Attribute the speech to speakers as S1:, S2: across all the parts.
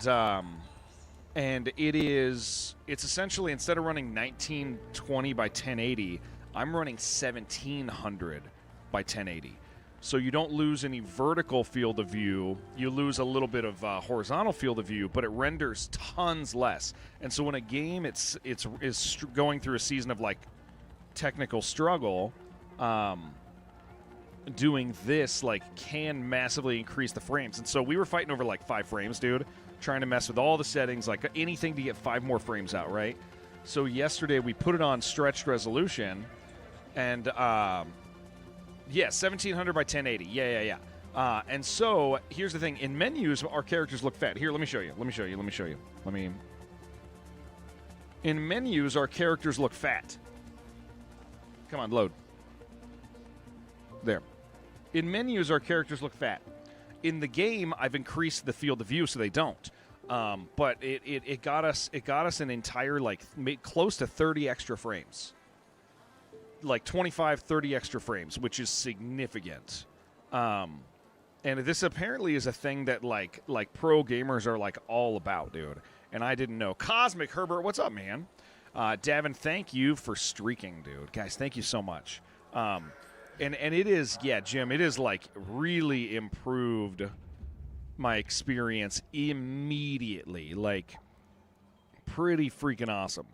S1: and it's essentially, instead of running 1920 by 1080, I'm running 1700 by 1080. So you don't lose any vertical field of view. You lose a little bit of horizontal field of view, but it renders tons less. And so when a game is going through a season of like technical struggle, doing this like can massively increase the frames. And so we were fighting over like 5 frames, dude, trying to mess with all the settings, like anything to get 5 more frames out, right? So yesterday we put it on stretched resolution, and yeah, 1700 by 1080. Yeah. And so here's the thing: in menus, our characters look fat. Here, let me show you. In menus, our characters look fat. Come on, load. There. In menus, our characters look fat. In the game, I've increased the field of view so they don't. But it got us an entire close to 30 extra frames. Like 25, 30 extra frames, which is significant. And this apparently is a thing that like pro gamers are like all about, dude. And I didn't know. Cosmic Herbert, what's up, man? Davin, thank you for streaking, dude. Guys, thank you so much. And it is, yeah, Jim, it is like really improved my experience immediately. Like pretty freaking awesome.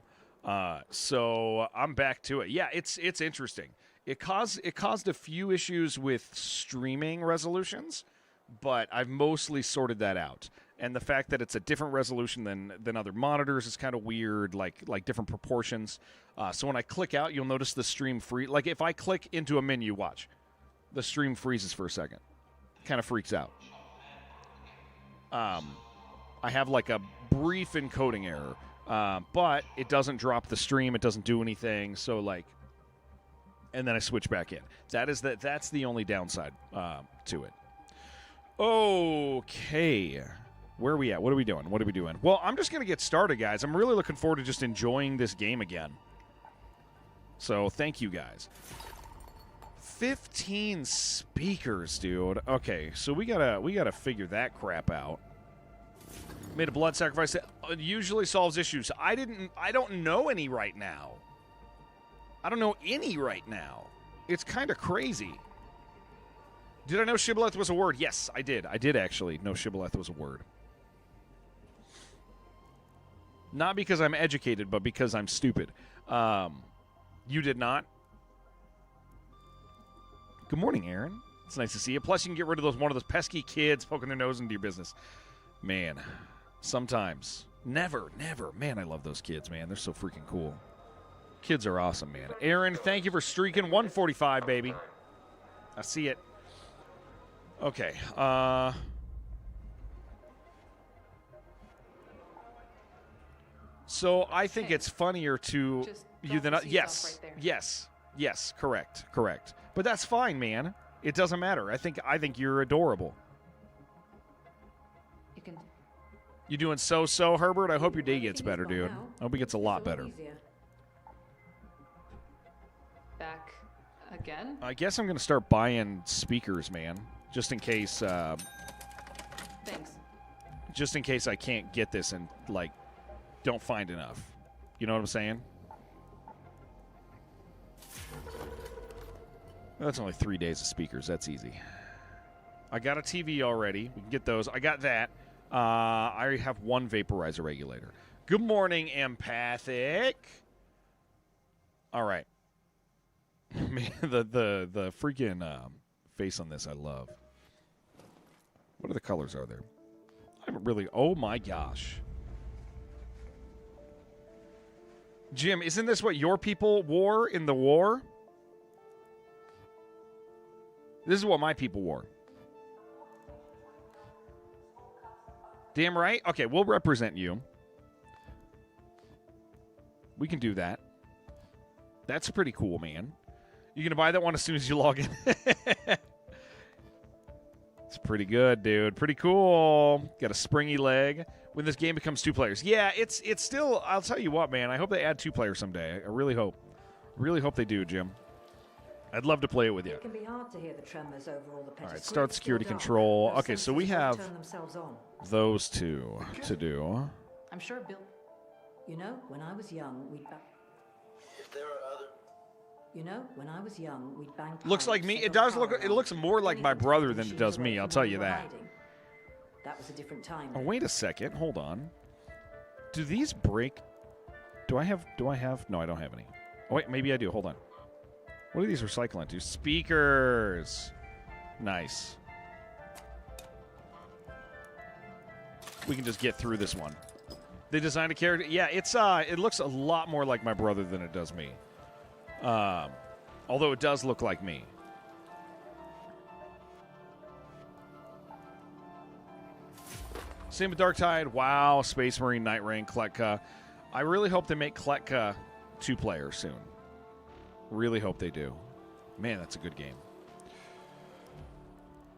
S1: So I'm back to it. Yeah, it's interesting. It caused a few issues with streaming resolutions, but I've mostly sorted that out. And the fact that it's a different resolution than other monitors is kind of weird, like different proportions. So when I click out, you'll notice the stream free. Like if I click into a menu, watch, the stream freezes for a second. Kind of freaks out. I have like a brief encoding error. But it doesn't drop the stream. It doesn't do anything. So and then I switch back in. That's the only downside to it. Okay, where are we at? What are we doing? Well, I'm just gonna get started, guys. I'm really looking forward to just enjoying this game again. So thank you, guys. 15 speakers, dude. Okay, so we gotta figure that crap out. Made a blood sacrifice that usually solves issues. I don't know any right now. It's kind of crazy. Did I know shibboleth was a word? Yes, I did. I did actually know shibboleth was a word. Not because I'm educated, but because I'm stupid. You did not? Good morning, Aaron. It's nice to see you. Plus, you can get rid of one of those pesky kids poking their nose into your business. Man, sometimes. Never. Man, I love those kids, man. They're so freaking cool. Kids are awesome, man. Aaron, thank you for streaking. 145, baby. I see it. Okay. So I think it's funnier to you than yes. Right, yes. Correct. But that's fine, man. It doesn't matter. I think you're adorable. You doing so, Herbert? I hope your day gets better, dude. I hope it gets a lot better.
S2: Back again?
S1: I guess I'm going to start buying speakers, man. Just in case.
S2: Thanks.
S1: Just in case I can't get this and, don't find enough. You know what I'm saying? That's only 3 days of speakers. That's easy. I got a TV already. We can get those. I got that. I already have one vaporizer regulator. Good morning, Empathic. All right. Man, the freaking face on this I love. What other colors are there? I haven't really... Oh, my gosh. Jim, isn't this what your people wore in the war? This is what my people wore. Damn right. Okay, we'll represent you. We can do that. That's pretty cool, man. You gonna buy that one as soon as you log in? It's pretty good, dude. Pretty cool. Got a springy leg. When this game becomes 2 players. Yeah, it's still, I'll tell you what, man. I hope they add 2 players someday. I really hope. Really hope they do, Jim. I'd love to play it with you.
S3: It can be hard to hear the tremors over all the
S1: All right,
S3: petty
S1: start
S3: scripts
S1: security
S3: built up.
S1: control.
S3: Those
S1: Okay, so we
S3: sensors won't
S1: have
S3: turn themselves on.
S1: those two to do.
S2: I'm sure Bill.
S3: You know, when I was young, we'd
S4: If there are other
S3: bang.
S1: Looks like me. It does look. It looks more like my brother than it does me. I'll tell you that.
S3: That was a different time.
S1: Oh, wait a second. Hold on. Do these break? Do I have? No, I don't have any. Oh, wait, maybe I do. Hold on. What do these recycle into? Speakers. Nice. We can just get through this one. They designed a character. Yeah, it looks a lot more like my brother than it does me. Although it does look like me. Same with Dark Tide. Wow, Space Marine, Night Rain, Kletka. I really hope they make Kletka 2-player soon. Really hope they do. Man, that's a good game.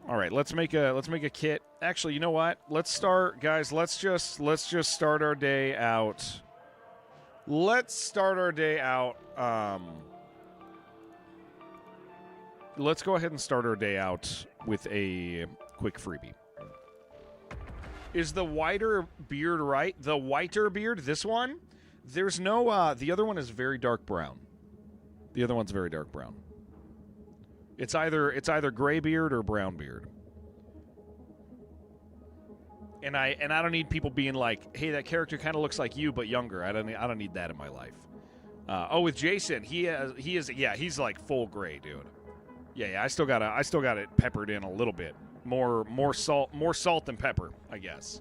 S1: All right, let's make a kit. Actually, you know what? Let's start, guys. Let's just start our day out. Let's start our day out. Let's go ahead and start our day out with a quick freebie. Is the whiter beard right? The whiter beard, this one? There's no, the other one is very dark brown. The other one's very dark brown. It's either gray beard or brown beard. And I don't need people being like, "Hey, that character kind of looks like you but younger." I don't need that in my life. With Jason, he's like full gray, dude. Yeah, I still got it peppered in a little bit. More salt than pepper, I guess.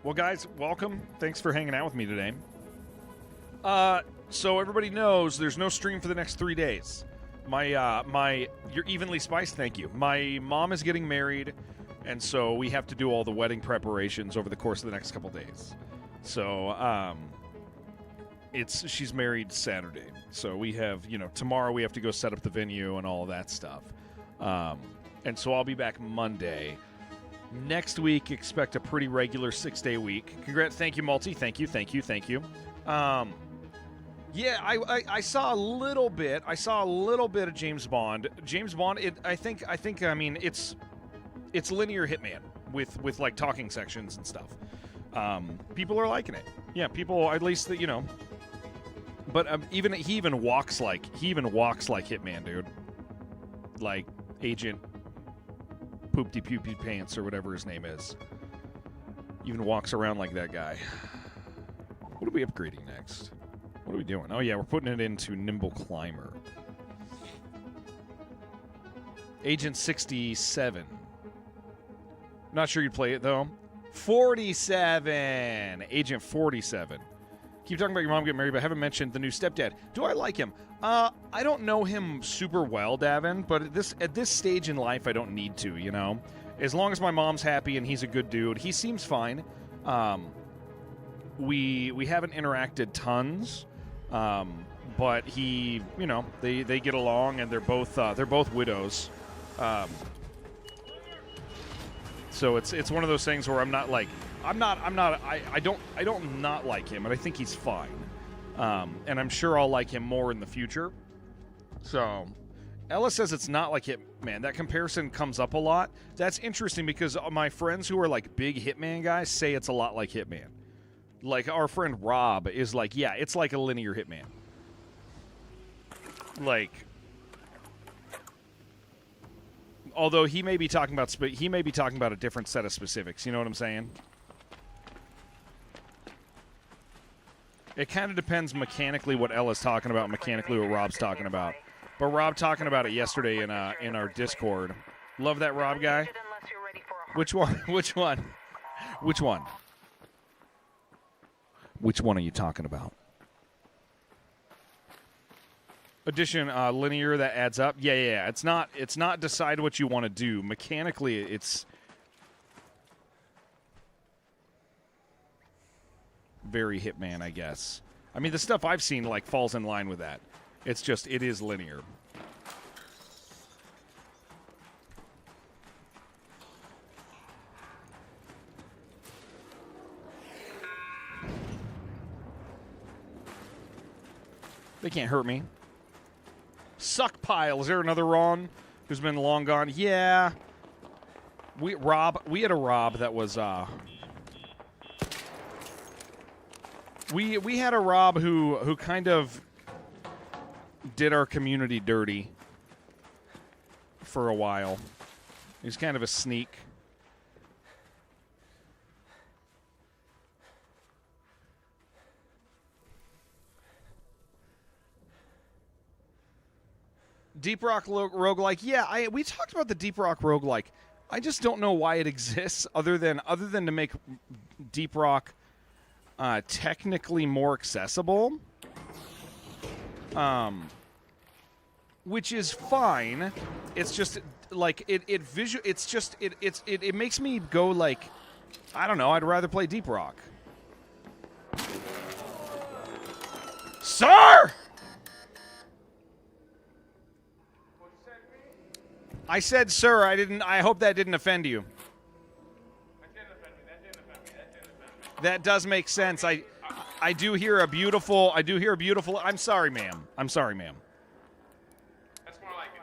S1: Well, guys, welcome. Thanks for hanging out with me today. So everybody knows there's no stream for the next 3 days. You're evenly spiced. Thank you. My mom is getting married, and so we have to do all the wedding preparations over the course of the next couple days. So, she's married Saturday, so we have, tomorrow we have to go set up the venue and all of that stuff. And so I'll be back Monday. Next week, expect a pretty regular 6-day week. Congrats. Thank you, Multi. Thank you. Yeah, I saw a little bit. I saw a little bit of James Bond. James Bond. I mean, it's linear Hitman with like talking sections and stuff. People are liking it. Yeah, people at least that But he even walks like Hitman, dude. Like Agent Poopty Poopy Pants or whatever his name is. Even walks around like that guy. What are we upgrading next? What are we doing? Oh yeah, we're putting it into Nimble Climber. Agent 67. Not sure you'd play it though. 47. Agent 47. Keep talking about your mom getting married, but I haven't mentioned the new stepdad. Do I like him? I don't know him super well, Davin, but at this stage in life, I don't need to, As long as my mom's happy and he's a good dude, he seems fine. We haven't interacted tons, but he, they get along, and they're both widows. So it's one of those things where I don't not like him, and I think he's fine. And I'm sure I'll like him more in the future. So Ella says it's not like Hitman. That comparison comes up a lot. That's interesting because my friends who are like big Hitman guys say it's a lot like Hitman. Like our friend Rob is like, yeah, it's like a linear Hitman. Like, although he may be talking about a different set of specifics. You know what I'm saying? It kind of depends mechanically what Ella's talking about, mechanically what Rob's talking about. But Rob talking about it yesterday in our Discord. Love that Rob guy. Which one? Which one? Which one? Which one are you talking about? Addition, linear, that adds up. Yeah. It's not decide what you want to do. Mechanically, it's very Hitman, I guess. I mean, the stuff I've seen like falls in line with that. It's just, it is linear. They can't hurt me. Suck pile. Is there another Ron who's been long gone? Yeah. We had a Rob that was we had a Rob who kind of did our community dirty for a while. He's kind of a sneak. Deep Rock roguelike. Yeah, we talked about the Deep Rock roguelike. I just don't know why it exists other than to make Deep Rock technically more accessible. Which is fine. It's just like it makes me go like, I don't know, I'd rather play Deep Rock. Sir! I said, sir. I hope that didn't offend you. That does make sense. I do hear a beautiful. I'm sorry, ma'am. I'm sorry, ma'am.
S5: That's more like it.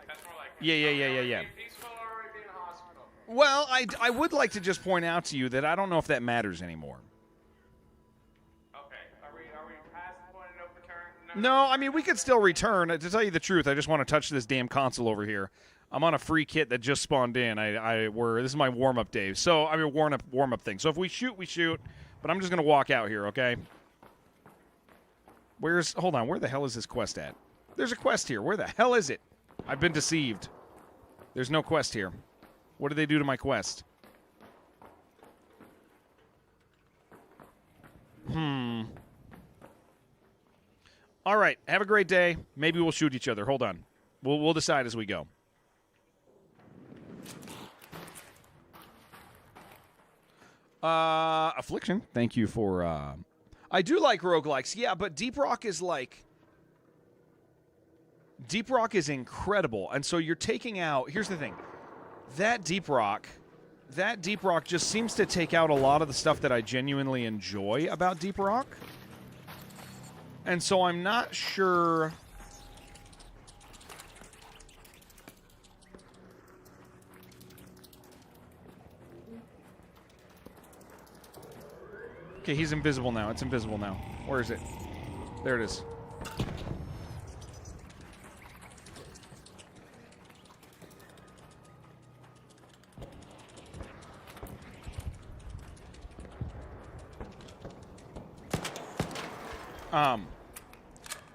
S1: Yeah.
S5: Peaceful or be in a hospital.
S1: Well, I would like to just point out to you that I don't know if that matters anymore.
S5: Okay. Are we past the point of no return?
S1: No, I mean we could still return. To tell you the truth, I just want to touch this damn console over here. I'm on a free kit that just spawned in. This is my warm up day. So I mean warm up thing. So if we shoot, we shoot. But I'm just gonna walk out here, okay? Hold on, where the hell is this quest at? There's a quest here. Where the hell is it? I've been deceived. There's no quest here. What did they do to my quest? All right, have a great day. Maybe we'll shoot each other. Hold on. We'll decide as we go. Affliction. Thank you for I do like roguelikes. Yeah, but Deep Rock is incredible. And so you're taking out, here's the thing. That Deep Rock just seems to take out a lot of the stuff that I genuinely enjoy about Deep Rock. And so I'm not sure. Okay, he's invisible now. It's invisible now. Where is it? There it is.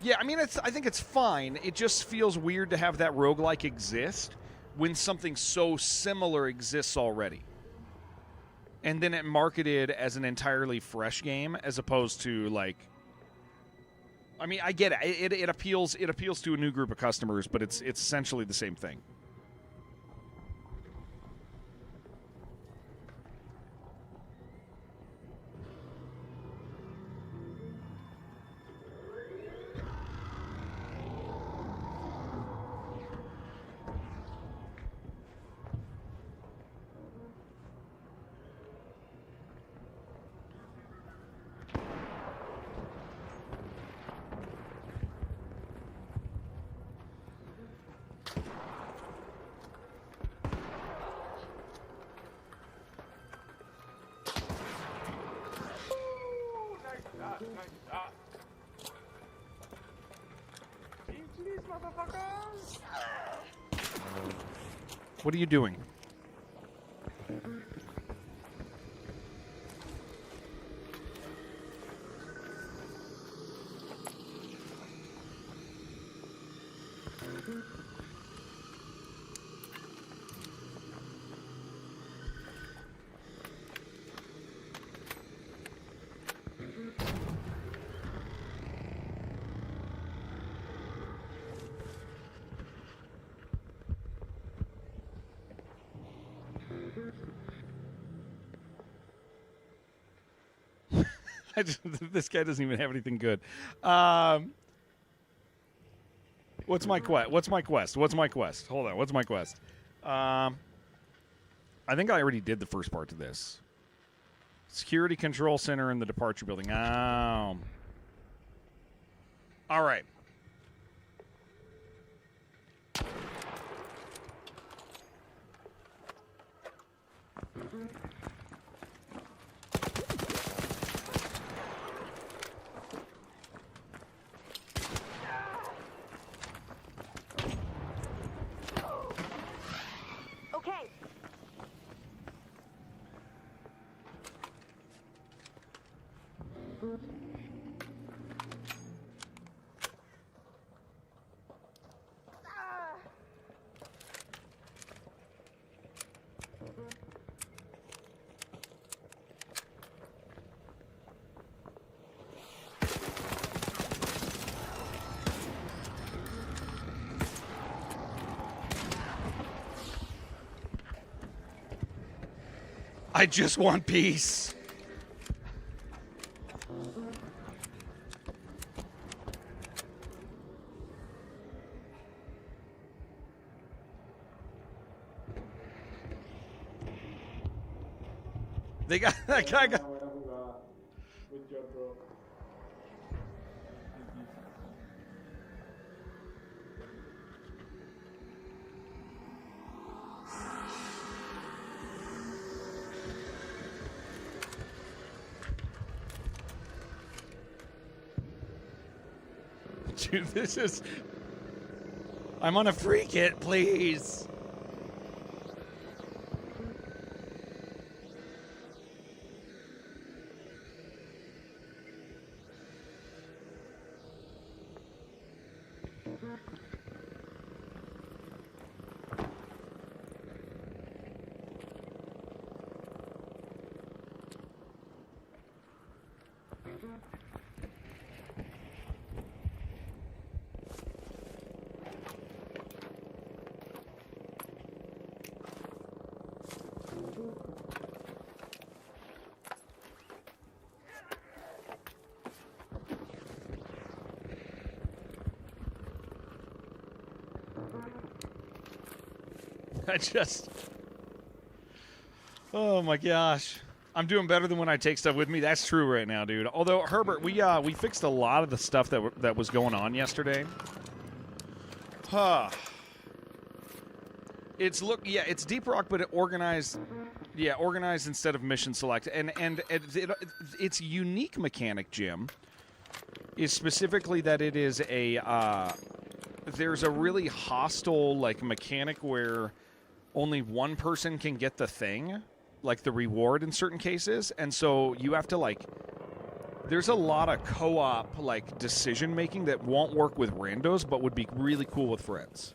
S1: Yeah, I mean, I think it's fine. It just feels weird to have that roguelike exist when something so similar exists already. And then it marketed as an entirely fresh game as opposed to like, I mean, I get it. It appeals to a new group of customers, but it's essentially the same thing. What are you doing? This guy doesn't even have anything good. What's my quest? Hold on. What's my quest? I think I already did the first part to this. Security Control Center in the Departure Building. Oh. All right. I just want peace. They got that guy got. Dude, this is. I'm on a freak it, please. I just. Oh my gosh. I'm doing better than when I take stuff with me. That's true right now, dude. Although Herbert, we fixed a lot of the stuff that was going on yesterday. Huh. It's Deep Rock, but it organized. Yeah, organized instead of mission select, and its unique mechanic, Jim, is specifically that it is a. There's a really hostile like mechanic where only one person can get the thing, like the reward in certain cases, and so you have to like. There's a lot of co-op like decision making that won't work with randos, but would be really cool with friends.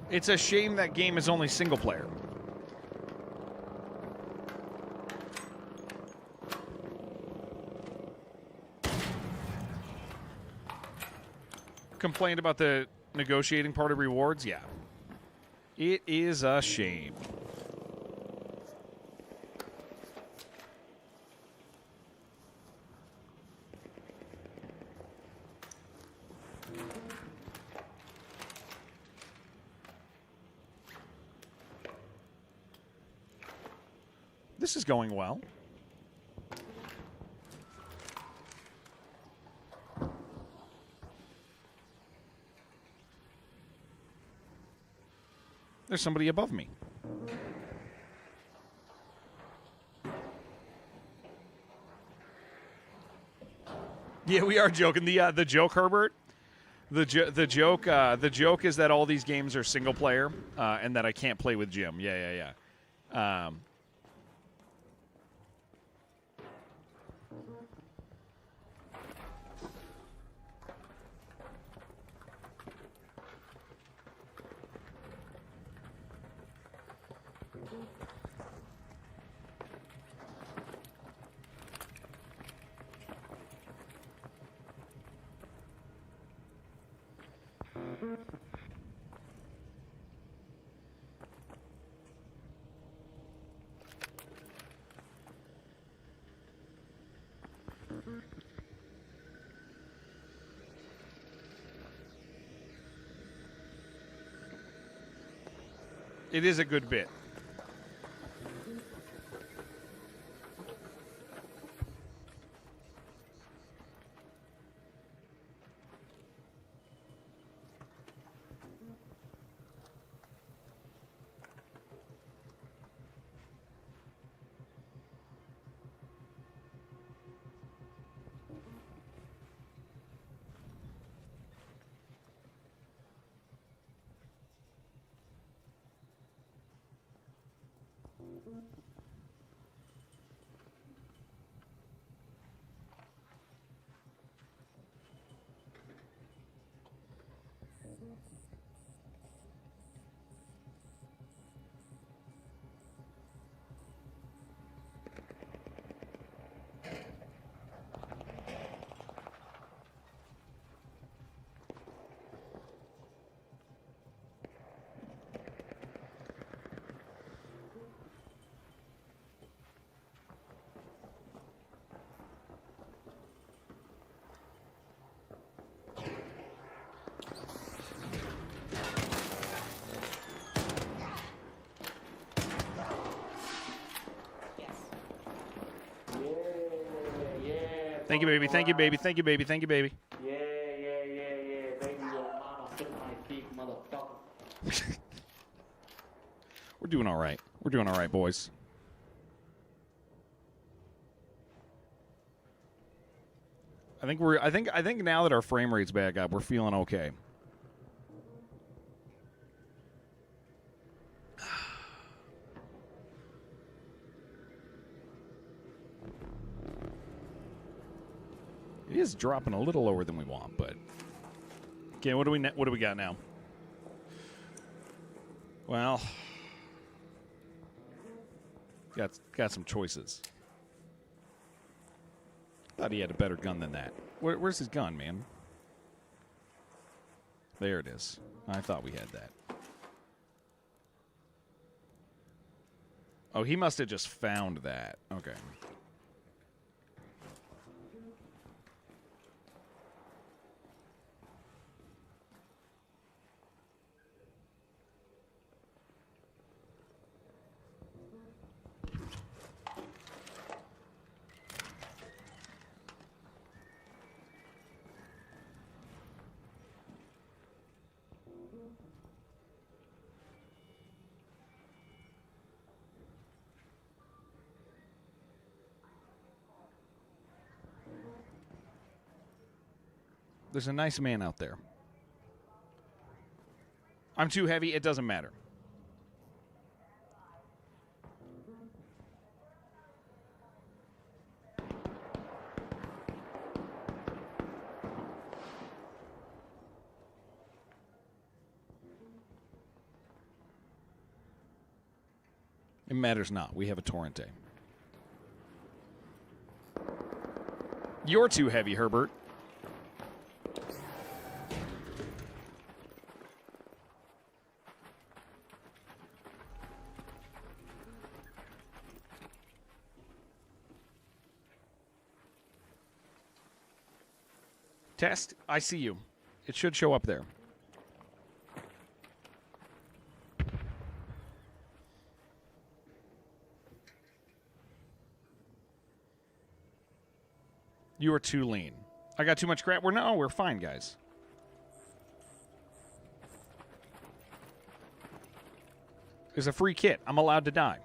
S1: It's a shame that game is only single player. Complained about the negotiating part of rewards? Yeah. It is a shame. This is going well. There's somebody above me. Yeah, we are joking. The joke, Herbert. The joke is that all these games are single player, and that I can't play with Jim. Yeah. It is a good bit. Thank you, baby. Thank you, baby. Thank you, baby. Thank you, baby.
S5: Yeah, baby, your mama suck my dick, motherfucker.
S1: We're doing all right. We're doing all right, boys. I think now that our frame rate's back up, we're feeling okay. It is dropping a little lower than we want, but okay. What do we got now? Well, got some choices. Thought he had a better gun than that. Where's his gun, man? There it is. I thought we had that. Oh, he must have just found that. Okay. There's a nice man out there. I'm too heavy. It doesn't matter. It matters not. We have a Torrente. You're too heavy, Herbert. Test, I see you. It should show up there. You are too lean. I got too much crap. We're fine, guys. There's a free kit. I'm allowed to die.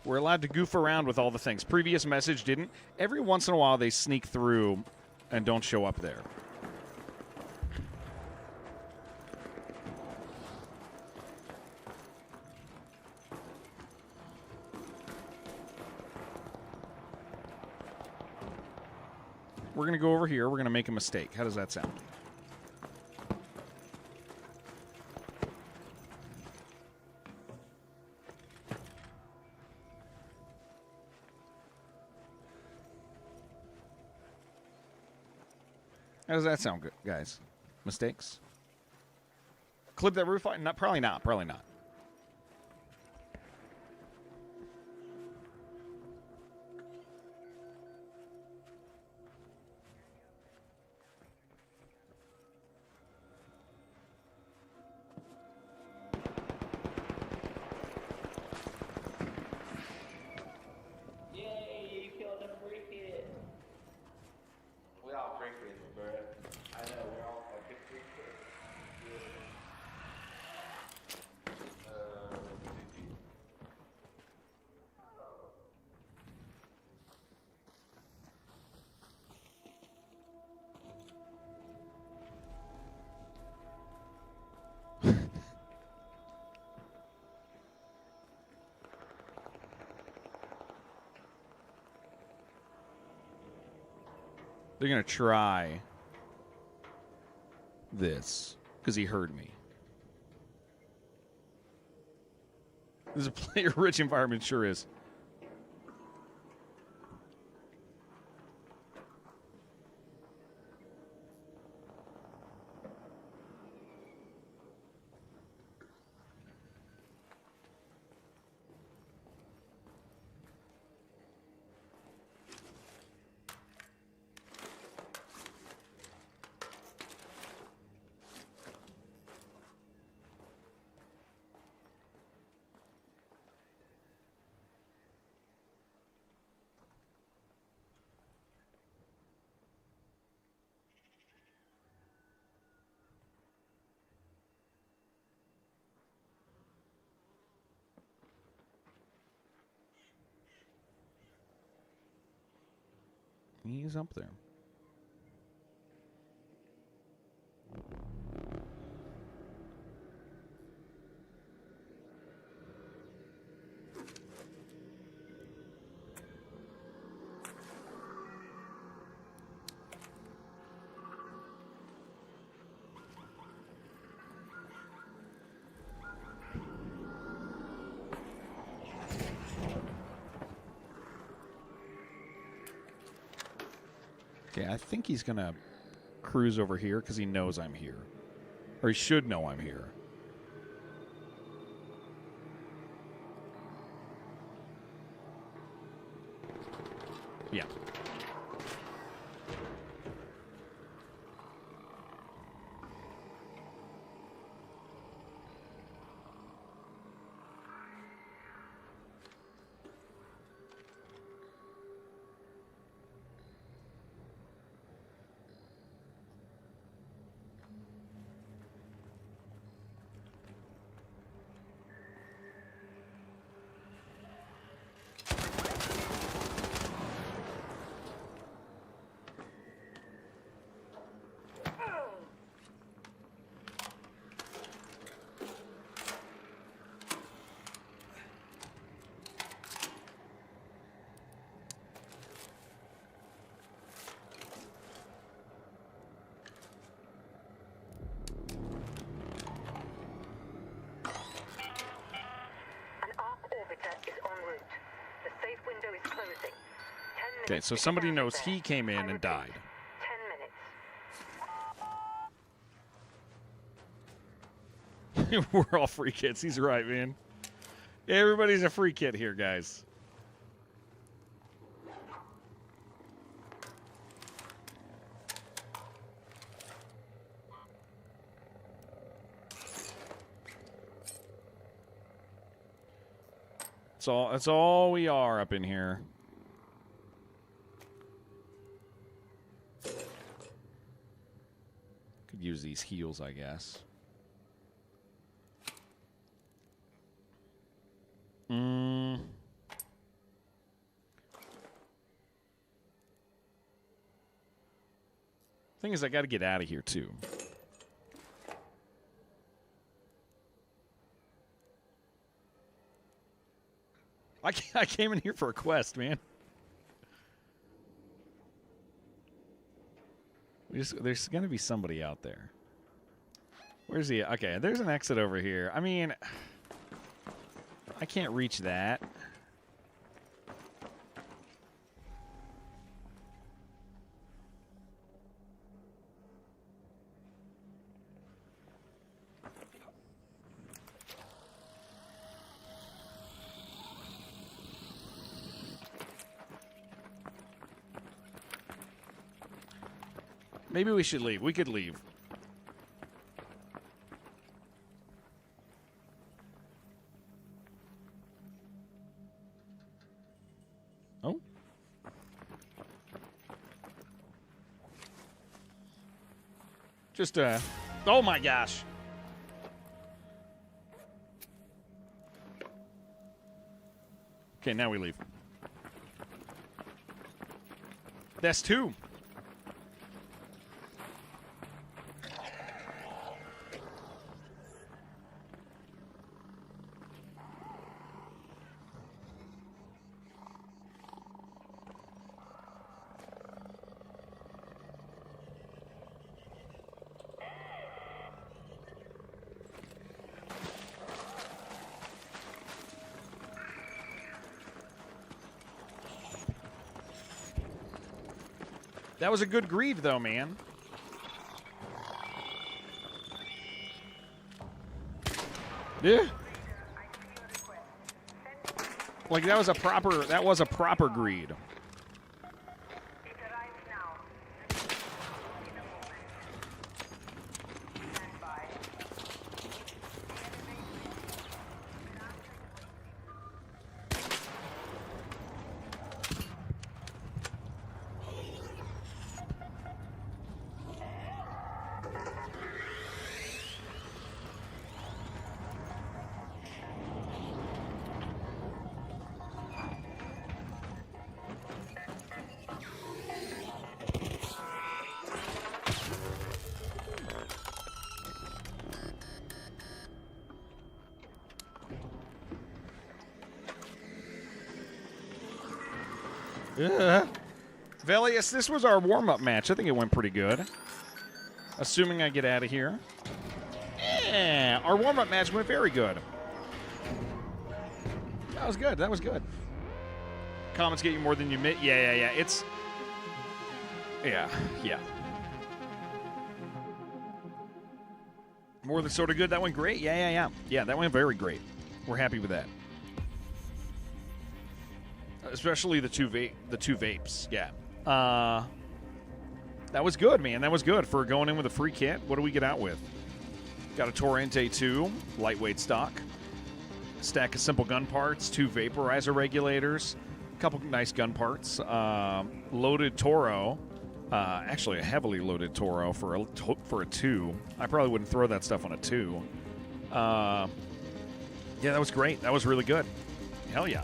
S1: We're allowed to goof around with all the things. Previous message didn't. Every once in a while, they sneak through and don't show up there. We're going to go over here. We're going to make a mistake. How does that sound? How does that sound, guys? Mistakes? Clip that roof line? Not, probably not. Probably not.
S5: Yay, you killed a free kid. We all free kids, bro. I know, we're all fucking free kids.
S1: They're going to try this because he heard me. This is a player-rich environment, sure is. He's up there. Okay, I think he's going to cruise over here because he knows I'm here. Or he should know I'm here. Yeah. Okay, so somebody knows he came in and died. 10 minutes. We're all free kits. He's right, man. Everybody's a free kit here, guys. That's all we are up in here. Could use these heals, I guess. Thing is, I got to get out of here too. I came in here for a quest, man. There's going to be somebody out there. Where's he? Okay, there's an exit over here. I mean, I can't reach that. Maybe we should leave. We could leave. Oh. Just, oh my gosh. Okay, now we leave. That's two. That was a good greed, though, man. Yeah. Like, that was a proper greed. Velius, this was our warm-up match. I think it went pretty good. Assuming I get out of here. Yeah, our warm-up match went very good. That was good. That was good. Comments get you more than you admit. Yeah. It's... Yeah. More than sort of good. That went great. Yeah. Yeah, that went very great. We're happy with that. Especially the two vapes. Yeah. That was good, man. That was good for going in with a free kit. What do we get out with? Got a Torrente 2, lightweight stock. Stack of simple gun parts, 2 vaporizer regulators, a couple nice gun parts. Loaded Toro. Actually, a heavily loaded Toro for a 2. I probably wouldn't throw that stuff on a 2. Yeah, that was great. That was really good. Hell yeah.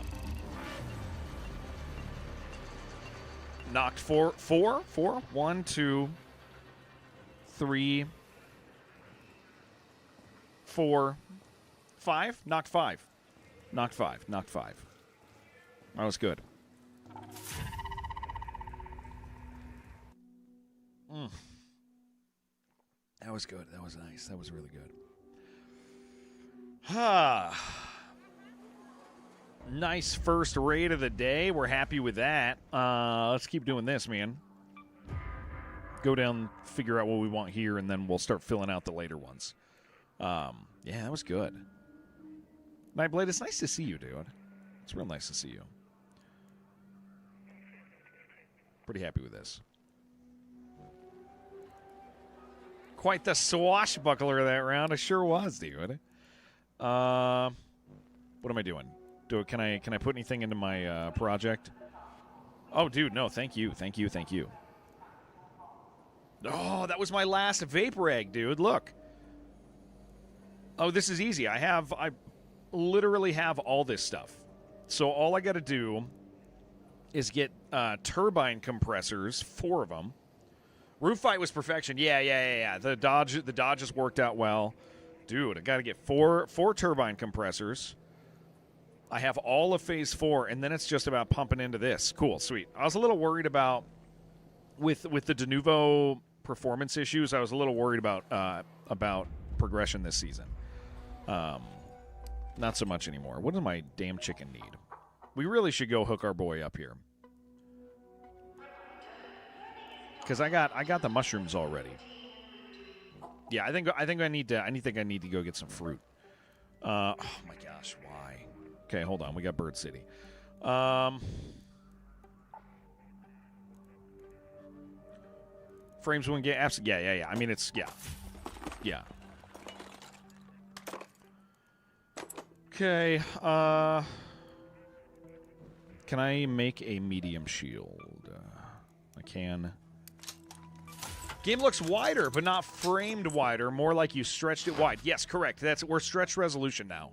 S1: Knocked 4. 1, 2, 3, 4, 5. Knocked 5. Knocked 5. That was good. That was good. That was nice. That was really good. Nice first raid of the day. We're happy with that. Let's keep doing this, man. Go down, figure out what we want here, and then we'll start filling out the later ones. Yeah, that was good. Nightblade, it's nice to see you, dude. It's real nice to see you. Pretty happy with this. Quite the swashbuckler that round. I sure was, dude. What am I doing? Can I put anything into my project? Oh, dude, no, thank you. Oh, that was my last vapor egg, dude. Look. Oh, this is easy. I literally have all this stuff. So all I got to do is get turbine compressors, 4 of them. Roof fight was perfection. Yeah. The dodges worked out well. Dude, I got to get 4 turbine compressors. I have all of phase 4, and then it's just about pumping into this. Cool, sweet. I was a little worried about with the Denuvo performance issues. I was a little worried about progression this season. Not so much anymore. What does my damn chicken need? We really should go hook our boy up here. Because I got the mushrooms already. Yeah, I think I need to go get some fruit. Oh my gosh, why? Okay, hold on. We got Bird City. Frames win game. Yeah. I mean, it's yeah. Okay. Can I make a medium shield? I can. Game looks wider, but not framed wider. More like you stretched it wide. Yes, correct. We're stretched resolution now.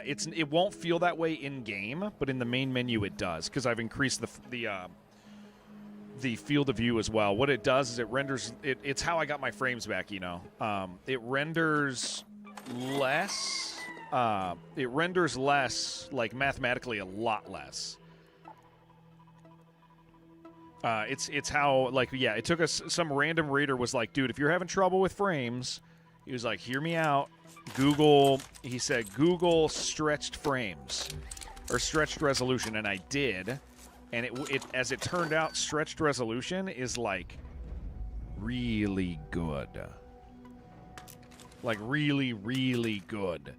S1: It won't feel that way in game, but in the main menu it does because I've increased the field of view as well. What it does is it renders it's how I got my frames back. It renders less. It renders less, like mathematically a lot less. It's how, like, yeah, it took us, some random raider was like, dude, if you're having trouble with frames, he was like, hear me out. Google stretched frames or stretched resolution, and I did, and it as it turned out, stretched resolution is like really good, like really good.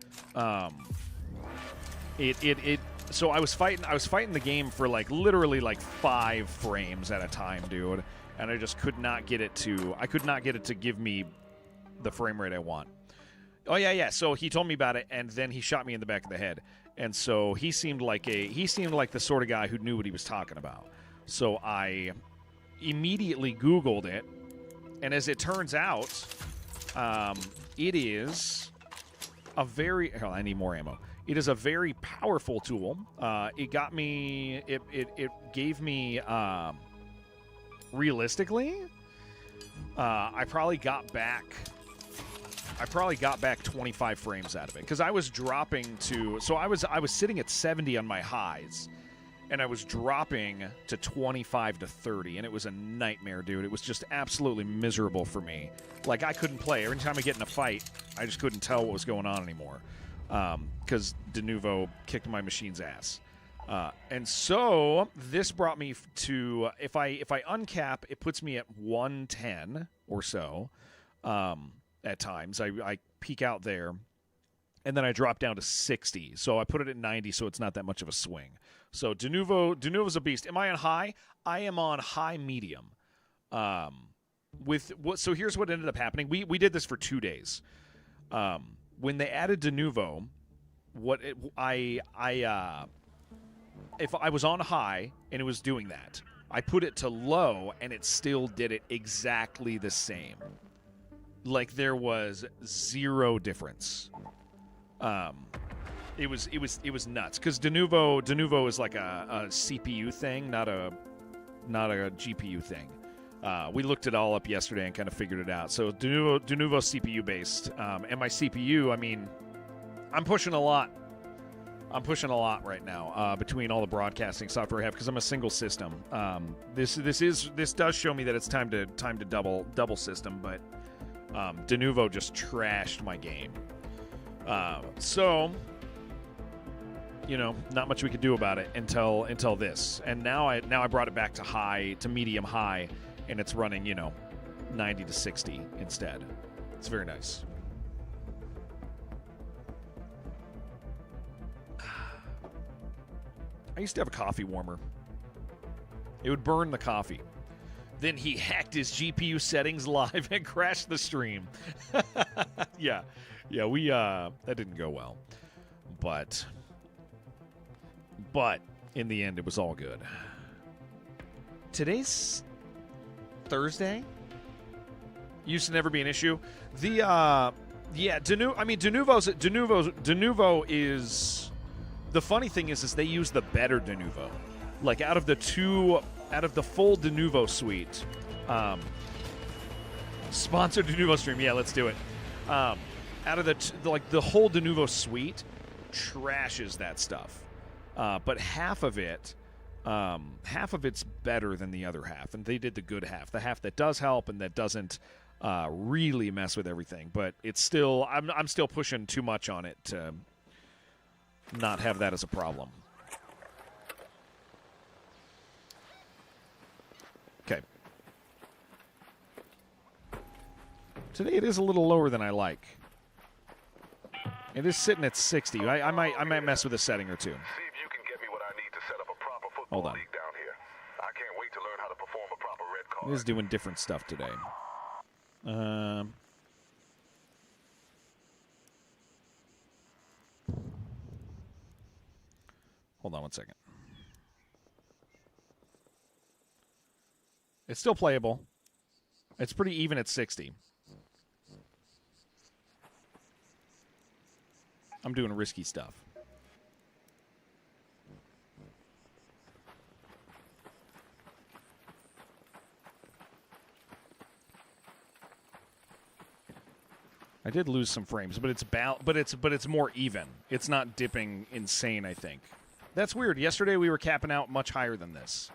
S1: So I was fighting the game for like literally like 5 frames at a time, dude, and I just could not get it to give me the frame rate I want. Oh yeah. So he told me about it, and then he shot me in the back of the head. And so he seemed like the sort of guy who knew what he was talking about. So I immediately Googled it, and as it turns out, it is a very. Oh, I need more ammo. It is a very powerful tool. It gave me. Realistically, I probably got back 25 frames out of it because I was dropping to. So I was sitting at 70 on my highs, and I was dropping to 25 to 30, and it was a nightmare, dude. It was just absolutely miserable for me. Like, I couldn't play. Every time I get in a fight, I just couldn't tell what was going on anymore because Denuvo kicked my machine's ass. And so this brought me to, if I uncap, it puts me at 110 or so at times. I peak out there, and then I drop down to 60. So I put it at 90, so it's not that much of a swing. So Denuvo's a beast. Am I on high? I am on high medium. So here's what ended up happening. We did this for 2 days. When they added Denuvo, if I was on high and it was doing that, I put it to low and it still did it exactly the same. Like, there was zero difference. It was nuts because Denuvo is like a CPU thing, not a GPU thing. We looked it all up yesterday and kind of figured it out. So Denuvo CPU based, and my CPU. I mean, I'm pushing a lot. I'm pushing a lot right now between all the broadcasting software I have because I'm a single system. This does show me that it's time to double system, but Denuvo just trashed my game. So, you know, not much we could do about it until this. And now I brought it back to medium high, and it's running, 90 to 60 instead. It's very nice. I used to have a coffee warmer. It would burn the coffee. Then he hacked his GPU settings live and crashed the stream. Yeah, we that didn't go well. But in the end, it was all good. Today's Thursday. Used to never be an issue. Denuvo is. The funny thing is they use the better Denuvo. Like, out of the full Denuvo suite, sponsored Denuvo stream. Yeah, let's do it. Out of the whole Denuvo suite trashes that stuff. But half of it's better than the other half, and they did the good half, the half that does help and that doesn't really mess with everything. But it's still, I'm still pushing too much on it to not have that as a problem. Okay. Today it is a little lower than I like. It is sitting at 60. I might mess with a setting or two.
S6: See if you can get me what I need to set up a proper football
S1: Hold on.
S6: league down here. I can't wait to learn how to perform a proper red card.
S1: It is doing different stuff today. Hold on one second. It's still playable. It's pretty even at 60. I'm doing risky stuff. I did lose some frames, but it's more even. It's not dipping insane, I think. That's weird. Yesterday we were capping out much higher than this.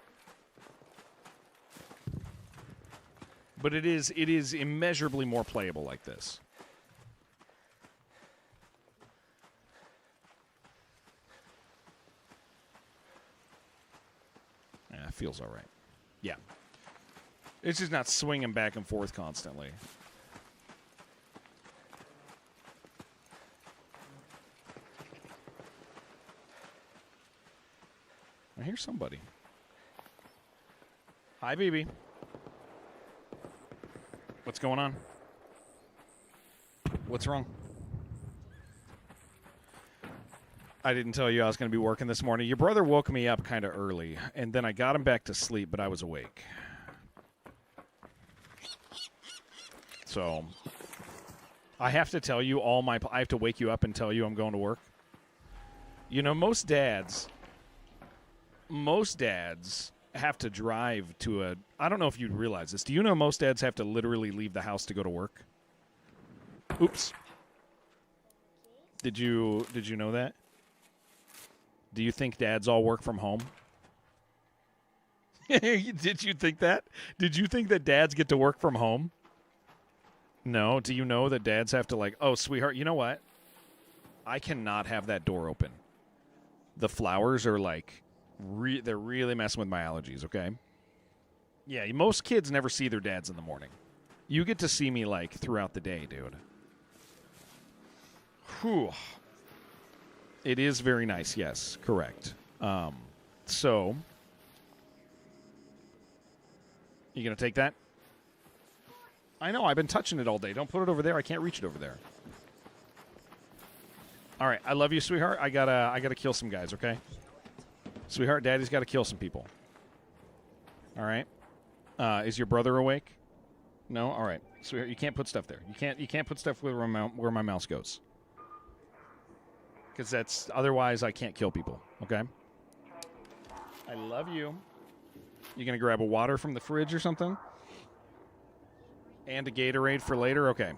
S1: But it is immeasurably more playable like this. Yeah, it feels all right. Yeah. It's just not swinging back and forth constantly. I hear somebody. Hi, BB. What's going on? What's wrong? I didn't tell you I was going to be working this morning. Your brother woke me up kind of early, and then I got him back to sleep, but I was awake. So, I have to tell you I have to wake you up and tell you I'm going to work. You know, most dads have to drive to I don't know if you'd realize this. Do you know most dads have to literally leave the house to go to work? Oops. Did you know that? Do you think dads all work from home? Did you think that? Did you think that dads get to work from home? No. Do you know that dads have to like, oh, sweetheart, you know what? I cannot have that door open. The flowers are like, they're really messing with my allergies, okay? Yeah, most kids never see their dads in the morning. You get to see me like throughout the day, dude. Whew. It is very nice, yes, correct. So, you gonna take that? I know, I've been touching it all day. Don't put it over there. I can't reach it over there. All right, I love you, sweetheart. I gotta kill some guys, okay? Sweetheart, Daddy's got to kill some people. All right. Is your brother awake? No. All right, sweetheart, you can't put stuff there. You can't put stuff where my mouse goes. Because that's otherwise I can't kill people. Okay. I love you. You gonna grab a water from the fridge or something? And a Gatorade for later? Okay.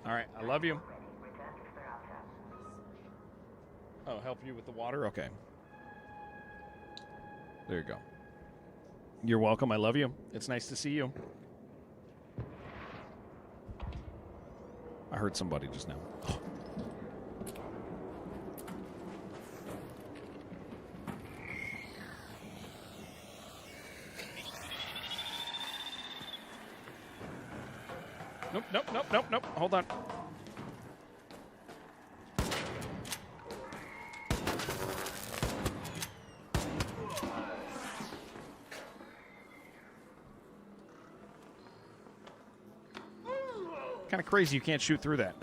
S1: All right. I love you. Oh, help you with the water? Okay. There you go. You're welcome. I love you. It's nice to see you. I heard somebody just now. Nope. Hold on. Kind of crazy you can't shoot through that.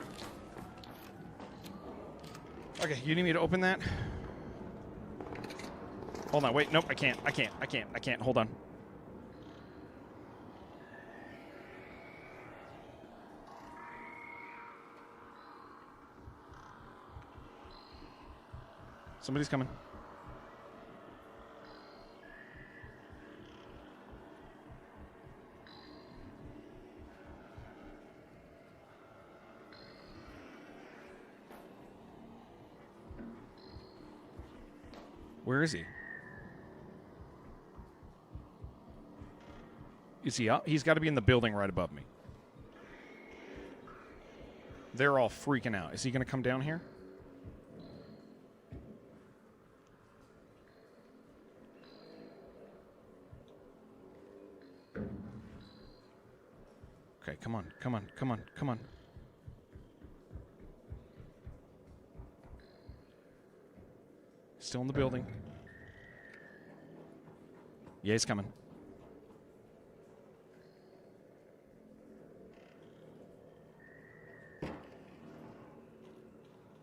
S1: Okay, you need me to open that? Hold on, wait, nope, I can't. Hold on. Somebody's coming. Where is he? Is he up? He's got to be in the building right above me. They're all freaking out. Is he going to come down here? Okay, come on. Still in the building. Yeah, he's coming.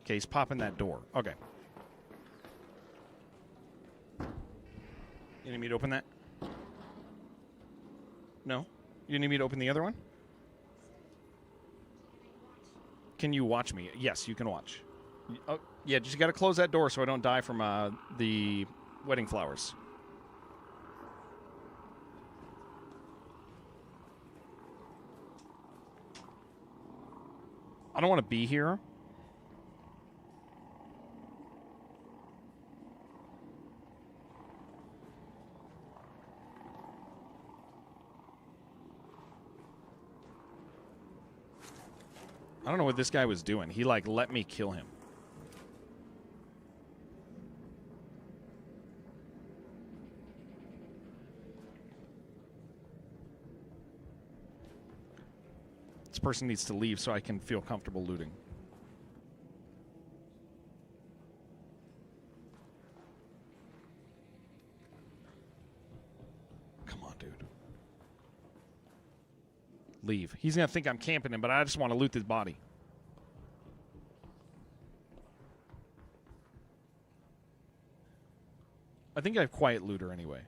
S1: Okay, he's popping that door. Okay. You need me to open that? No? You need me to open the other one? Can you watch me? Yes, you can watch. Oh, yeah, just got to close that door so I don't die from the wedding flowers. I don't want to be here. I don't know what this guy was doing. He, like, let me kill him. This person needs to leave so I can feel comfortable looting. Come on, dude. Leave. He's going to think I'm camping him, but I just want to loot his body. I think I have quiet looter anyway.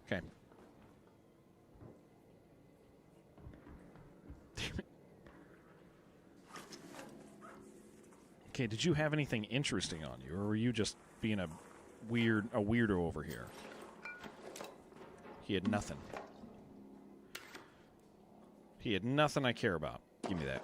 S1: Okay. Damn it. Okay, did you have anything interesting on you, or were you just being a weirdo over here? He had nothing. He had nothing I care about. Give me that.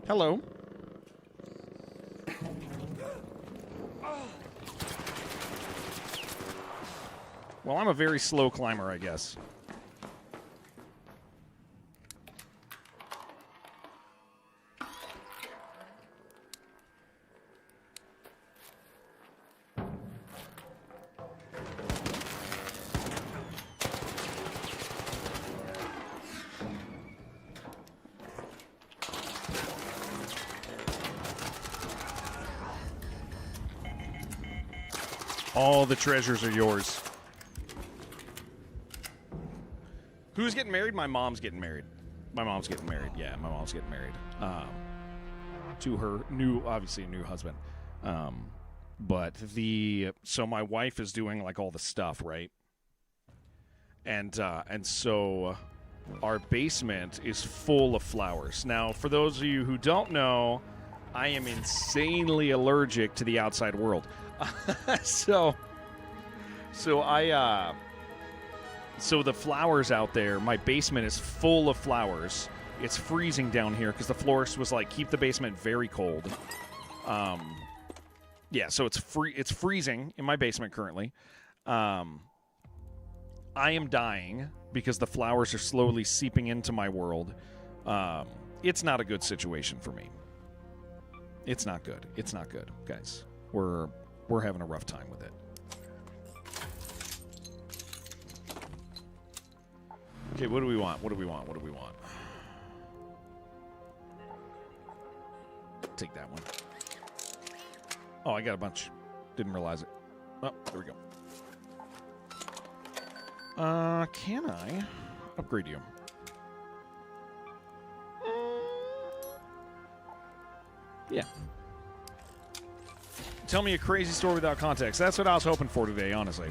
S1: Hello. Well, I'm a very slow climber, I guess. All the treasures are yours. Who's getting married? My mom's getting married. My mom's getting married. Yeah, my mom's getting married. To her obviously a new husband. So my wife is doing like all the stuff, right? And so our basement is full of flowers. Now, for those of you who don't know, I am insanely allergic to the outside world. So the flowers out there, my basement is full of flowers. It's freezing down here because the florist was like, keep the basement very cold. Yeah, so it's freezing in my basement currently. I am dying because the flowers are slowly seeping into my world. It's not a good situation for me. It's not good. It's not good, guys. We're having a rough time with it. Okay, what do we want? What do we want? What do we want? Take that one. Oh, I got a bunch. Didn't realize it. Oh, there we go. Can I upgrade you? Yeah. Tell me a crazy story without context. That's what I was hoping for today, honestly.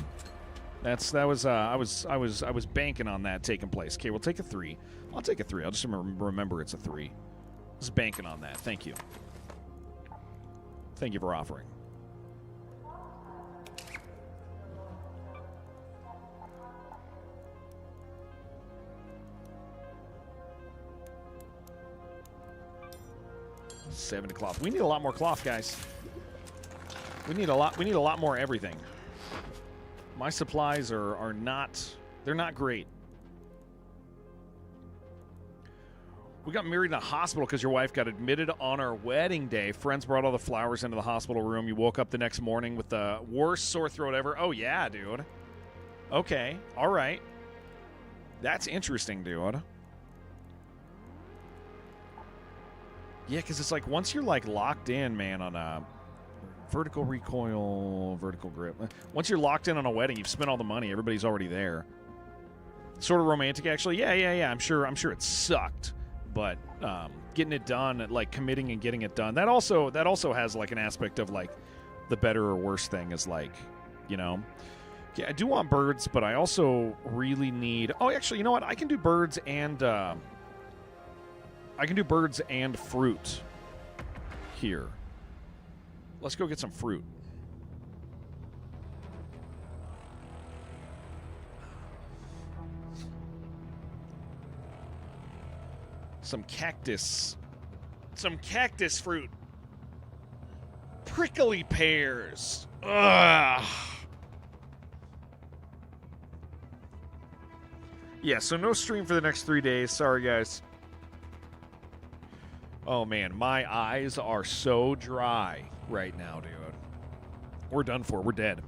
S1: I was banking on that taking place. Okay, we'll take a 3. I'll take a 3. I'll just remember it's a 3. Just banking on that. Thank you. Thank you for offering. $70 cloth. We need a lot more cloth, guys. We need a lot more everything. My supplies are not, they're not great. We got married in a hospital because your wife got admitted on our wedding day. Friends brought all the flowers into the hospital room. You woke up the next morning with the worst sore throat ever. Oh, yeah, dude. Okay. All right. That's interesting, dude. Yeah, because it's like once you're like locked in, man, on a vertical recoil, vertical grip. Once you're locked in on a wedding, you've spent all the money. Everybody's already there. Sort of romantic, actually. Yeah. I'm sure it sucked, but getting it done, like committing and getting it done, that also has like an aspect of like the better or worse thing is like, you know. Yeah, I do want birds, but I also really need. Oh, actually, you know what? I can do birds and fruit here. Let's go get some fruit. Some cactus fruit. Prickly pears. Ugh. Yeah, so no stream for the next 3 days. Sorry, guys. Oh, man, my eyes are so dry right now, dude. We're done for. We're dead.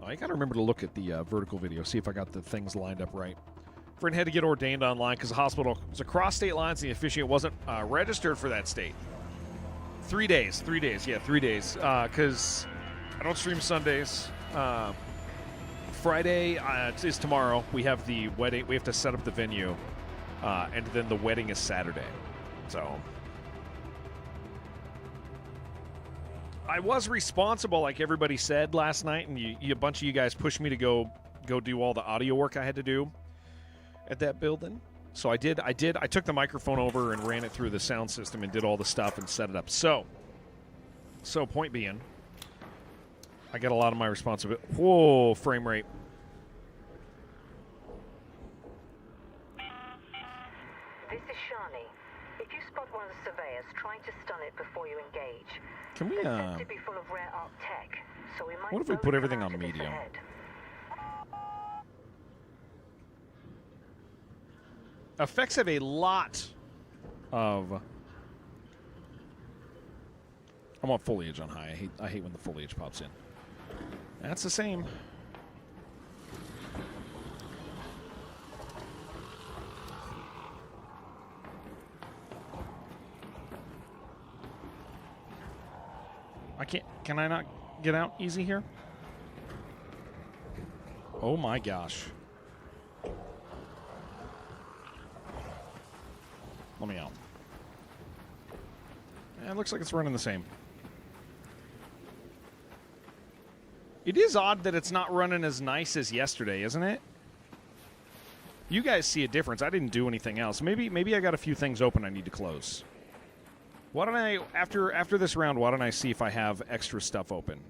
S1: I gotta remember to look at the vertical video, see if I got the things lined up right. Friend had to get ordained online because the hospital was across state lines and the officiant wasn't registered for that state. 3 days. 3 days. Yeah, 3 days. Because I don't stream Sundays. Friday is tomorrow. We have the wedding. We have to set up the venue. And then the wedding is Saturday. So I was responsible, like everybody said last night, and a bunch of you guys pushed me to go do all the audio work I had to do at that building. So I did. I took the microphone over and ran it through the sound system and did all the stuff and set it up. So So point being, I get a lot of my responsibility. Whoa, frame rate.
S7: This is Shani. If you spot one of the surveyors trying to stun it before you engage,
S1: Can we,
S7: they're said to be full of rare art tech, so we might
S1: what if we
S7: both
S1: put
S7: come
S1: everything
S7: out
S1: on
S7: of this
S1: medium?
S7: ahead.
S1: Effects have a lot of... I want foliage on high. I hate when the foliage pops in. That's the same. I can't... Can I not get out easy here? Oh my gosh. Let me out. It looks like it's running the same. It is odd that it's not running as nice as yesterday, isn't it? You guys see a difference. I didn't do anything else. Maybe I got a few things open I need to close. Why don't I, after this round, why don't I see if I have extra stuff open?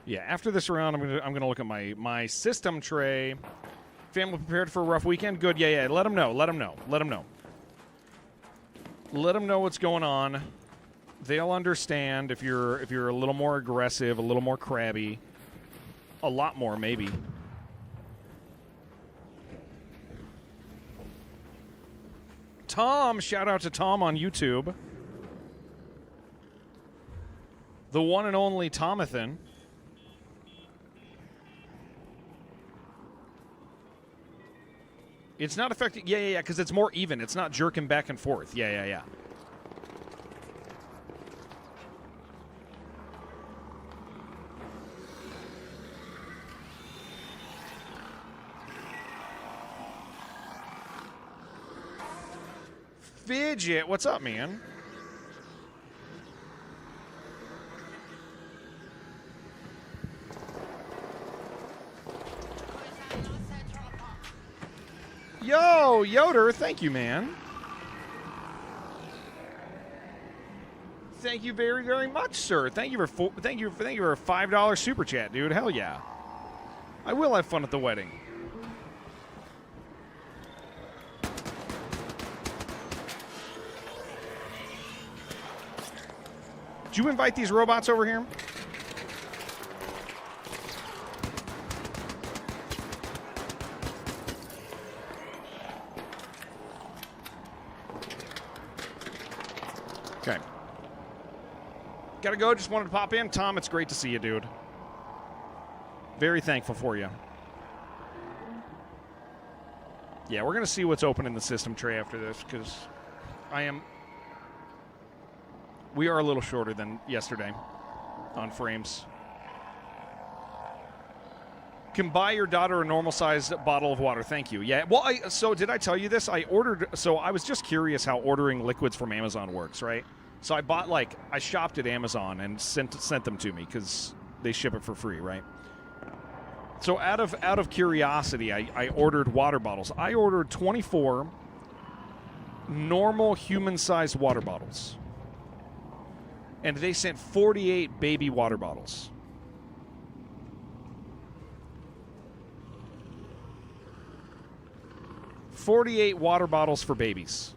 S1: Yeah, after this round, I'm gonna look at my system tray. Family prepared for a rough weekend? Good. Yeah. Let them know. Let them know. Let them know. Let them know what's going on. They'll understand if you're a little more aggressive, a little more crabby, a lot more maybe. Tom, shout out to Tom on YouTube. The one and only Tomathan. It's not affecting... Yeah, because it's more even. It's not jerking back and forth. Yeah. Fidget, what's up, man? Yo, Yoder, thank you, man. Thank you very, very much, sir. Thank you for a $5 super chat, dude. Hell yeah. I will have fun at the wedding. Did you invite these robots over here? Okay. Gotta go. Just wanted to pop in. Tom, it's great to see you, dude. Very thankful for you. Yeah, we're going to see what's open in the system tray after this, because we are a little shorter than yesterday on frames. Can buy your daughter a normal-sized bottle of water. Thank you. Yeah, well, so did I tell you this? I was just curious how ordering liquids from Amazon works, right? So I shopped at Amazon and sent them to me because they ship it for free, right? So out of curiosity, I ordered water bottles. I ordered 24 normal human-sized water bottles. And they sent 48 baby water bottles. $48 water bottles for babies.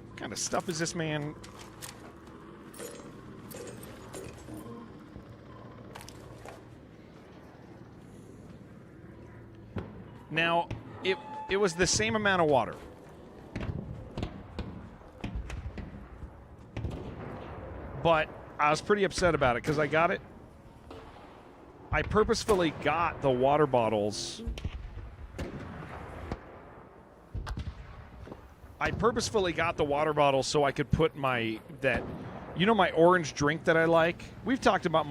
S1: What kind of stuff is this, man? Now, it was the same amount of water. But I was pretty upset about it because I purposefully got the water bottles. So I could put my orange drink that I like. We've talked about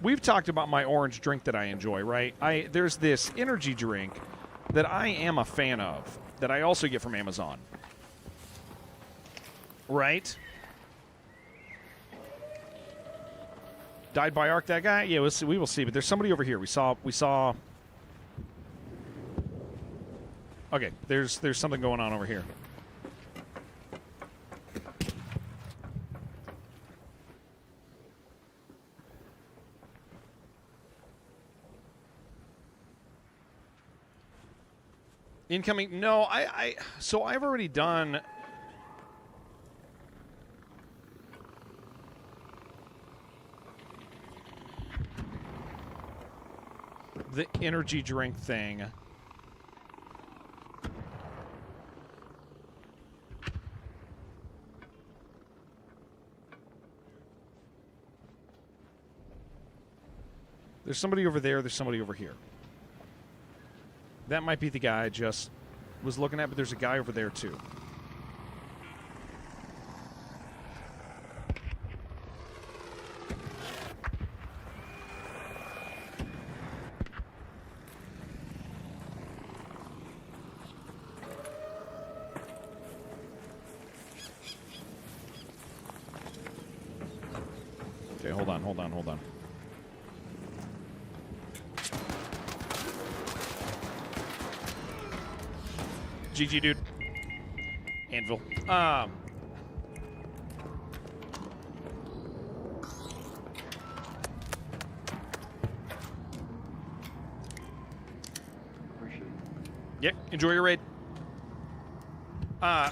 S1: We've talked about my orange drink that I enjoy, right? There's this energy drink that I am a fan of that I also get from Amazon. Right? Died by arc, that guy? Yeah, we will see. But there's somebody over here. We saw. Okay, there's something going on over here. Incoming. No, so I've already done. The energy drink thing. There's somebody over there. There's somebody over here. That might be the guy I just was looking at, but there's a guy over there too. Okay, hold on. GG, dude. Anvil. Yep, enjoy your raid.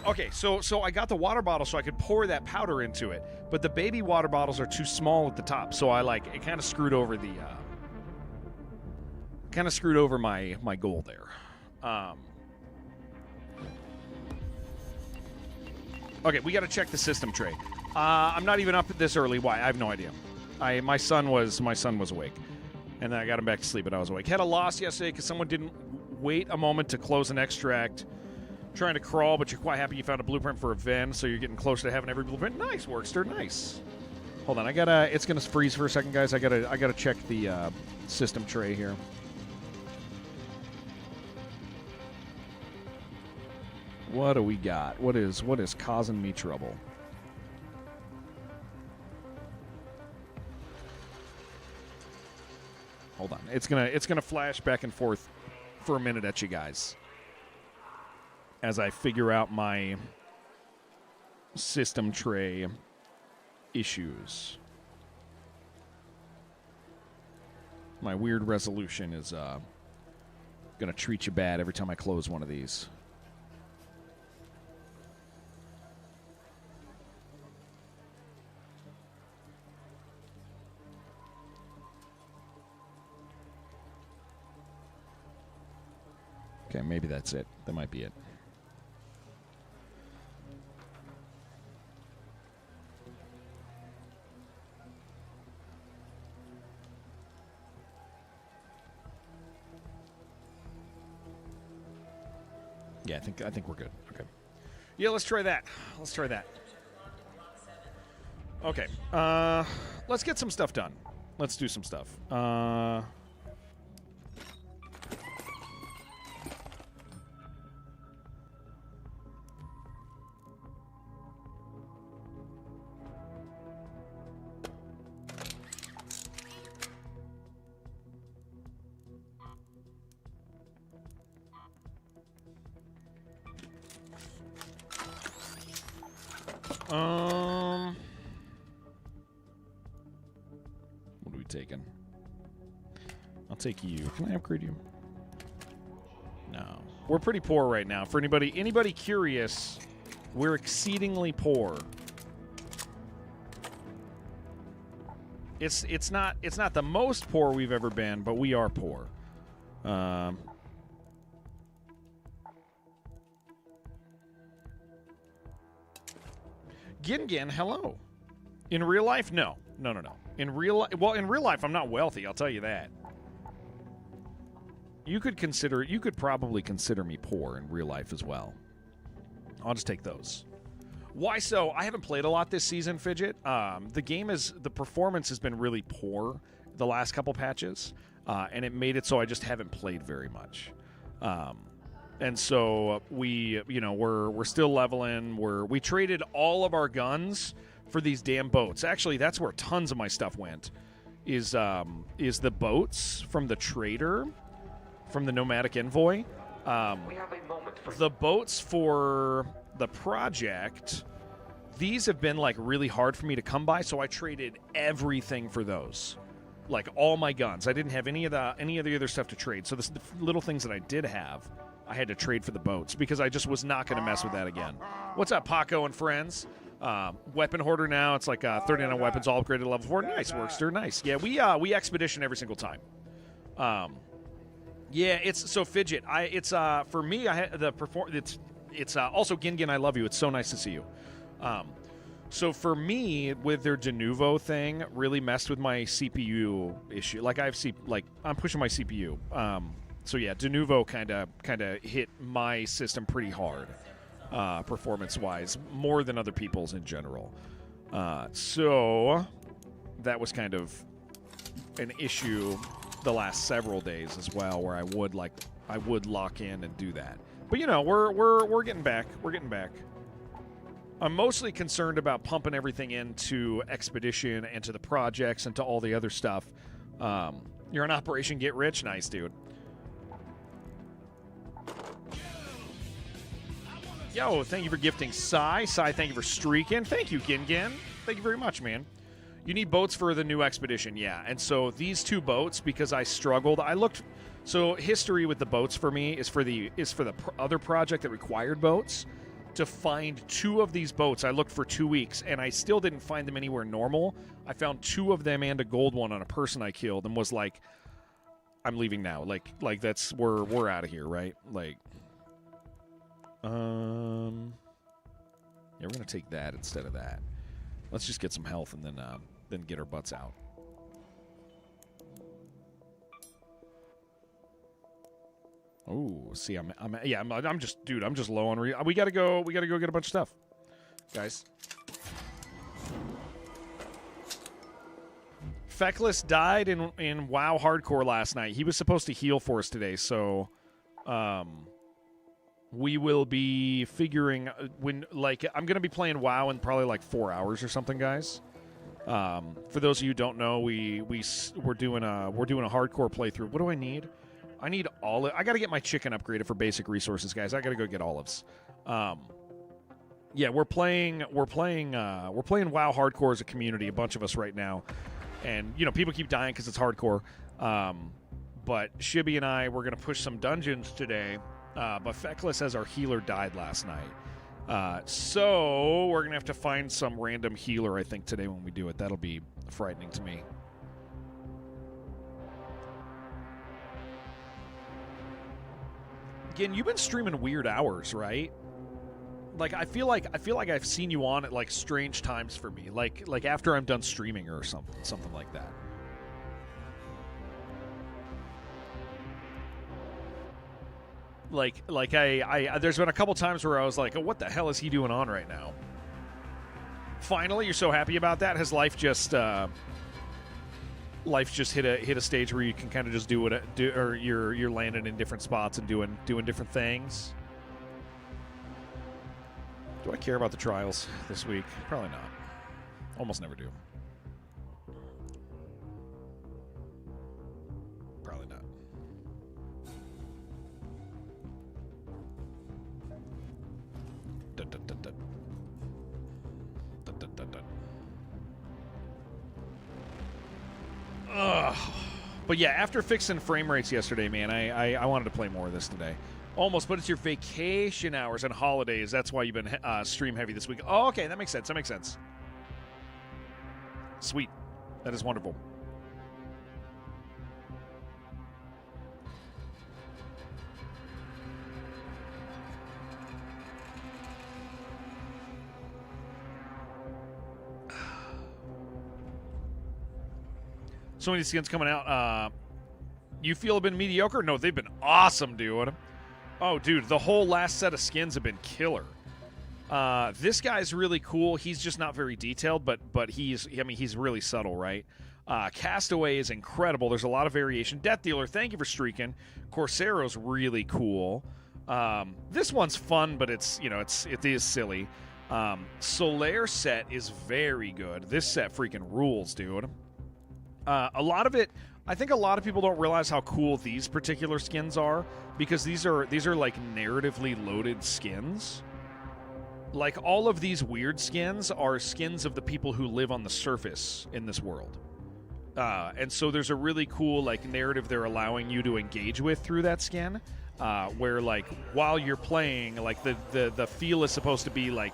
S1: Okay, so I got the water bottle so I could pour that powder into it, but the baby water bottles are too small at the top, so it kind of screwed over the my goal there. Okay, we got to check the system tray. I'm not even up this early. Why? I have no idea. My son was awake, and then I got him back to sleep, but I was awake. Had a loss yesterday because someone didn't wait a moment to close an extract. Trying to crawl, but you're quite happy you found a blueprint for a Ven, so you're getting closer to having every blueprint. Nice, Workster, nice. Hold on, it's gonna freeze for a second, guys. I gotta check the system tray here. What do we got? What is causing me trouble? Hold on. It's gonna flash back and forth for a minute at you guys as I figure out my system tray issues. My weird resolution is gonna treat you bad every time I close one of these. Okay, maybe that's it. That might be it. Yeah, I think we're good. Okay. Yeah, let's try that. Okay. Let's get some stuff done. Let's do some stuff. What are we taking? I'll take you. Can I upgrade you? No. We're pretty poor right now. For anybody curious, we're exceedingly poor. It's not the most poor we've ever been, but we are poor. Gin, hello. In real life, no. In real life, I'm not wealthy. I'll tell you that. You could probably consider me poor in real life as well. I'll just take those. Why so? I haven't played a lot this season, Fidget. The performance has been really poor the last couple patches, and it made it so I just haven't played very much. And so we're still leveling. We traded all of our guns for these damn boats. Actually, that's where tons of my stuff went, is the boats from the trader, from the Nomadic Envoy.
S6: We have a moment for
S1: The boats for the project, these have been like really hard for me to come by, so I traded everything for those. Like all my guns. I didn't have any of the other stuff to trade. So the little things that I did have, I had to trade for the boats because I just was not going to mess with that again. What's up, Paco and friends? Weapon hoarder now. It's like 39 weapons, all upgraded to level 4. Nice, Workster. Nice. Yeah, we expedition every single time. Yeah, it's so Fidget. It's for me. It's also Gingin. I love you. It's so nice to see you. So for me, with their de novo thing, really messed with my CPU issue. Like I'm pushing my CPU. So yeah, de novo kind of hit my system pretty hard, performance-wise, more than other people's in general. So that was kind of an issue the last several days as well, where I would lock in and do that. But you know, we're getting back. We're getting back. I'm mostly concerned about pumping everything into Expedition and to the projects and to all the other stuff. You're on Operation Get Rich? Nice, dude. Yo, thank you for gifting Sai. Sai, thank you for streaking. Thank you, Gingin. Thank you very much, man. You need boats for the new Expedition, yeah. And so these two boats, because I struggled, I looked... So history with the boats for me is for the other project that required boats. To find 2 of these boats, I looked for 2 weeks, and I still didn't find them anywhere normal. I found 2 of them and a gold one on a person I killed, and was like, I'm leaving now. Like that's we're out of here, right? Like, yeah, we're gonna take that instead of that. Let's just get some health and then get our butts out. Oh, see, I'm just, dude, I'm just low on we gotta go get a bunch of stuff, guys. Feckless died in WoW Hardcore last night. He was supposed to heal for us today, so we will be figuring I'm gonna be playing WoW in probably like 4 hours or something, guys. For those of you who don't know, we're doing a hardcore playthrough. What do I need? I need olive. I got to get my chicken upgraded for basic resources, guys. I got to go get olives. Yeah, we're playing WoW Hardcore as a community, a bunch of us right now, and you know people keep dying because it's hardcore. But Shibby and I, we're gonna push some dungeons today. But Feckless, as our healer, died last night, so we're gonna have to find some random healer. I think today when we do it, that'll be frightening to me. Again, you've been streaming weird hours, right? Like I feel like I've seen you on at like strange times for me, like after I'm done streaming or something like that. Like I there's been a couple times where I was like, oh, what the hell is he doing on right now? Finally, you're so happy about that? Has life just hit a stage where you can kind of just do or you're landing in different spots and doing different things? Do I care about the trials this week? Probably not. Almost never do. Probably not. Dun, dun, dun, dun. Dun, dun, dun, dun. Ugh. But yeah, after fixing frame rates yesterday, man, I wanted to play more of this today. Almost, but it's your vacation hours and holidays. That's why you've been stream heavy this week. Oh, okay, that makes sense. That makes sense. Sweet. That is wonderful. So many skins coming out. You feel have been mediocre? No, they've been awesome, dude. Oh, dude, the whole last set of skins have been killer. This guy's really cool. He's just not very detailed, but he's really subtle, right? Castaway is incredible. There's a lot of variation. Death Dealer, thank you for streaking. Corsaro's really cool. This one's fun, but it is silly. Solaire set is very good. This set freaking rules, dude. A lot of it, I think a lot of people don't realize how cool these particular skins are, because these are like narratively loaded skins. Like, all of these weird skins are skins of the people who live on the surface in this world. And so there's a really cool, like, narrative they're allowing you to engage with through that skin, where, like, while you're playing, like, the feel is supposed to be like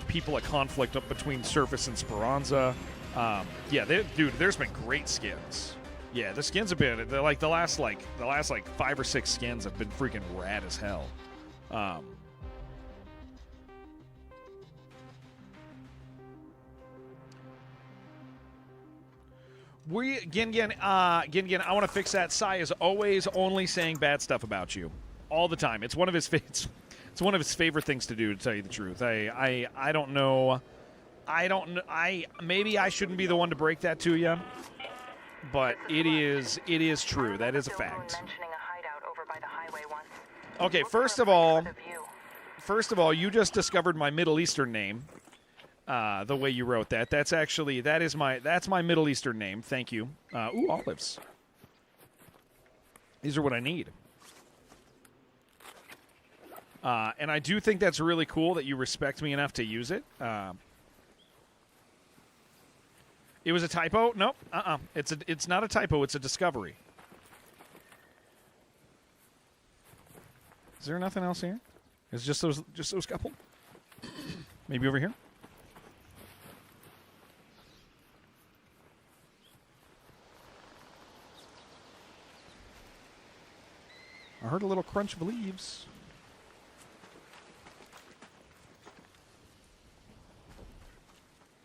S1: people at conflict up between Surface and Speranza. Yeah, dude, there's been great skins. Yeah, the skins have been, the last 5 or 6 skins have been freaking rad as hell. Gin, I want to fix that. Sai is always only saying bad stuff about you, all the time. It's one of his it's one of his favorite things to do, to tell you the truth. I don't know. Maybe I shouldn't be the one to break that to you, but it is true. That is a fact. Okay, first of all, you just discovered my Middle Eastern name. The way you wrote that. That's my Middle Eastern name. Thank you. Ooh, olives. These are what I need. And I do think that's really cool that you respect me enough to use it. It was a typo? Nope. It's not a typo. It's a discovery. Is there nothing else here? It's just those couple? Maybe over here? I heard a little crunch of leaves.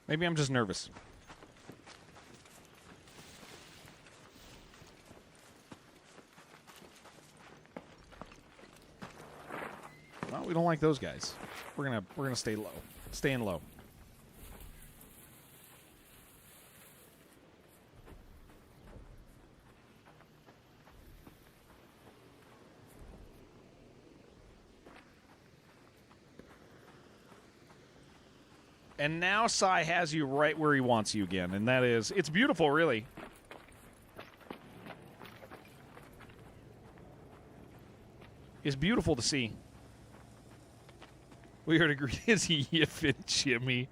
S1: Maybe I'm just nervous. Well, we don't like those guys. We're gonna stay low. Staying low. And now Sai has you right where he wants you again, and that is, it's beautiful, really. It's beautiful to see. We heard agree is he Yiffin Jimmy.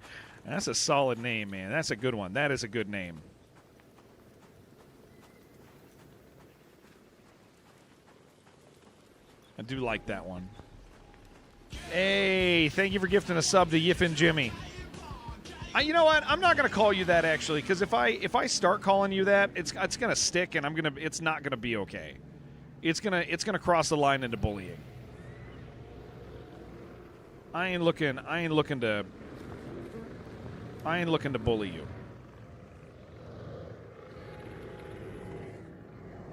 S1: That's a solid name, man. That's a good one. That is a good name. I do like that one. Hey, thank you for gifting a sub to Yiffin Jimmy. You know what? I'm not gonna call you that, actually, because if I start calling you that, it's gonna stick, and it's not gonna be okay. It's gonna cross the line into bullying. I ain't looking to bully you.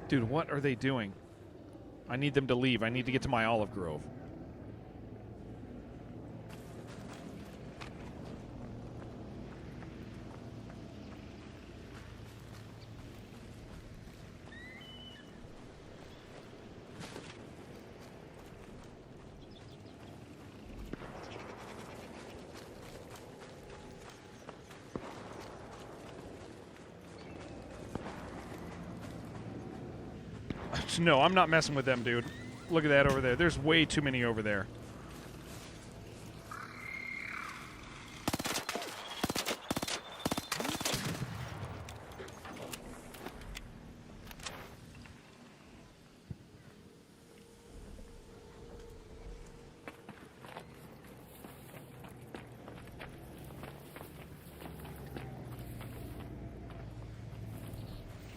S1: Dude, what are they doing? I need them to leave. I need to get to my olive grove. No, I'm not messing with them, dude. Look at that over there. There's way too many over there.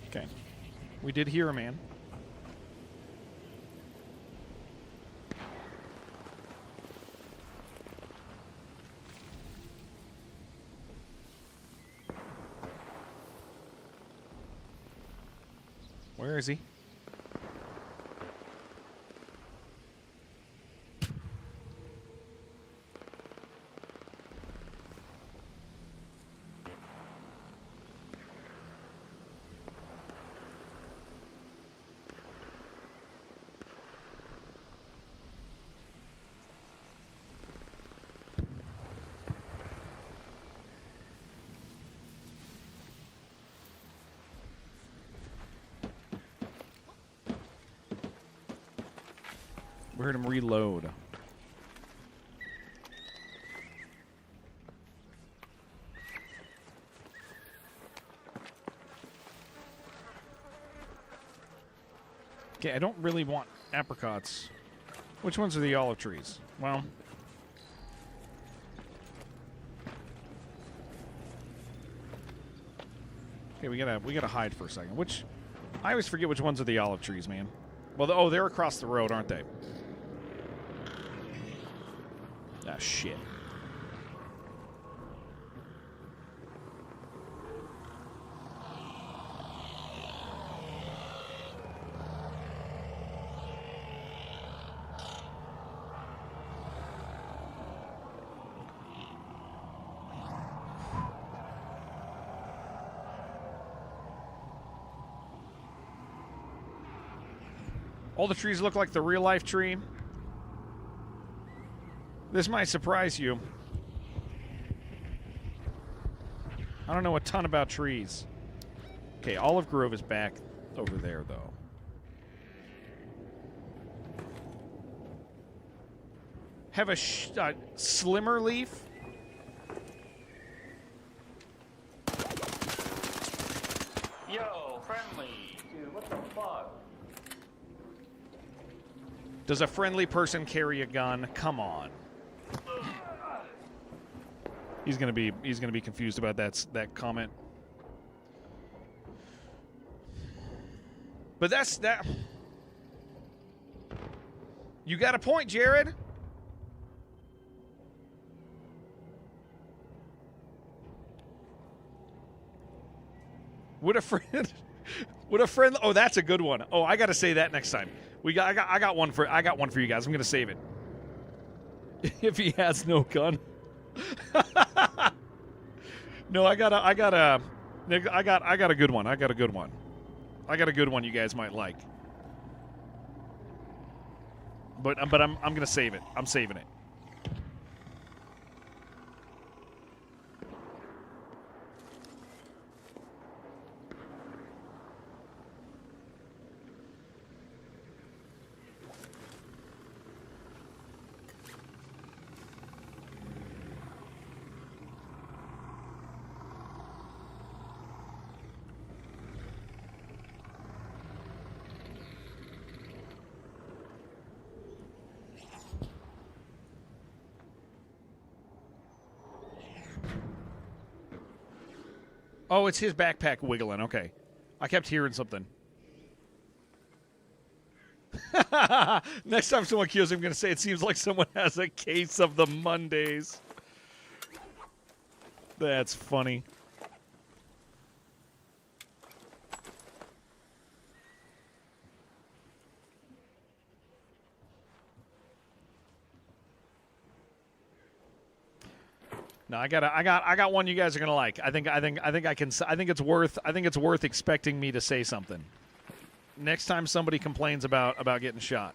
S1: Okay. We did hear a man. Where is he? We heard him reload. Okay, I don't really want apricots. Which ones are the olive trees? Well... Okay, we gotta hide for a second. Which... I always forget which ones are the olive trees, man. Well, oh, they're across the road, aren't they? Ah, shit. All the trees look like the real-life tree. This might surprise you. I don't know a ton about trees. Okay, Olive Grove is back over there, though. Have a slimmer leaf?
S5: Yo, friendly. Dude, what the fuck?
S1: Does a friendly person carry a gun? Come on. He's gonna be confused about that comment. But that's that. You got a point, Jared. Would a friend? Oh, that's a good one. Oh, I got to say that next time. I got one for you guys. I'm gonna save it. If he has no gun. No, I got a good one. I got a good one you guys might like. But I'm gonna save it. I'm saving it. Oh, it's his backpack wiggling. Okay. I kept hearing something. Next time someone kills him, I'm going to say it seems like someone has a case of the Mondays. That's funny. No, I got one you guys are gonna like. I think it's worth expecting me to say something. Next time somebody complains about getting shot.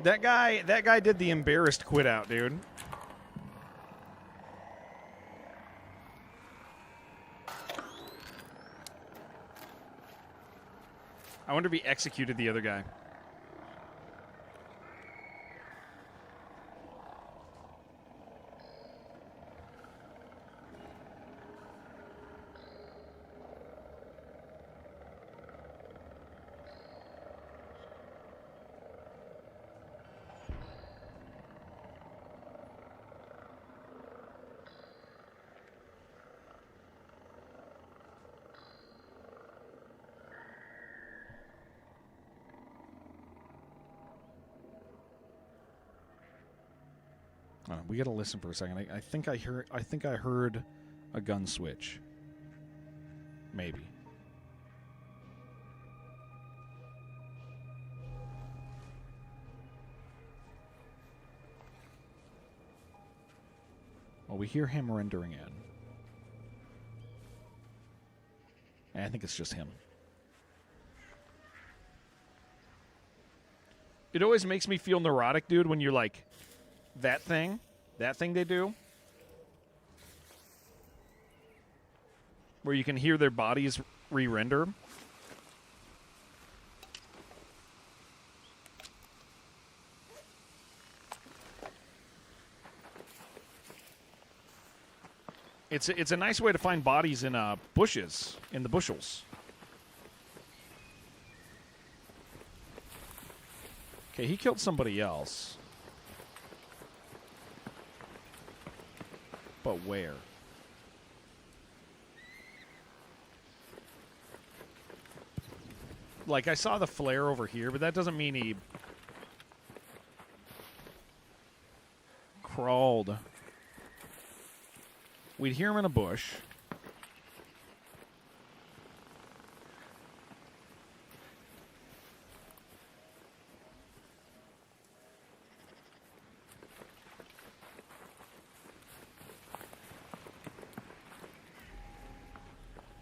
S1: That guy did the embarrassed quit out, dude. I wonder if he executed the other guy. We gotta listen for a second. I think I heard a gun switch. Maybe. Well, we hear him rendering in. I think it's just him. It always makes me feel neurotic, dude, when you're like, that thing they do, where you can hear their bodies re-render. It's a nice way to find bodies in bushes, in the bushels. Okay, he killed somebody else. But where? Like, I saw the flare over here, but that doesn't mean he crawled. We'd hear him in a bush.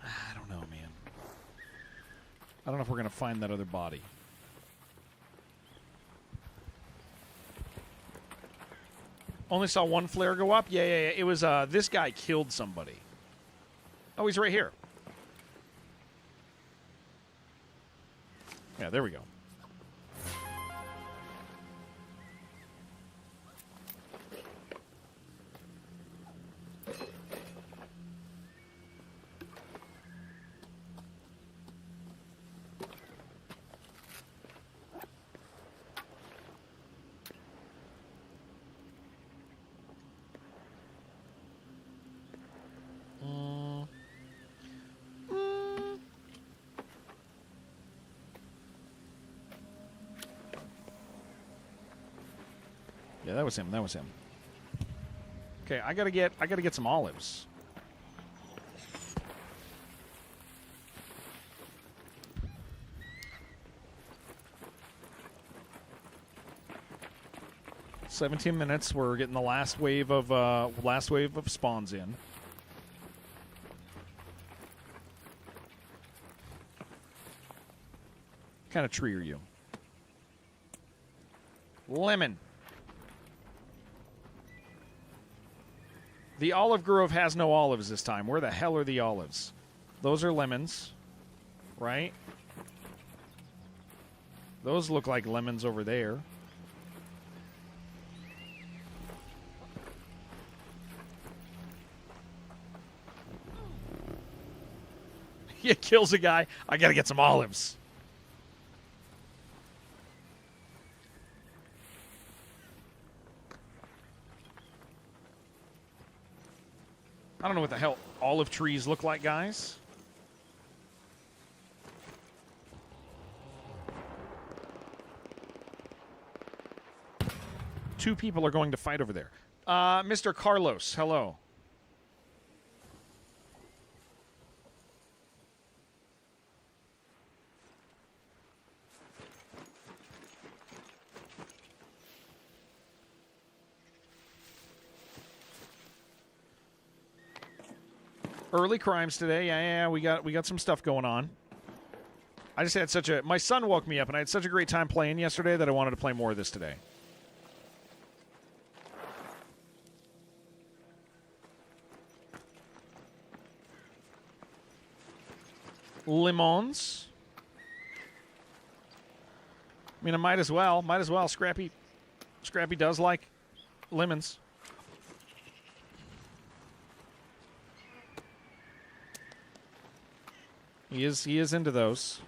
S1: I don't know, man. I don't know if we're going to find that other body. Only saw one flare go up? Yeah. It was, this guy killed somebody. Oh, he's right here. Yeah, there we go. Yeah, that was him. That was him. Okay, I gotta get some olives. "17 minutes. We're getting the last wave of spawns in. What kind of tree are you? Lemon. The olive grove has no olives this time. Where the hell are the olives? Those are lemons, right? Those look like lemons over there. He kills a guy. I gotta get some olives. I don't know what the hell olive trees look like, guys. Two people are going to fight over there. Mr. Carlos, hello. Early crimes today. Yeah, we got some stuff going on. I just had my son woke me up and I had such a great time playing yesterday that I wanted to play more of this today. Lemons. I mean, I might as well. Scrappy does like lemons. He is into those.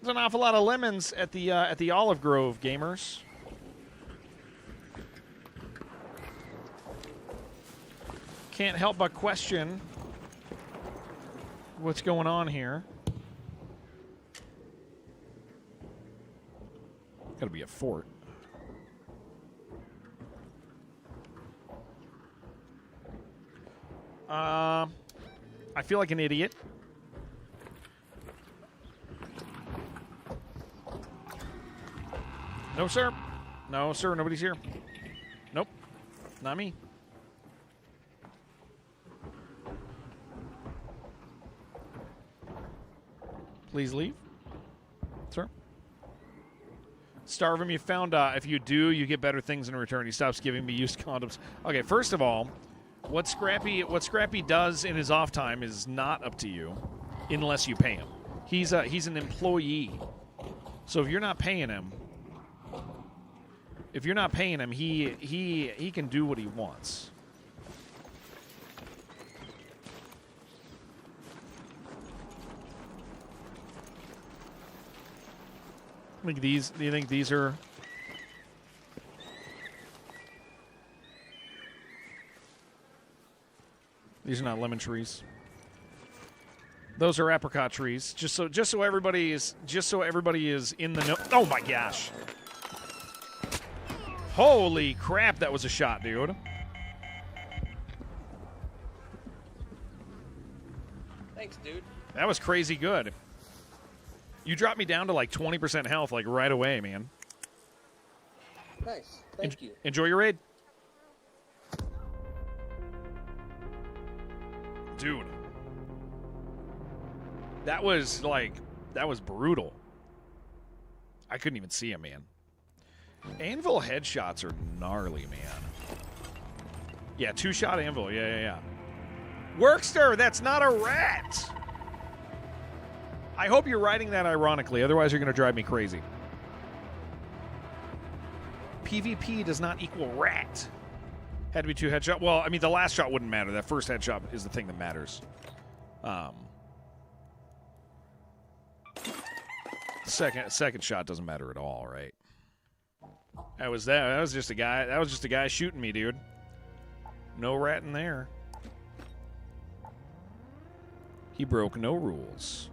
S1: There's an awful lot of lemons at the Olive Grove, gamers. Can't help but question what's going on here. Gotta be a fort. I feel like an idiot. No, sir. No, sir. Nobody's here. Nope. Not me. Please leave. Sir. Starve him. You found if you do, you get better things in return. He stops giving me used condoms. Okay, first of all, what Scrappy does in his off time is not up to you unless you pay him. He's an employee. So if you're not paying him, he can do what he wants. Do you think these are not lemon trees? Those are apricot trees. Just so everybody is in the know. Oh my gosh. Holy crap, that was a shot, dude.
S5: Thanks, dude.
S1: That was crazy good. You dropped me down to like 20% health like right away, man.
S5: Nice. Thank you.
S1: Enjoy your raid. Dude. That was brutal. I couldn't even see him, man. Anvil headshots are gnarly, man. Yeah, 2-shot anvil. Yeah. Workster, that's not a rat. I hope you're writing that ironically, otherwise you're going to drive me crazy. PvP does not equal rat. Had to be 2 headshot. Well, I mean, the last shot wouldn't matter. That first headshot is the thing that matters. Second shot doesn't matter at all, right? That was just a guy. That was just a guy shooting me, dude. No rat in there. He broke no rules.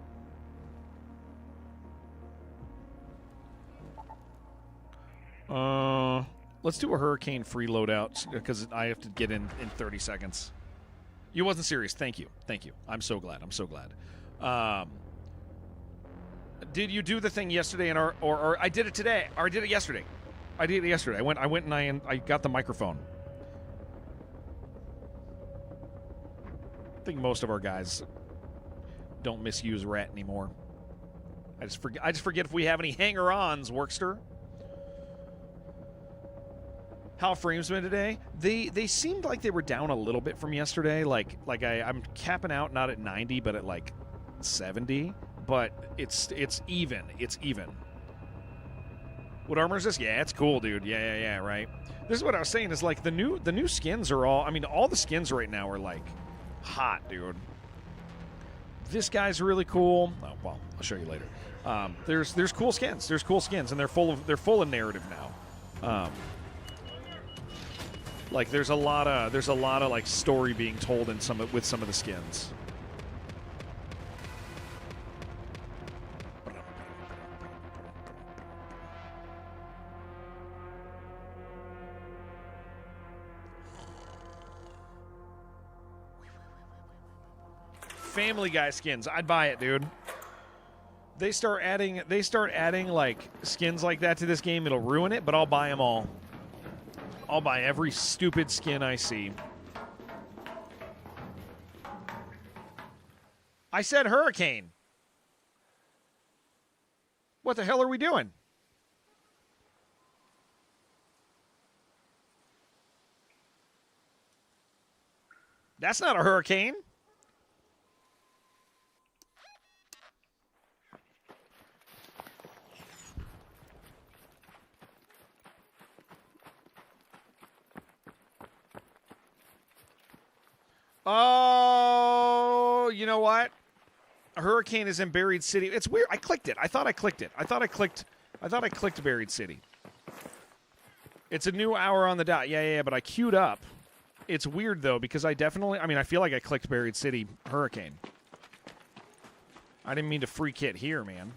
S1: Let's do a hurricane free loadout because I have to get in 30 seconds. You wasn't serious. Thank you. I'm so glad. Did you do the thing yesterday or I did it today? Or I did it yesterday. I went and I got the microphone. I think most of our guys don't misuse rat anymore. I just forget if we have any hanger-ons, Workster. How frames been today? They seemed like they were down a little bit from yesterday. I'm capping out not at 90, but at like 70. But it's even. It's even. What armor is this? Yeah, it's cool, dude. Yeah, right. This is what I was saying. Is like the new skins are all. I mean, all the skins right now are like hot, dude. This guy's really cool. Oh well, I'll show you later. There's cool skins. There's cool skins, and they're full of narrative now. Like there's a lot of like story being told with some of the skins. Family Guy skins, I'd buy it, dude. They start adding like skins like that to this game, it'll ruin it, but I'll buy them all. I'll buy every stupid skin I see. I said hurricane. What the hell are we doing? That's not a hurricane. Oh, you know what? A hurricane is in Buried City. It's weird. I clicked it. I thought I clicked Buried City. It's a new hour on the dot. Yeah, but I queued up It's weird though because I feel like I clicked Buried City Hurricane. I didn't mean to free kit here, man.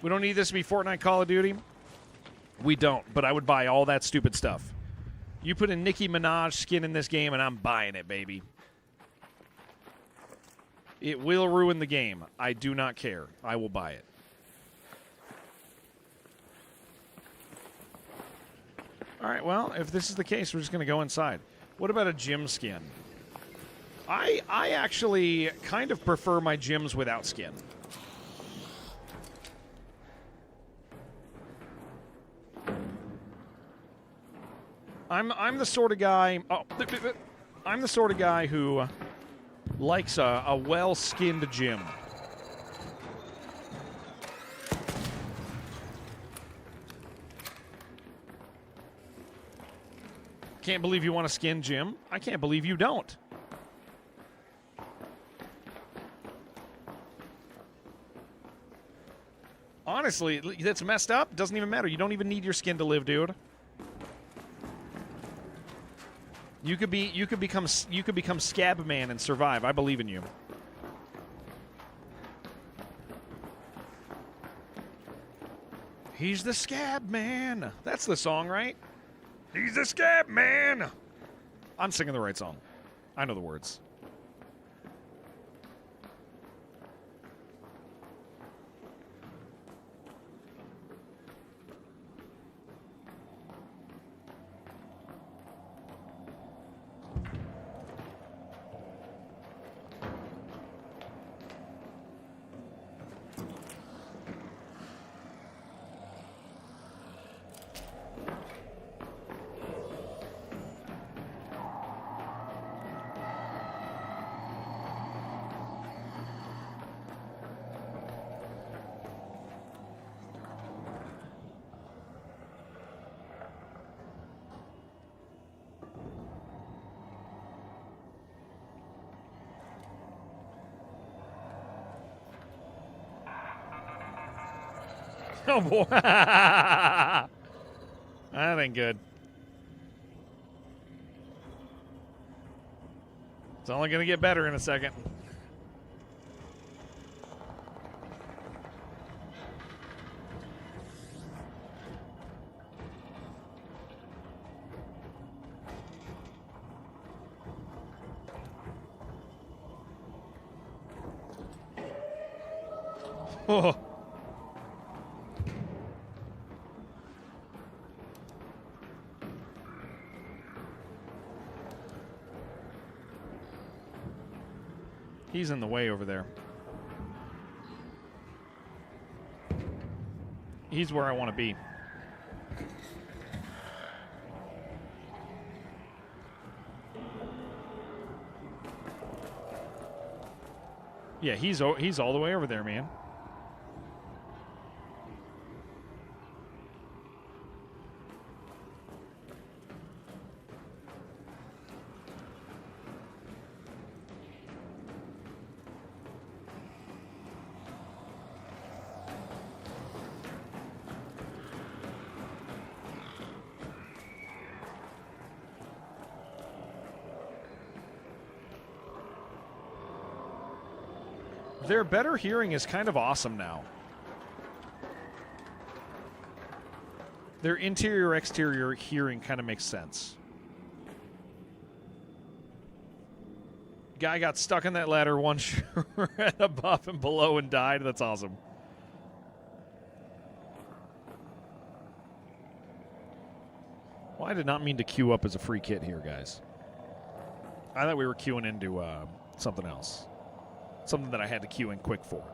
S1: We don't need this to be Fortnite Call of Duty. We don't, but I would buy all that stupid stuff. You put a Nicki Minaj skin in this game and I'm buying it, baby. It will ruin the game. I do not care. I will buy it. All right, well, if this is the case, we're just going to go inside. What about a gym skin? I actually kind of prefer my gyms without skin. I'm the sort of guy. I'm the sort of guy who likes a well-skinned gym. Can't believe you want a skin gym. I can't believe you don't. Honestly, that's messed up. Doesn't even matter. You don't even need your skin to live, dude. You could become Scab Man and survive. I believe in you. He's the Scab Man. That's the song, right? He's the Scab Man. I'm singing the right song. I know the words. Oh, boy. That ain't good. It's only going to get better in a second. Oh. He's in the way over there. He's where I want to be. Yeah, he's all the way over there, man. Their better hearing is kind of awesome now. Their interior-exterior hearing kind of makes sense. Guy got stuck in that ladder one shred above and below and died. That's awesome. Well, I did not mean to queue up as a free kit here, guys. I thought we were queuing into something else. Something that I had to queue in quick for.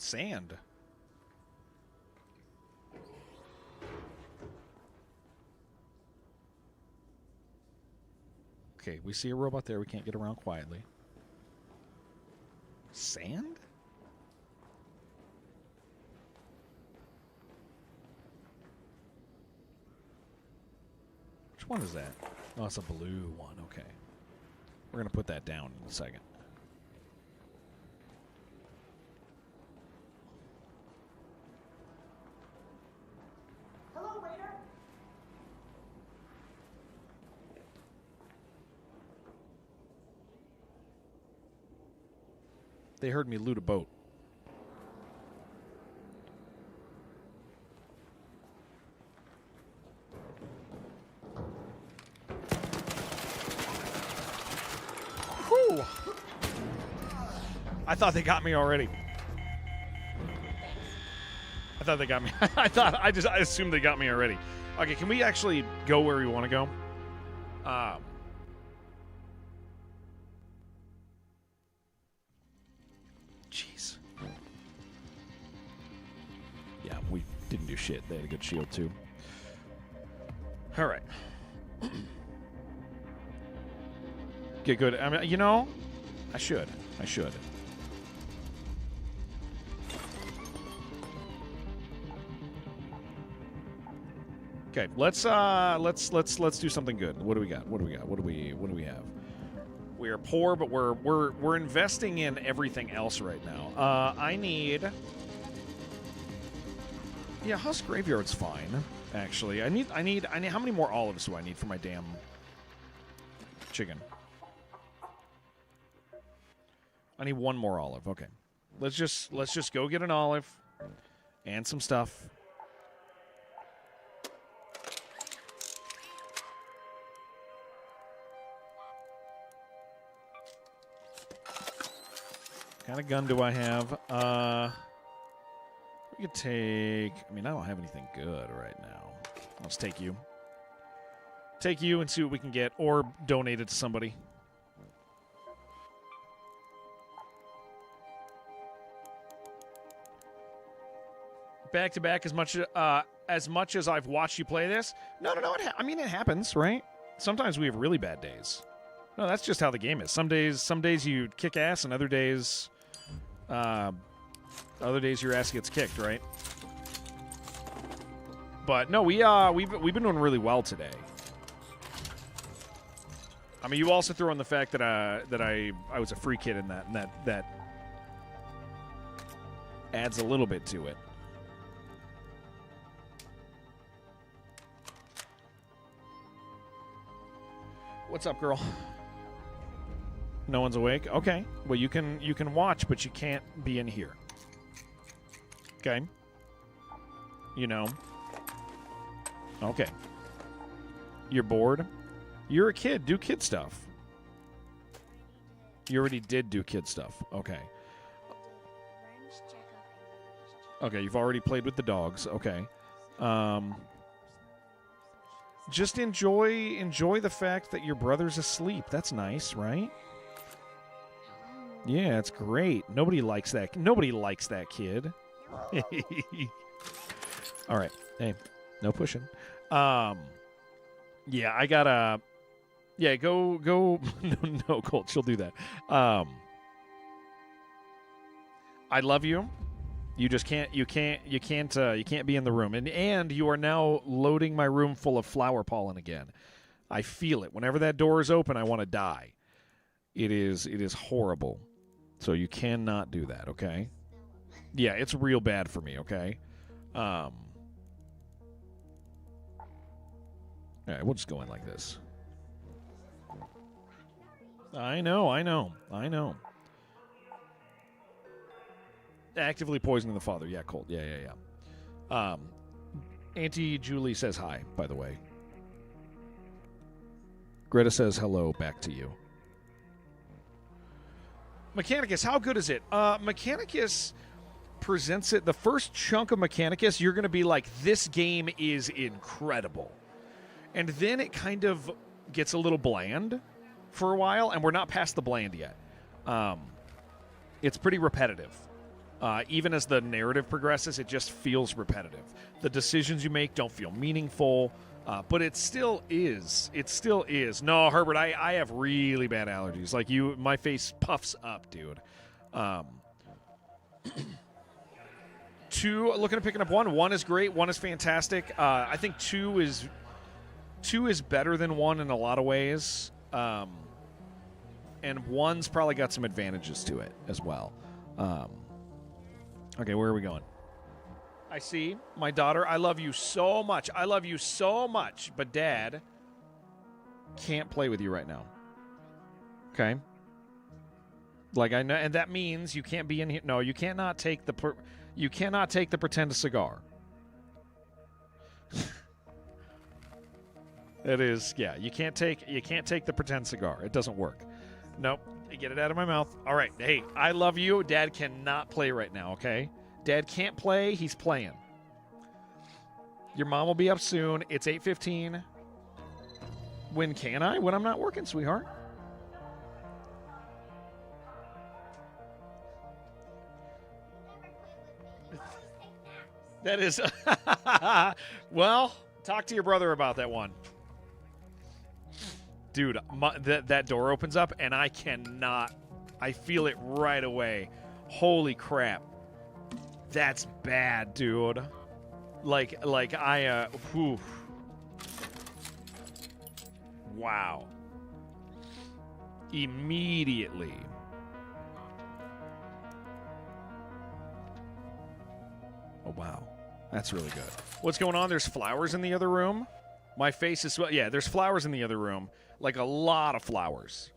S1: Sand. Okay, we see a robot there. We can't get around quietly. Sand? Which one is that? Oh, it's a blue one. Okay. We're going to put that down in a second.
S8: Hello, waiter.
S1: They heard me loot a boat. Whew. I thought they got me already. I thought they got me. I assumed they got me already. Okay, can we actually go where we want to go? Jeez. Yeah, we didn't do shit. They had a good shield, too. All right. Get good. I mean, you know, I should. Okay, let's do something good. What do we got? What do we have? We are poor, but we're investing in everything else right now. I need. Yeah, Husk Graveyard's fine. Actually, I need. How many more olives do I need for my damn chicken? I need one more olive. Okay, let's just go get an olive and some stuff. What kind of gun do I have? We could take... I mean, I don't have anything good right now. Let's take you. Take you and see what we can get, or donate it to somebody. Back to back, as much as I've watched you play this. No. I mean, it happens, right? Sometimes we have really bad days. No, that's just how the game is. Some days you kick ass, and other days your ass gets kicked, right? But no, we've been doing really well today. I mean, you also throw in the fact that I was a free kid in that, and that adds a little bit to it. What's up, girl? No one's awake? Okay. Well, you can watch, but you can't be in here. Okay. You know. Okay. You're bored? You're a kid. Do kid stuff. You already did do kid stuff. Okay. Okay, you've already played with the dogs. Okay. Just enjoy the fact that your brother's asleep. That's nice, right? Yeah, it's great. Nobody likes that kid. All right. Hey, no pushing. Yeah, I gotta. Yeah, go. No, Colt. She'll do that. I love you. You just can't. You can't be in the room. And you are now loading my room full of flower pollen again. I feel it. Whenever that door is open, I want to die. It is horrible. So you cannot do that, okay? Yeah, it's real bad for me, okay? All right, we'll just go in like this. I know. Actively poisoning the father. Yeah, Colt. Yeah. Auntie Julie says hi, by the way. Greta says hello back to you. Mechanicus, how good is it? Mechanicus presents it. The first chunk of Mechanicus, you're going to be like, this game is incredible. And then it kind of gets a little bland for a while, and we're not past the bland yet. It's pretty repetitive. Even as the narrative progresses, it just feels repetitive. The decisions you make don't feel meaningful, but it still is. It still is. No, Herbert, I have really bad allergies. Like my face puffs up, dude. 2, looking at picking up 1. 1 is great. 1 is fantastic. I think 2 is better than 1 in a lot of ways. And 1's probably got some advantages to it as well. Okay, where are we going? I see. My daughter, I love you so much. I love you so much. But Dad can't play with you right now. Okay? Like, I know, and that means you can't be in here. No, you cannot take the pretend cigar. It is, yeah, you can't take the pretend cigar. It doesn't work. Nope. Get it out of my mouth. All right. Hey, I love you. Dad cannot play right now, okay? Dad can't play. He's playing. Your mom will be up soon. It's 8:15. When can I? When I'm not working, sweetheart. That is... Well, talk to your brother about that one. Dude, that door opens up, and I cannot... I feel it right away. Holy crap. That's bad, dude. Like I, whew. Wow. Immediately. Oh, wow. That's really good. What's going on? There's flowers in the other room? My face is... Yeah, there's flowers in the other room. Like a lot of flowers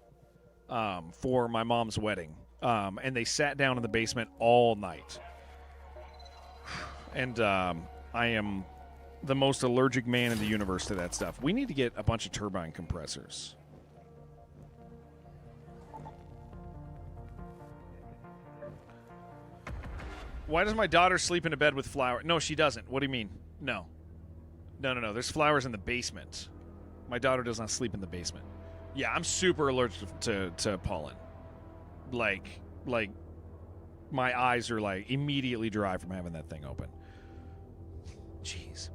S1: for my mom's wedding. And they sat down in the basement all night. And I am the most allergic man in the universe to that stuff. We need to get a bunch of turbine compressors. Why does my daughter sleep in a bed with flowers? No, she doesn't. What do you mean? No. No. There's flowers in the basement. My daughter does not sleep in the basement. Yeah, I'm super allergic to pollen. Like my eyes are like immediately dry from having that thing open. Jeez.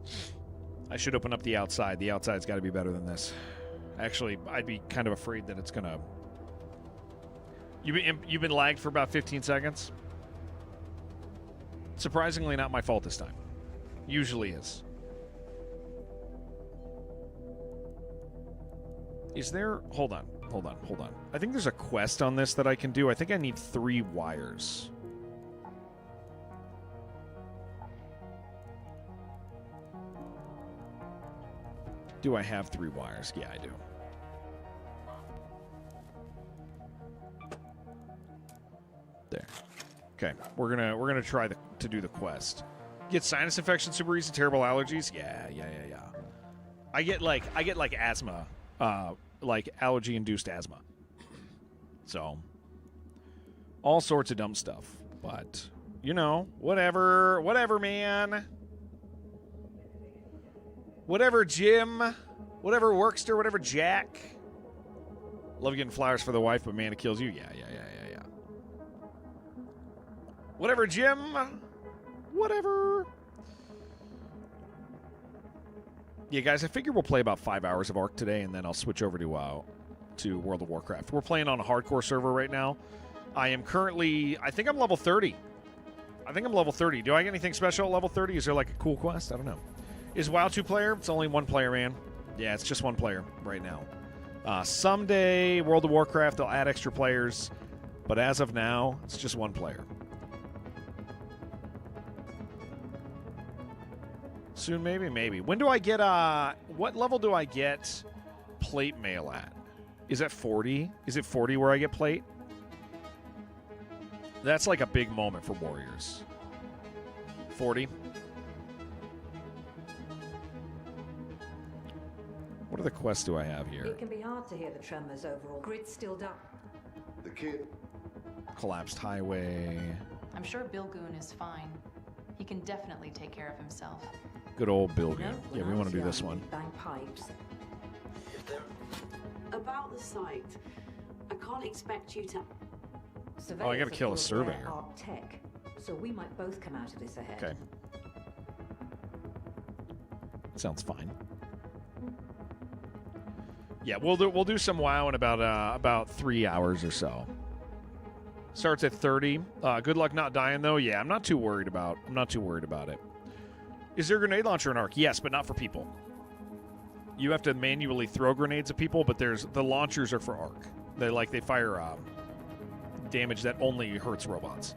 S1: I should open up the outside. The outside's got to be better than this. Actually, I'd be kind of afraid that it's gonna... You've been lagged for about 15 seconds? Surprisingly not my fault this time. Usually is. Is there... Hold on. I think there's a quest on this that I can do. I think I need 3 wires. Do I have 3 wires? Yeah, I do. There. Okay, we're gonna try to do the quest. Get sinus infection super easy, terrible allergies. Yeah. I get like asthma, like allergy induced asthma. So all sorts of dumb stuff, but you know, whatever, man. Whatever, Jim. Whatever, Workster. Whatever, Jack. Love getting flowers for the wife, but man, it kills you. Yeah. Whatever, Jim. Whatever. Yeah, guys, I figure we'll play about 5 hours of Ark today, and then I'll switch over to World of Warcraft. We're playing on a hardcore server right now. I am currently... I think I'm level 30. Do I get anything special at level 30? Is there like a cool quest? I don't know. Is WoW 2-player? It's only 1 player, man. Yeah, it's just 1 player right now. Someday, World of Warcraft, they'll add extra players. But as of now, it's just 1 player. Soon, maybe. When do I get, what level do I get plate mail at? Is that 40? Is it 40 where I get plate? That's like a big moment for Warriors. 40? What other quests do I have here?
S3: It can be hard to hear the tremors overall. Grid's still down.
S4: The kid.
S1: Collapsed highway.
S2: I'm sure Bilgoon is fine. He can definitely take care of himself.
S1: Good old Bill
S3: You know,
S1: game.
S3: when
S1: Yeah, we
S3: I
S1: want
S3: was
S1: to do this
S3: young,
S1: one.
S3: we'd bang pipes.
S4: If there...
S8: About the site, I can't expect you to...
S3: Surveyors
S1: gotta kill a
S3: are full of rare
S1: surveyor.
S3: Arc tech. so we might both come out of this ahead.
S1: Okay. Sounds fine. Yeah, we'll do some WoW in about 3 hours or so. Starts at 30. Good luck not dying though. Yeah, I'm not too worried about it. Is there a grenade launcher in Ark? Yes, but not for people. You have to manually throw grenades at people, but the launchers are for Ark. They fire damage that only hurts robots.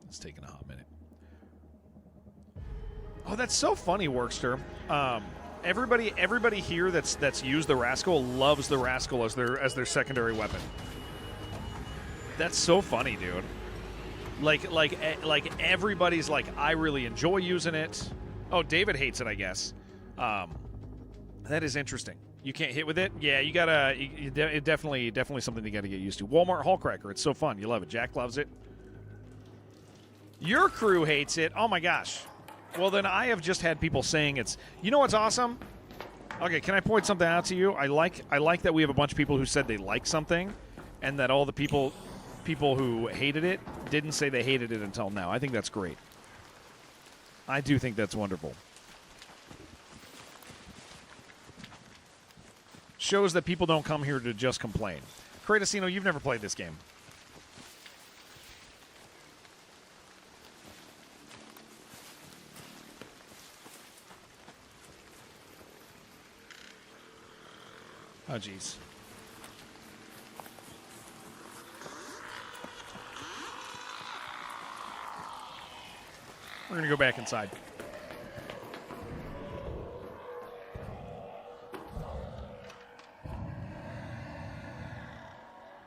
S1: It's taking a hot minute. Oh, that's so funny, Workster. Everybody here that's used the Rascal loves the Rascal as their secondary weapon. That's so funny, dude. Like everybody's like, I really enjoy using it. Oh, David hates it, I guess. That is interesting. You can't hit with it? Yeah, you gotta. It definitely something you gotta get used to. Walmart Hallcracker. It's so fun. You love it. Jack loves it. Your crew hates it. Oh my gosh. Well, then I have just had people saying it's. You know what's awesome? Okay, can I point something out to you? I like that we have a bunch of people who said they like something, and that all the people who hated it didn't say they hated it until now. I think that's great. I do think that's wonderful. Shows that people don't come here to just complain. Kratosino, you've never played this game. Oh, jeez. We're going to go back inside.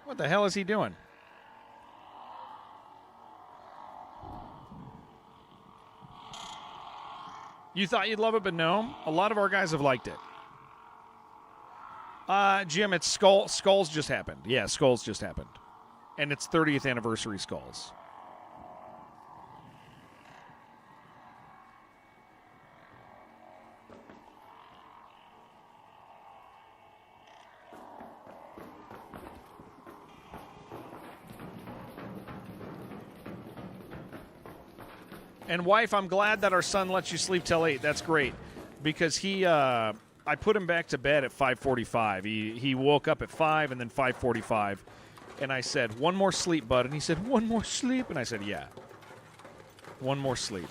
S1: What the hell is he doing? You thought you'd love it, but no. A lot of our guys have liked it. Jim, it's Skulls just happened. Yeah, Skulls just happened. And it's 30th anniversary Skulls. And wife, I'm glad that our son lets you sleep till 8. That's great. Because I put him back to bed at 5:45. He woke up at 5 and then 5:45. And I said, one more sleep, bud. And he said, one more sleep? And I said, yeah. One more sleep.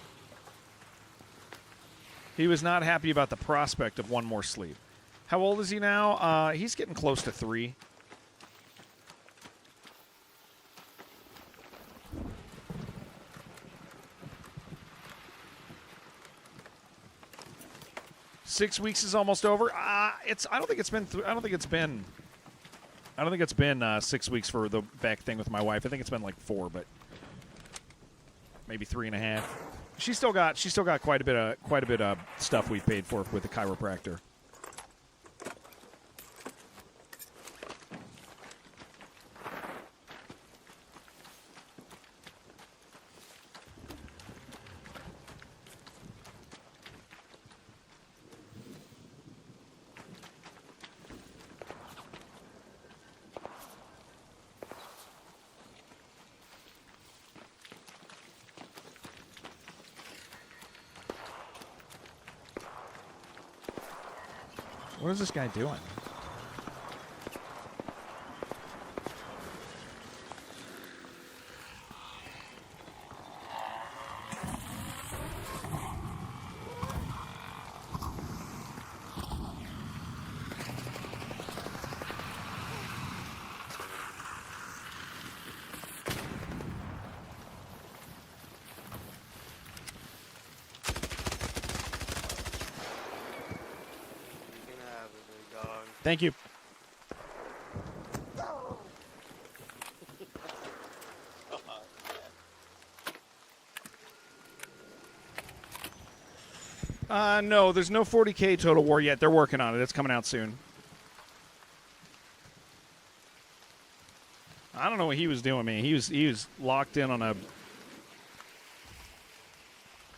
S1: He was not happy about the prospect of one more sleep. How old is he now? He's getting close to 3. Six weeks is almost over. I don't think it's been 6 weeks for the back thing with my wife. I think it's been like 4, but maybe 3.5. She's still got quite a bit of stuff we paid for with the chiropractor. What is this guy doing? Thank you. No, there's no 40K Total War yet. They're working on it. It's coming out soon. I don't know what he was doing, man. He was locked in on a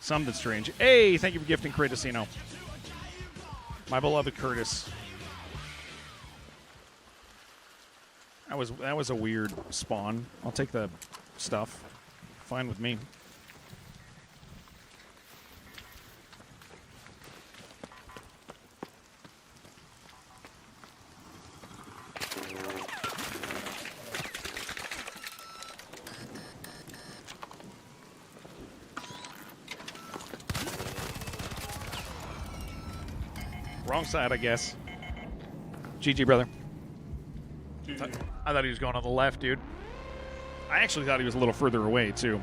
S1: something strange. Hey, thank you for gifting Cratosino. My beloved Curtis. That was a weird spawn. I'll take the stuff. Fine with me. Wrong side, I guess. GG, brother. I thought he was going on the left, dude. I actually thought he was a little further away, too.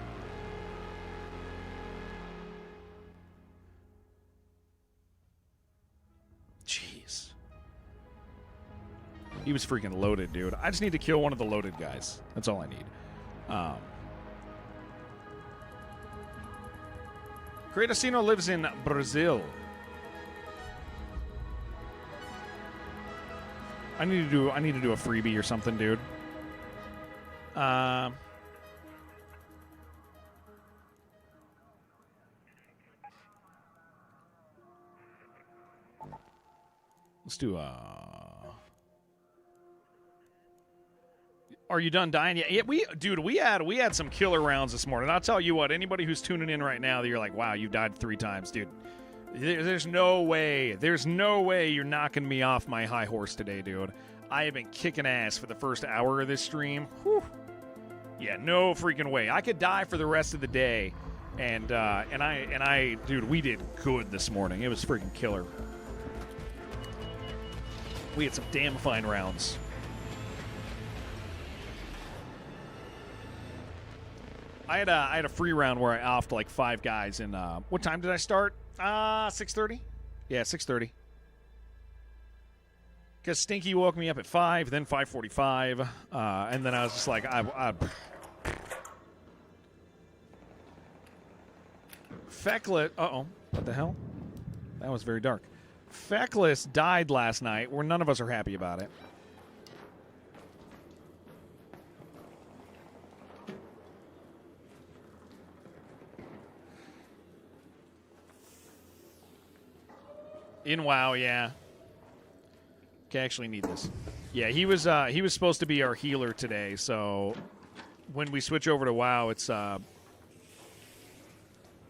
S1: Jeez. He was freaking loaded, dude. I just need to kill one of the loaded guys. That's all I need. Cratosino lives in Brazil. I need to do a freebie or something, dude. Let's do Are you done dying yet? Yeah, we had some killer rounds this morning. I'll tell you what, anybody who's tuning in right now, that you're like, wow, you died 3 times, dude. There's no way you're knocking me off my high horse today, dude. I have been kicking ass for the first hour of this stream. Whew. Yeah, no freaking way. I could die for the rest of the day, and I, dude, we did good this morning. It was freaking killer. We had some damn fine rounds. I had a free round where I offed like 5 guys, and what time did I start? 6:30? Yeah, 6:30. Because Stinky woke me up at 5, then 5:45, and then I was just like, Feckless, what the hell? That was very dark. Feckless died last night, where none of us are happy about it. In WoW, yeah. Okay, I actually need this. Yeah, he was supposed to be our healer today, so when we switch over to WoW, it's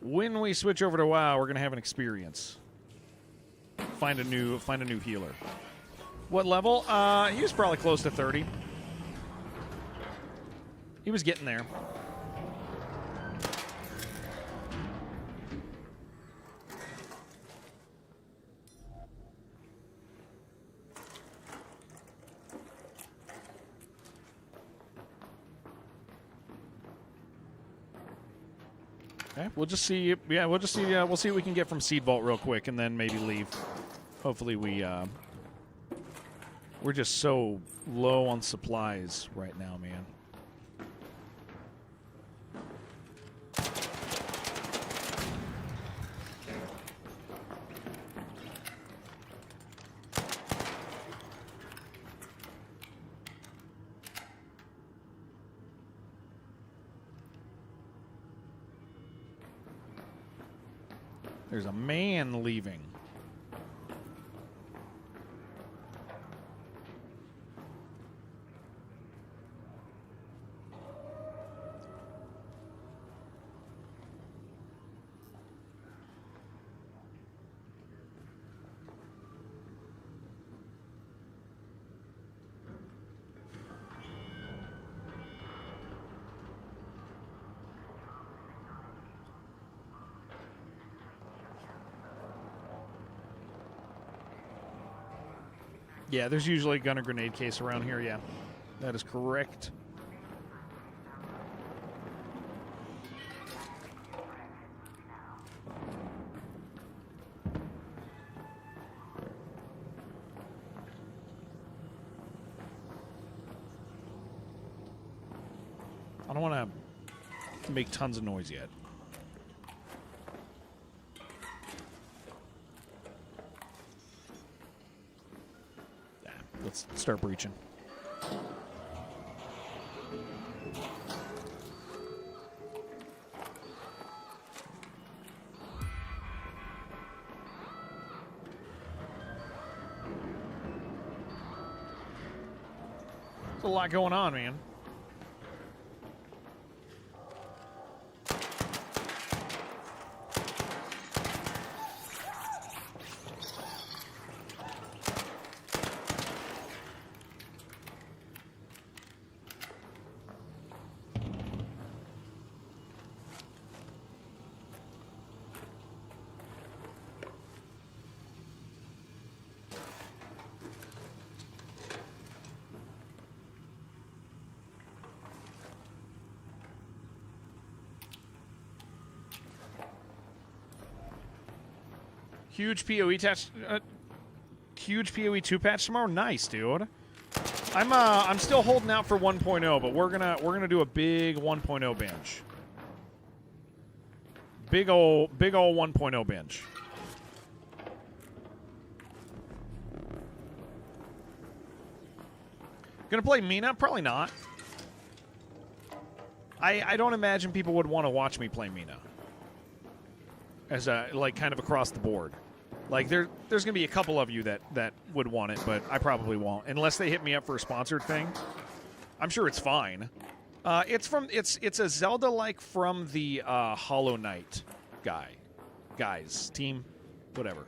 S1: when we switch over to WoW, we're gonna have an experience. Find a new healer. What level? He was probably close to 30. He was getting there. Okay, we'll just see. Yeah, we'll just see. We'll see what we can get from Seed Vault real quick, and then maybe leave. Hopefully, we're just so low on supplies right now, man. There's a man leaving. Yeah, there's usually a gun or grenade case around here, yeah. That is correct. I don't want to make tons of noise yet. Let's start breaching. There's a lot going on, man. Huge PoE huge PoE 2 patch tomorrow. Nice, dude. I'm still holding out for 1.0, but we're gonna do a big 1.0 binge. Big ol' 1.0 binge. Gonna play Mina? Probably not. I don't imagine people would want to watch me play Mina. As a, like, kind of across the board. Like, there's going to be a couple of you that would want it, but I probably won't. Unless they hit me up for a sponsored thing. I'm sure it's fine. It's a Zelda-like from the Hollow Knight guys, team, whatever.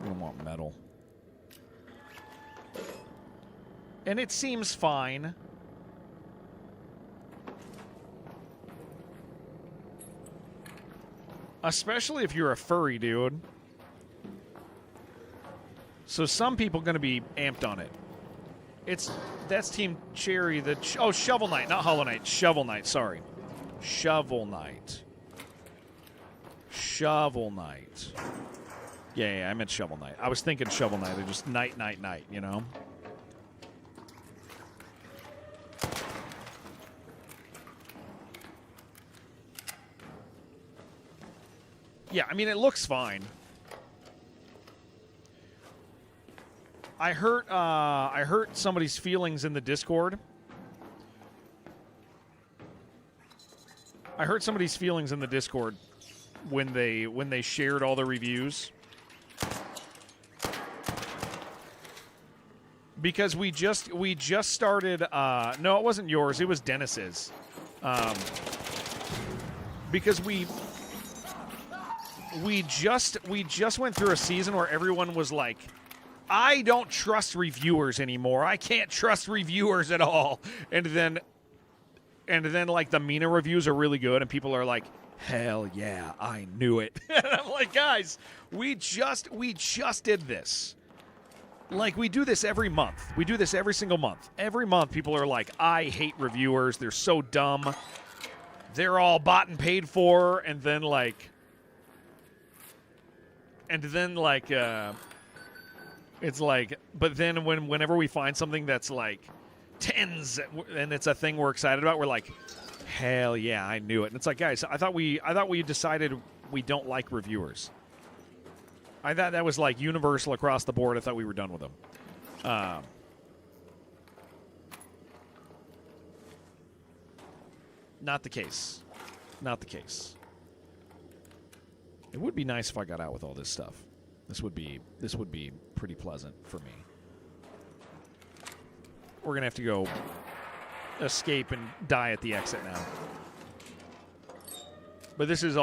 S1: I don't want metal. And it seems fine. Especially if you're a furry, dude. So some people going to be amped on it. That's Team Cherry. Shovel Knight, not Hollow Knight. Shovel Knight, sorry. Shovel Knight. Shovel Knight. Yeah, I meant Shovel Knight. I was thinking Shovel Knight. They're just night, you know? Yeah, I mean, it looks fine. I hurt somebody's feelings in the Discord. I hurt somebody's feelings in the Discord when they shared all the reviews. Because we just started no, it wasn't yours, it was Dennis's. Because we just went through a season where everyone was like, I don't trust reviewers anymore. I can't trust reviewers at all. And then like the Mina reviews are really good and people are like, hell yeah, I knew it. And I'm like, guys, we just did this. Like, we do this every month. We do this every single month. Every month people are like, I hate reviewers. They're so dumb. They're all bought and paid for. And then like it's like, but then whenever we find something that's like tens and it's a thing we're excited about, we're like, hell yeah, I knew it. And it's like, guys, I thought we decided we don't like reviewers. I thought that was like universal across the board. I thought we were done with them. Not the case. Not the case. It would be nice if I got out with all this stuff. This would be pretty pleasant for me. We're gonna have to go escape and die at the exit now. But this would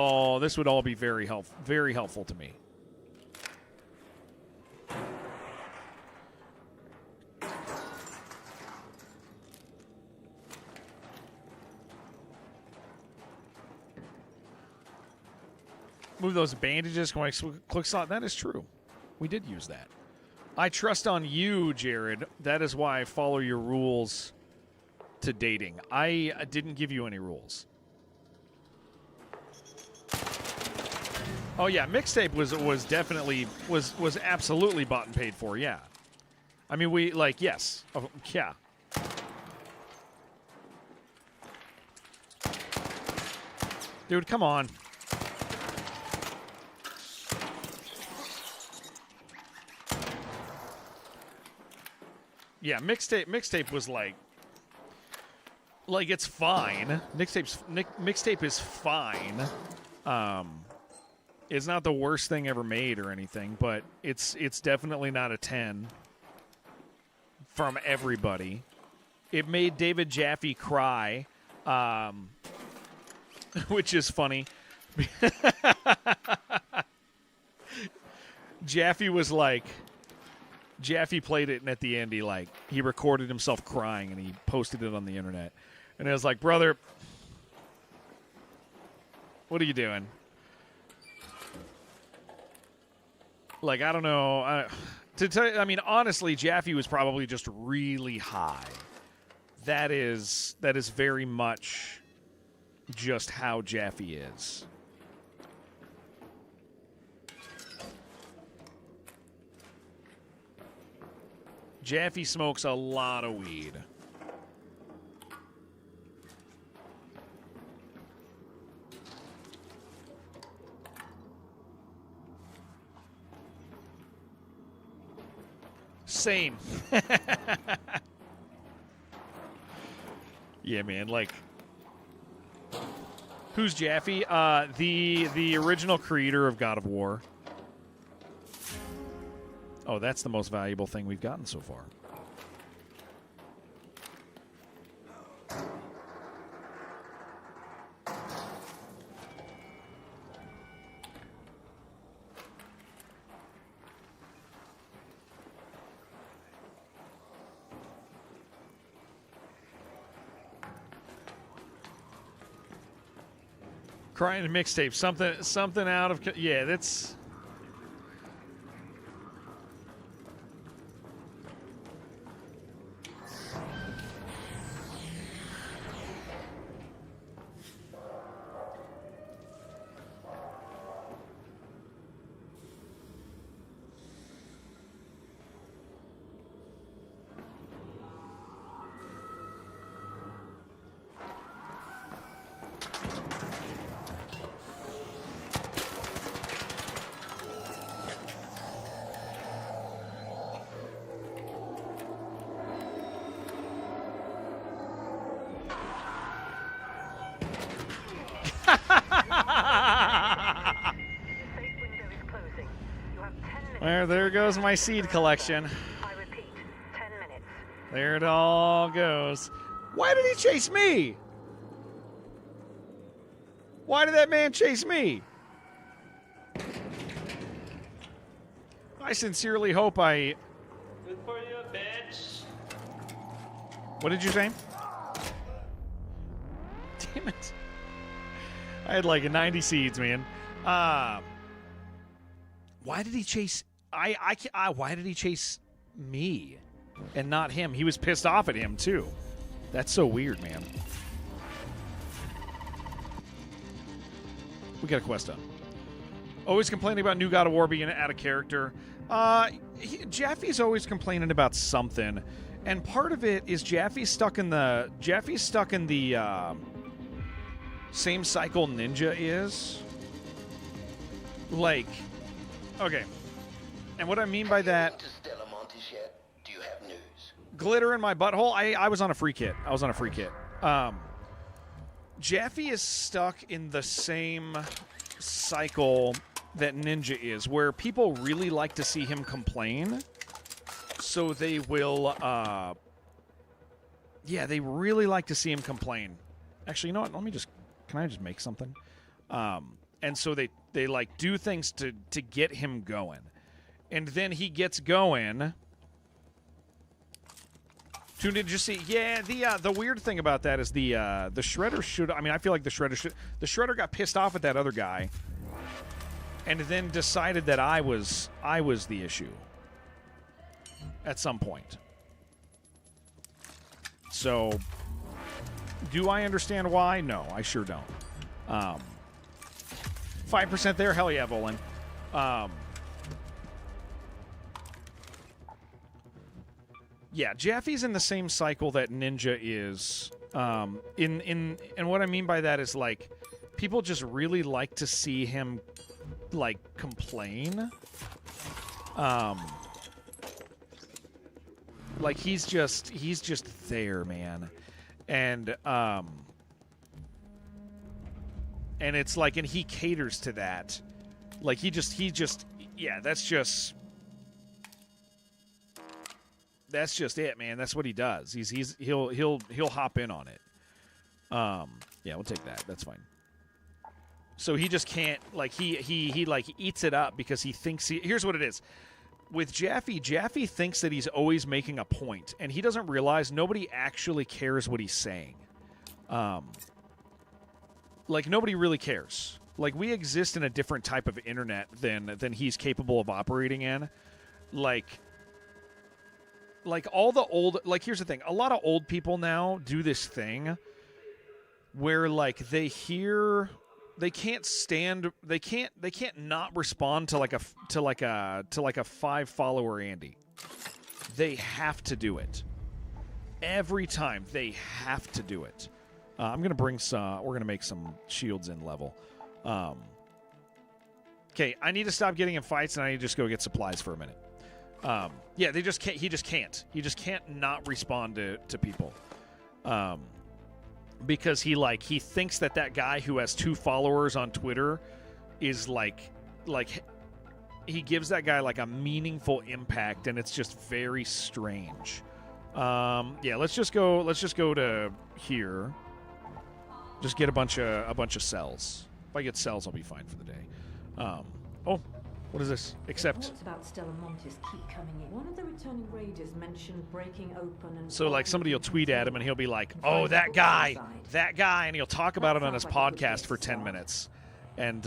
S1: all be very helpful to me. Move those bandages. Quick slot. That is true. We did use that. I trust on you, Jared. That is why I follow your rules to dating. I didn't give you any rules. Oh yeah, mixtape was definitely was absolutely bought and paid for. Yeah, I mean we like yes, oh, yeah. Dude, come on. Yeah, mixtape was like it's fine. Mixtape is fine. It's not the worst thing ever made or anything, but it's definitely not a 10 from everybody. It made David Jaffe cry, which is funny. Jaffe was like, Jaffe played it, and at the end he recorded himself crying and he posted it on the internet. And I was like, brother, what are you doing? Like, I don't know. To tell you, I mean, honestly, Jaffe was probably just really high. That is very much just how Jaffe is. Jaffe smokes a lot of weed. Same. Yeah, man, like, who's Jaffe? The original creator of God of War. Oh, that's the most valuable thing we've gotten so far. Crying mixtape, something out of, yeah, that's. There goes my seed collection.
S7: I repeat, 10 minutes.
S1: There it all goes. Why did he chase me? Why did that man chase me? I sincerely hope I...
S5: Good for you, bitch.
S1: What did you say? Damn it. I had like 90 seeds, man. Why did he chase... why did he chase me and not him? He was pissed off at him, too. That's so weird, man. We got a quest done. Always complaining about new God of War being out of character. Jaffe's always complaining about something, and part of it is Jaffe's stuck in the same cycle Ninja is. Like, okay. And what I mean by that,
S4: Do you have news?
S1: glitter in my butthole. I was on a free kit. Jaffe is stuck in the same cycle that Ninja is, where people really like to see him complain. So they will, they really like to see him complain. Actually, you know what? Can I just make something? And so they like do things to get him going. And then he gets going. Tuned in, just see. Yeah, the weird thing about that is the Shredder should. I mean, I feel like the Shredder got pissed off at that other guy, and then decided that I was the issue at some point. So, do I understand why? No, I sure don't. 5% there, hell yeah, Volan. Yeah, Jaffe's in the same cycle that Ninja is. And what I mean by that is, like, people just really like to see him like complain. Like he's just there, man. And it's like, and he caters to that. Like he just yeah, that's just it, man. That's what he does. He'll hop in on it. Yeah, we'll take that. That's fine. So he just can't, like, he like eats it up because he thinks here's what it is. With Jaffe thinks that he's always making a point, and he doesn't realize nobody actually cares what he's saying. Like, nobody really cares. Like, we exist in a different type of internet than he's capable of operating in. Like all the old, like, here's the thing. A lot of old people now do this thing where, like, they can't not respond to like a 5-follower Andy. They have to do it. Every time they have to do it. I'm going to bring we're going to make some shields in level. Okay, I need to stop getting in fights, and I need to just go get supplies for a minute. Yeah, they just can't. He just can't. He just can't not respond to people. Because he thinks that guy who has 2 followers on Twitter is like he gives that guy like a meaningful impact, and it's just very strange. Yeah, let's just go to here. Just get a bunch of cells. If I get cells, I'll be fine for the day. Oh, what is this? Except
S3: Reports about Stella Montis keep coming in. One of the returning raiders mentioned breaking open and
S1: so like somebody will tweet at him and he'll be like, "Oh, that guy," and he'll talk about it on his podcast for 10 minutes, and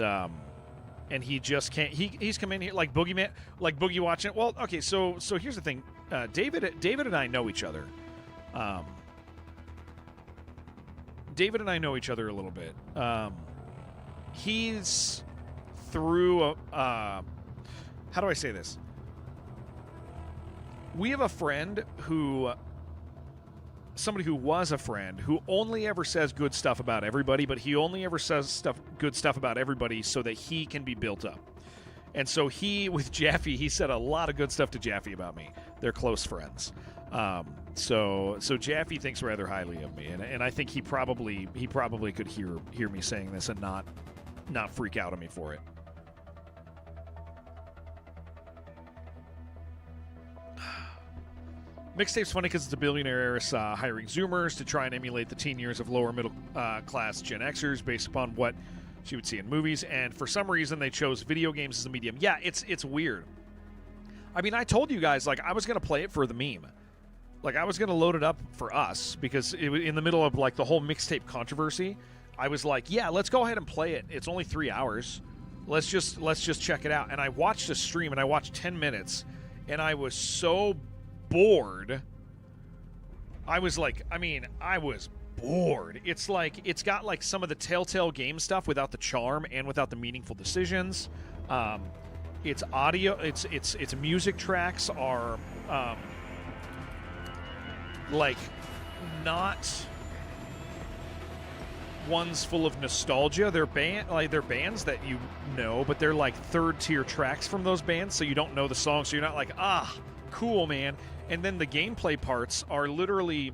S1: he just can't. He's come in here like Boogeyman, like Boogie watching. Well, okay, so here's the thing. David and I know each other. David and I know each other a little bit. He's through how do I say this? We have a friend somebody who was a friend who only ever says good stuff about everybody, but he only ever says good stuff about everybody so that he can be built up. And so with Jaffe, he said a lot of good stuff to Jaffe about me. They're close friends. So Jaffe thinks rather highly of me, and I think he probably could hear me saying this and not freak out on me for it. Mixtape's funny because it's a billionaire heiress hiring Zoomers to try and emulate the teen years of lower middle class Gen Xers based upon what she would see in movies, and for some reason they chose video games as a medium. Yeah, it's weird. I mean, I told you guys, like, I was going to play it for the meme. Like, I was going to load it up for us because in the middle of, like, the whole mixtape controversy, I was like, yeah, let's go ahead and play it. It's only 3 hours. Let's just check it out. And I watched a stream, and I watched 10 minutes, and I was so bored. I was bored. It's like, it's got, like, some of the Telltale game stuff without the charm and without the meaningful decisions. Its audio, its music tracks are, like, not ones full of nostalgia. They're bands that you know, but they're like 3rd-tier tracks from those bands, so you don't know the song, so you're not like, cool, man. And then the gameplay parts are literally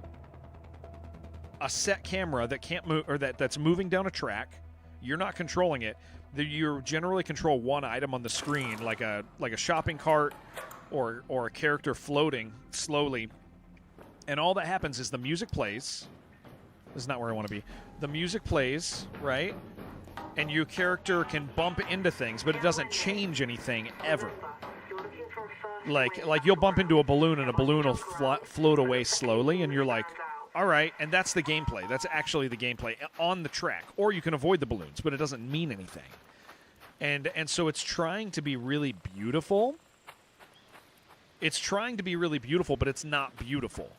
S1: a set camera that can't move, or that's moving down a track. You're not controlling it. You generally control one item on the screen, like a shopping cart or a character floating slowly. And all that happens is the music plays. This is not where I want to be. The music plays, right? And your character can bump into things, but it doesn't change anything ever. Like you'll bump into a balloon, and a balloon will float away slowly, and you're like, all right, and that's the gameplay. That's actually the gameplay on the track. Or you can avoid the balloons, but it doesn't mean anything. And so it's trying to be really beautiful. It's trying to be really beautiful, but it's not beautiful.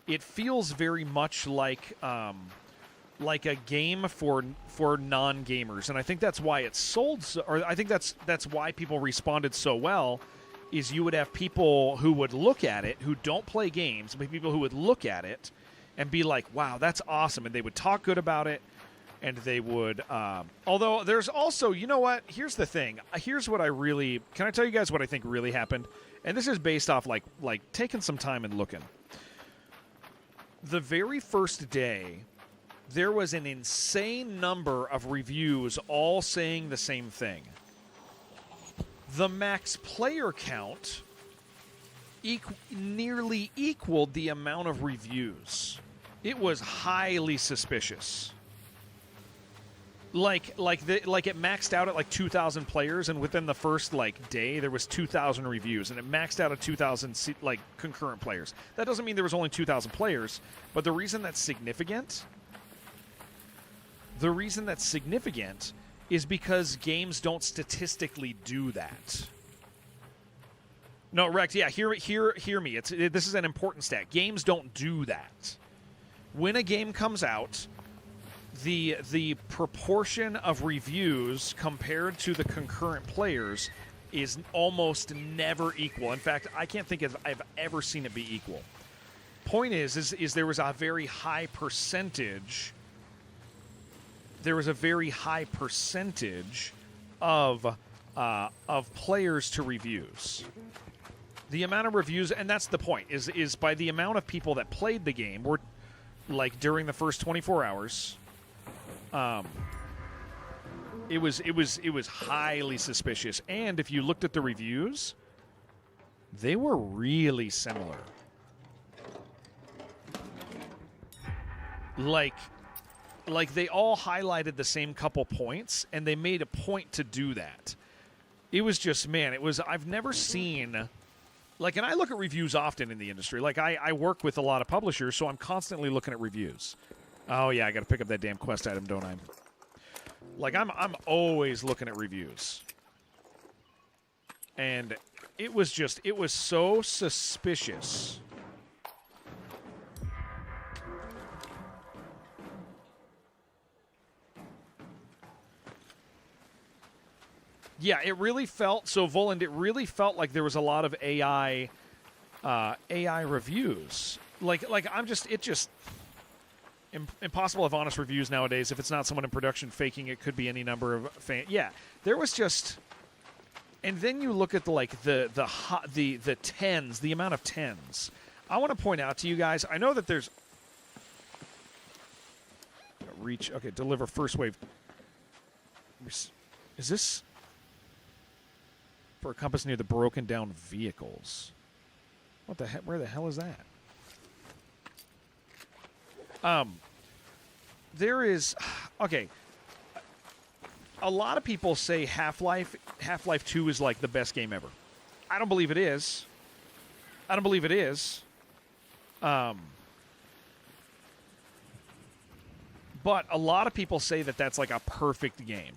S1: It feels very much like a game for non-gamers, and I think that's why it sold. Or I think that's why people responded so well. Is you would have people who would look at it who don't play games, but people who would look at it and be like, "Wow, that's awesome," and they would talk good about it. and they would. Although there's also, you know what? Here's the thing. Here's what I really can I tell you guys what I think really happened, and this is based off like taking some time and looking. The very first day, there was an insane number of reviews all saying the same thing. The max player count nearly equaled the amount of reviews. It was highly suspicious. Like it maxed out at like 2,000 players, and within the first day there was 2,000 reviews, and it maxed out at 2,000 concurrent players. That doesn't mean there was only 2,000 players, but the reason that's significant is because games don't statistically do that. No, Rex, yeah, hear me. This is an important stat. Games don't do that. When a game comes out, the proportion of reviews compared to the concurrent players is almost never equal. In fact, I can't think I've ever seen it be equal. Point is there was a very high percentage. There was a very high percentage of players to reviews. The amount of reviews, and that's the point, is by the amount of people that played the game, were during the first 24 hours. It was highly suspicious, and if you looked at the reviews, they were really similar. Like they all highlighted the same couple points, and they made a point to do that. It was just, man, I've never seen, and I look at reviews often in the industry. I work with a lot of publishers, so I'm constantly looking at reviews. Oh, yeah, I got to pick up that damn quest item, don't I? I'm always looking at reviews. And it was so suspicious. Yeah, it really felt, so Voland, it really felt like there was a lot of AI reviews. Impossible to have honest reviews nowadays. If it's not someone in production faking, it could be any number of fans. Yeah, there was just, and then you look at the tens, the amount of tens. I want to point out to you guys. I know that there's reach. Okay, deliver first wave. Is this for a compass near the broken down vehicles? What the heck? Where the hell is that? There is, okay, a lot of people say Half-Life 2 is the best game ever. I don't believe it is. But a lot of people say that that's a perfect game.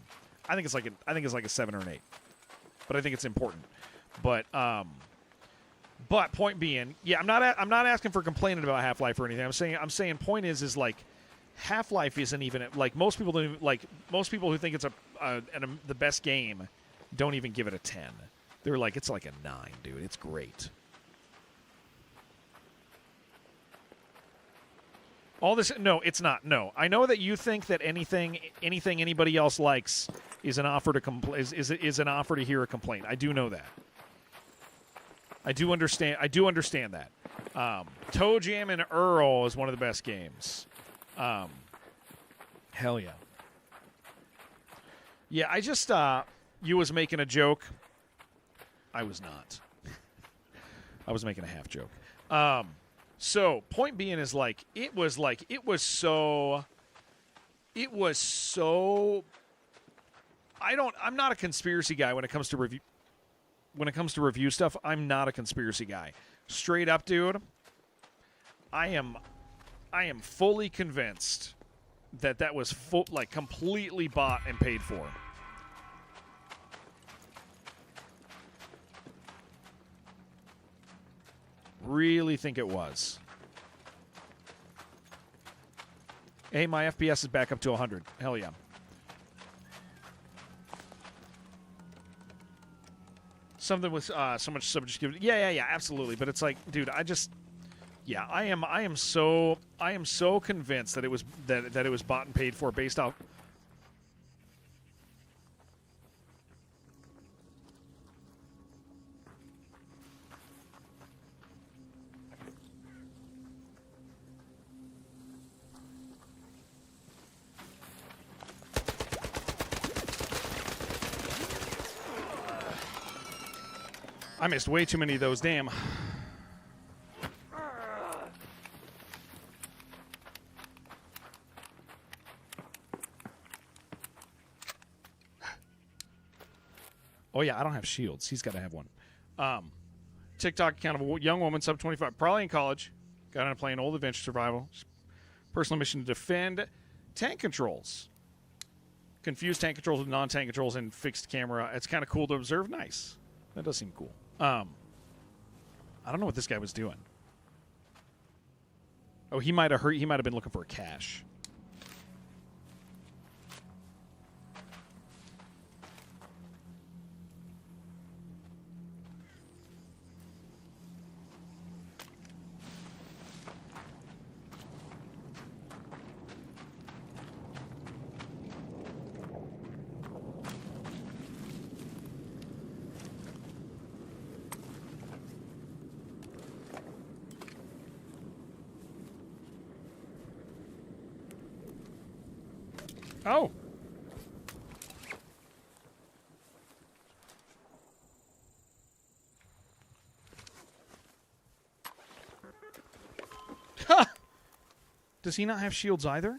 S1: I think it's like a 7 or an 8. But I think it's important. But point being, yeah, I'm not asking for complaining about Half-Life or anything. I'm saying point is Half-Life isn't even most people don't even, most people who think it's the best game don't even give it a 10. They're it's a 9, dude. It's great. All this, no, it's not. No, I know that you think that anything anybody else likes is an offer to is an offer to hear a complaint. I do know that. I do understand that. Toe Jam and Earl is one of the best games. Hell yeah. Yeah, I just you was making a joke. I was not. I was making a half joke. So point being is it was so I'm not a conspiracy guy when it comes to review. When it comes to review stuff, I'm not a conspiracy guy. Straight up, dude. I am fully convinced that was completely bought and paid for. Really think it was. Hey, my FPS is back up to 100. Hell yeah. Something with so much subjectivity. Yeah, absolutely. But it's dude, I am so convinced that it was bought and paid for based off I missed way too many of those, damn. Oh, yeah, I don't have shields. He's got to have one. TikTok account of a young woman, sub 25, probably in college. Got on a plane, old adventure survival. Personal mission to defend tank controls. Confuse tank controls with non-tank controls and fixed camera. It's kind of cool to observe. Nice. That does seem cool. I don't know what this guy was doing. Oh, he might have hurt. He might have been looking for a cache. Oh. Ha! Does he not have shields either?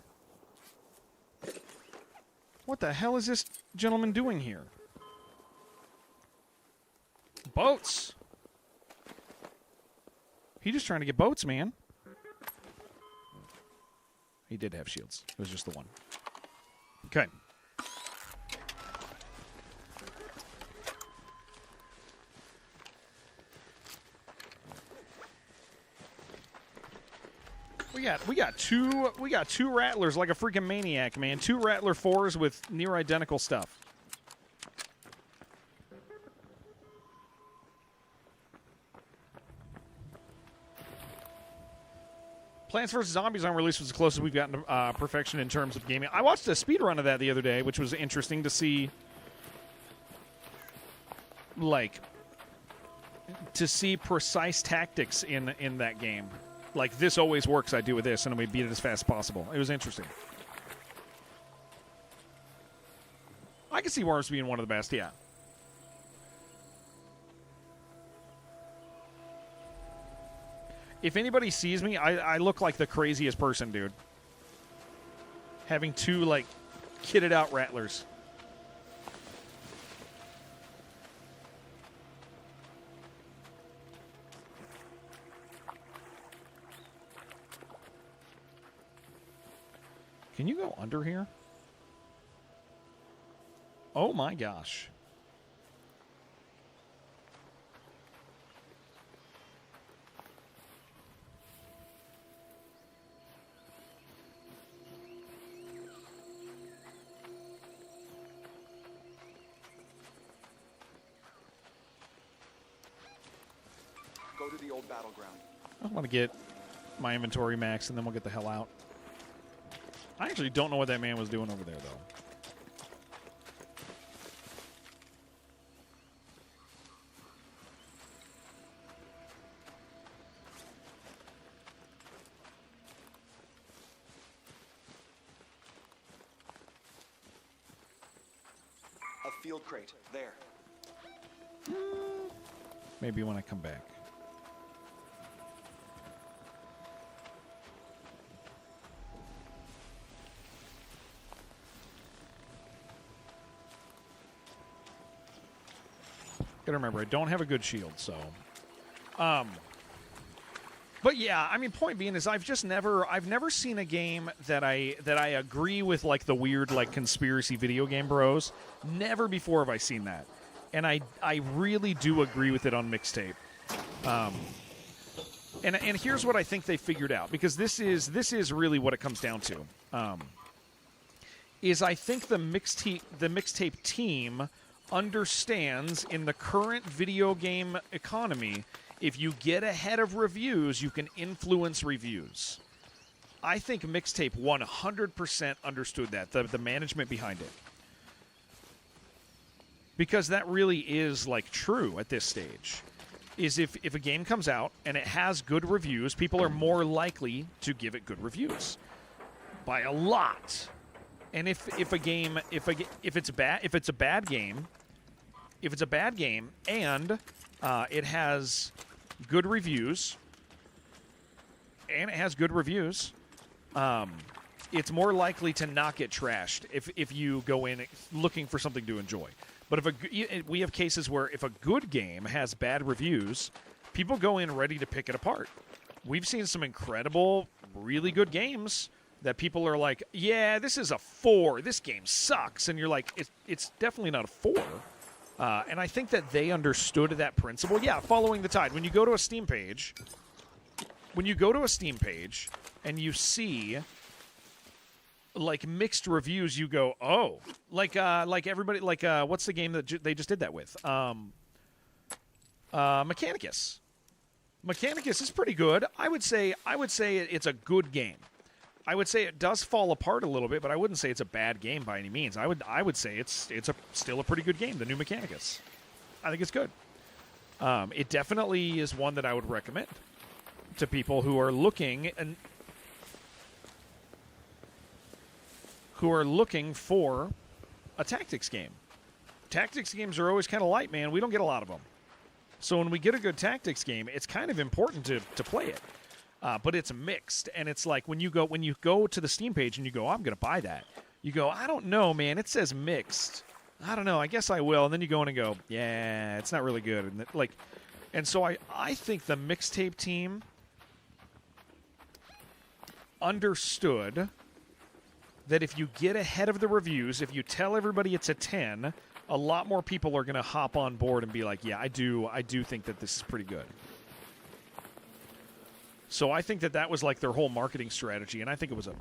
S1: What the hell is this gentleman doing here? Boats. He just trying to get boats, man. He did have shields. It was just the one. Okay. We got two Rattlers like a freaking maniac, man. 2 Rattler 4s with near identical stuff. Plants vs. Zombies on release was the closest we've gotten to perfection in terms of gaming. I watched a speedrun of that the other day, which was interesting to see. Like, to see precise tactics in that game. Like, this always works, I do with this, and then we beat it as fast as possible. It was interesting. I can see Worms being one of the best, yeah. If anybody sees me, I look like the craziest person, dude. Having 2, like, kitted out Rattlers. Can you go under here? Oh my gosh.
S9: Go to the old battleground.
S1: I want to get my inventory max, and then we'll get the hell out. I actually don't know what that man was doing over there, though.
S9: A field crate. There.
S1: Maybe when I come back. Gotta remember, I don't have a good shield, so. But yeah, I mean, point being is I've never seen a game that I agree with, like the weird like conspiracy video game bros. Never before have I seen that, and I really do agree with it on Mixtape. And here's what I think they figured out, because this is really what it comes down to. Is I think the Mixtape team understands in the current video game economy, if you get ahead of reviews, you can influence reviews. I think Mixtape 100% understood that, the management behind it. Because that really is, like, true at this stage. Is if a game comes out and it has good reviews, people are more likely to give it good reviews. By a lot. And if it's a bad game and It has good reviews, and it has good reviews. It's more likely to not get trashed if you go in looking for something to enjoy. But we have cases where if a good game has bad reviews, people go in ready to pick it apart. We've seen some incredible, really good games that people are like, yeah, this is a 4. This game sucks. And you're like, it's definitely not a 4. And I think that they understood that principle. Yeah, following the tide. When you go to a Steam page, and you see like mixed reviews, you go, oh, like everybody, like what's the game that they just did that with? Mechanicus. Mechanicus is pretty good. I would say it's a good game. I would say it does fall apart a little bit, but I wouldn't say it's a bad game by any means. I would say it's still a pretty good game. The new Mechanicus, I think it's good. It definitely is one that I would recommend to people who are looking for a tactics game. Tactics games are always kind of light, man. We don't get a lot of them. So when we get a good tactics game, it's kind of important to play it. But it's mixed, and it's like when you go to the Steam page and you go, oh, I'm going to buy that. You go, I don't know, man. It says mixed. I don't know. I guess I will. And then you go in and go, yeah, it's not really good. And so I think the mixtape team understood that if you get ahead of the reviews, if you tell everybody it's a 10, a lot more people are going to hop on board and be like, yeah, I do think that this is pretty good. So I think that was like their whole marketing strategy, and I think it was a...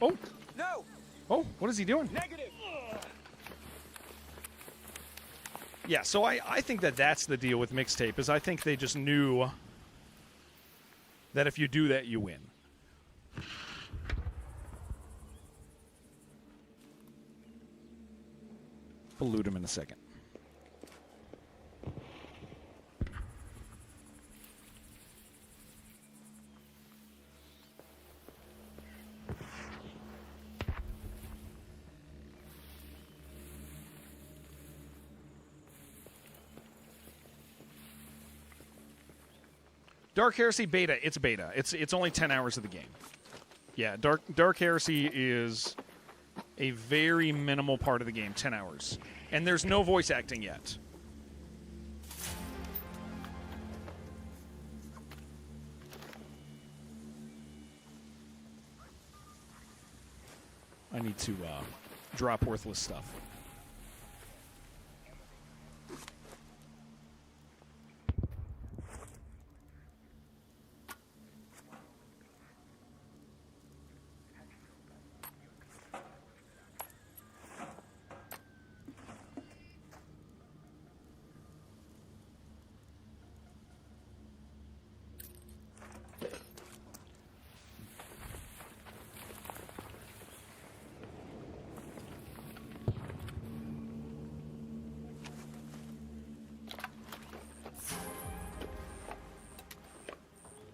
S1: Oh!
S9: No!
S1: Oh, what is he doing?
S9: Negative!
S1: Yeah, so I think that's the deal with mixtape, is I think they just knew that if you do that, you win. We'll loot him in a second. Dark Heresy beta. It's beta. It's only 10 hours of the game. Yeah, Dark Heresy is a very minimal part of the game, 10 hours. And there's no voice acting yet. I need to drop worthless stuff.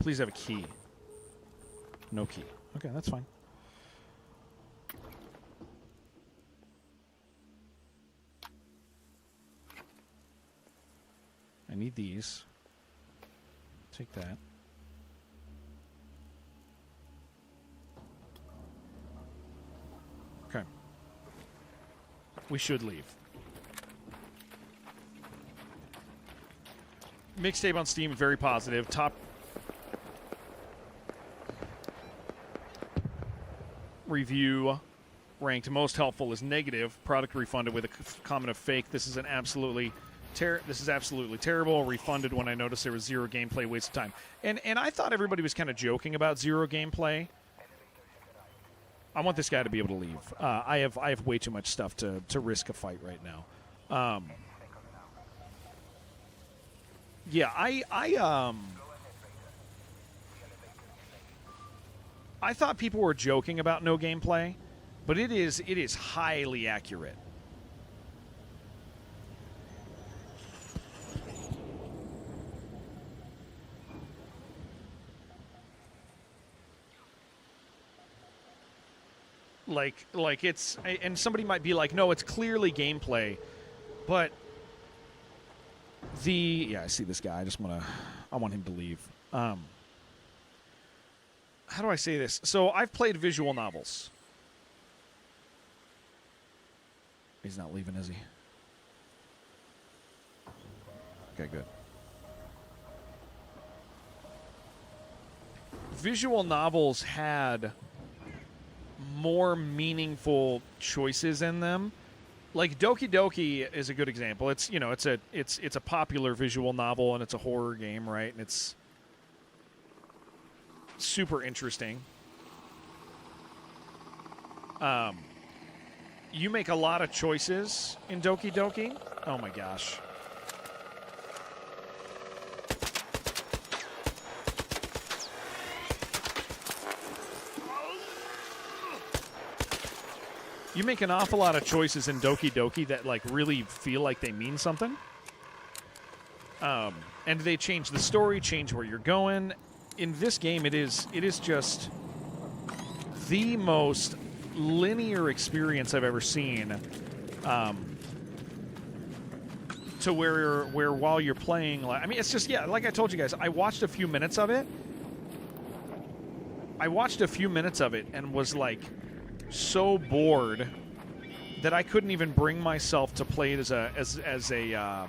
S1: Please have a key. No key. Okay, that's fine. I need these. Take that. Okay. We should leave. Mixtape on Steam, very positive. Top review ranked most helpful is negative. Product refunded with a comment of fake. This is absolutely terrible. Refunded when I noticed there was zero gameplay, waste of time. And I thought everybody was kind of joking about zero gameplay. I want this guy to be able to leave. I have way too much stuff to risk a fight right now. Yeah, I thought people were joking about no gameplay, but it is highly accurate. Like it's, and somebody might be like, no, it's clearly gameplay, but yeah, I see this guy. I want him to leave. How do I say this? So I've played visual novels. He's not leaving, is he? Okay, good. Visual novels had more meaningful choices in them. Like Doki Doki is a good example. It's, you know, it's a popular visual novel and it's a horror game, right? And it's super interesting. You make a lot of choices in Doki Doki. Oh my gosh. You make an awful lot of choices in Doki Doki that like really feel like they mean something. And they change the story, change where you're going. In this game, it is just the most linear experience I've ever seen. To where while you're playing, like, I mean, it's just, yeah, like I told you guys, I watched a few minutes of it. And was like so bored that I couldn't even bring myself to play it as a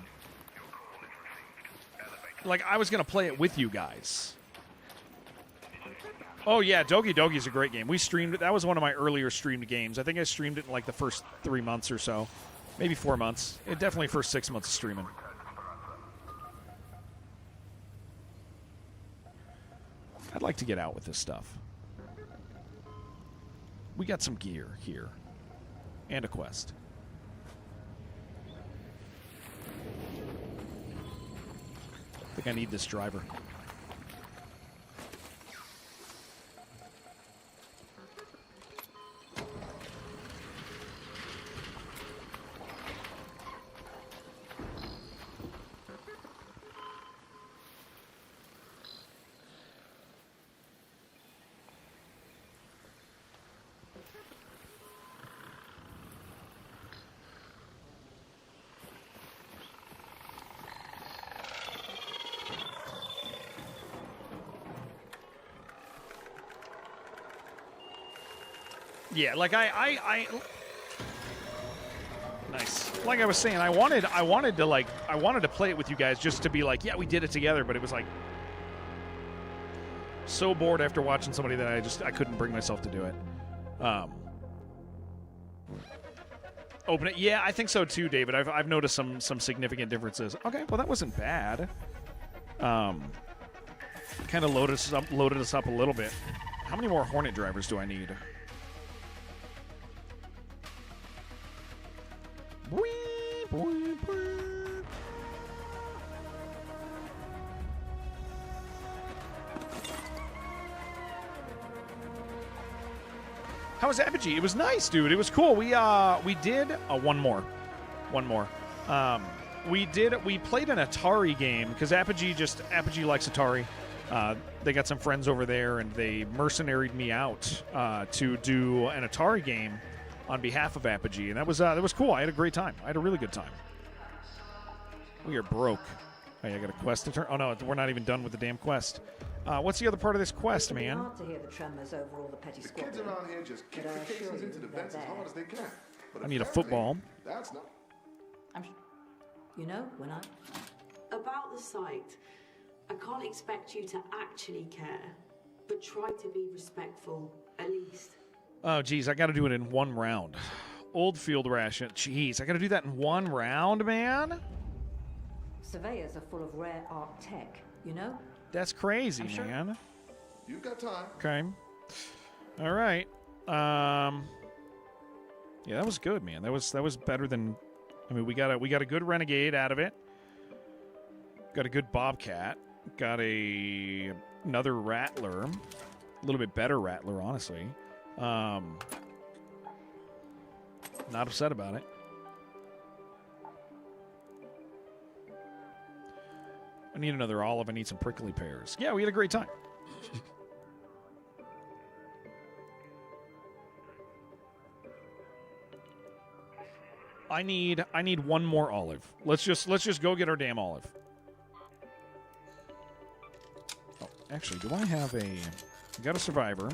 S1: like I was gonna play it with you guys. Oh yeah, Doki Doki is a great game. We streamed it. That was one of my earlier streamed games. I think I streamed it in like the first 3 months or so, maybe 4 months. It definitely first 6 months of streaming. I'd like to get out with this stuff. We got some gear here. And a quest. I think I need this driver. Yeah, like I nice. Like I was saying, I wanted to play it with you guys just to be like, yeah, we did it together, but it was like so bored after watching somebody that I couldn't bring myself to do it. Open it. Yeah, I think so too, David. I've noticed some significant differences. Okay, well that wasn't bad. Kind of loaded us up a little bit. How many more Hornet drivers do I need? How was Apogee? It was nice, dude. It was cool. We did one more. We played an Atari game because Apogee likes Atari. They got some friends over there and they mercenaried me out to do an Atari game on behalf of Apogee, and that was cool. I had a great time. I had a really good time. We are broke. Hey, I got a quest to turn. Oh no, we're not even done with the damn quest. What's the other part of this quest, man?
S3: Hard to hear the tremors over all the petty squabbling.
S6: Kids around here just kick the cases into the vents as hard as they can. But
S1: I need a football.
S6: That's not.
S3: You know, when I...
S8: About the site, I can't expect you to actually care, but try to be respectful, at least.
S1: Oh, geez, I got to do it in one round. Old field ration. Jeez, I got to do that in one round, man?
S3: Surveyors are full of rare art tech, you know?
S1: That's crazy, man.
S6: You've got time.
S1: Okay. All right. Yeah, that was good, man. That was better than... I mean, we got a good renegade out of it. Got a good Bobcat. Got another Rattler. A little bit better Rattler, honestly. Not upset about it. I need another olive. I need some prickly pears. Yeah, we had a great time. I need one more olive. Let's just go get our damn olive. Oh, actually, do I have a? I got a survivor.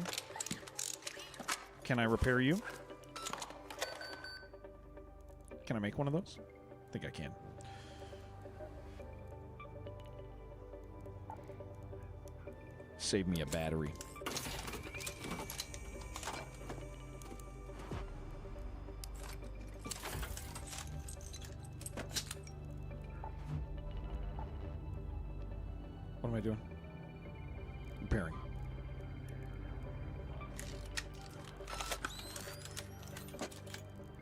S1: Can I repair you? Can I make one of those? I think I can. Save me a battery. What am I doing? Repairing.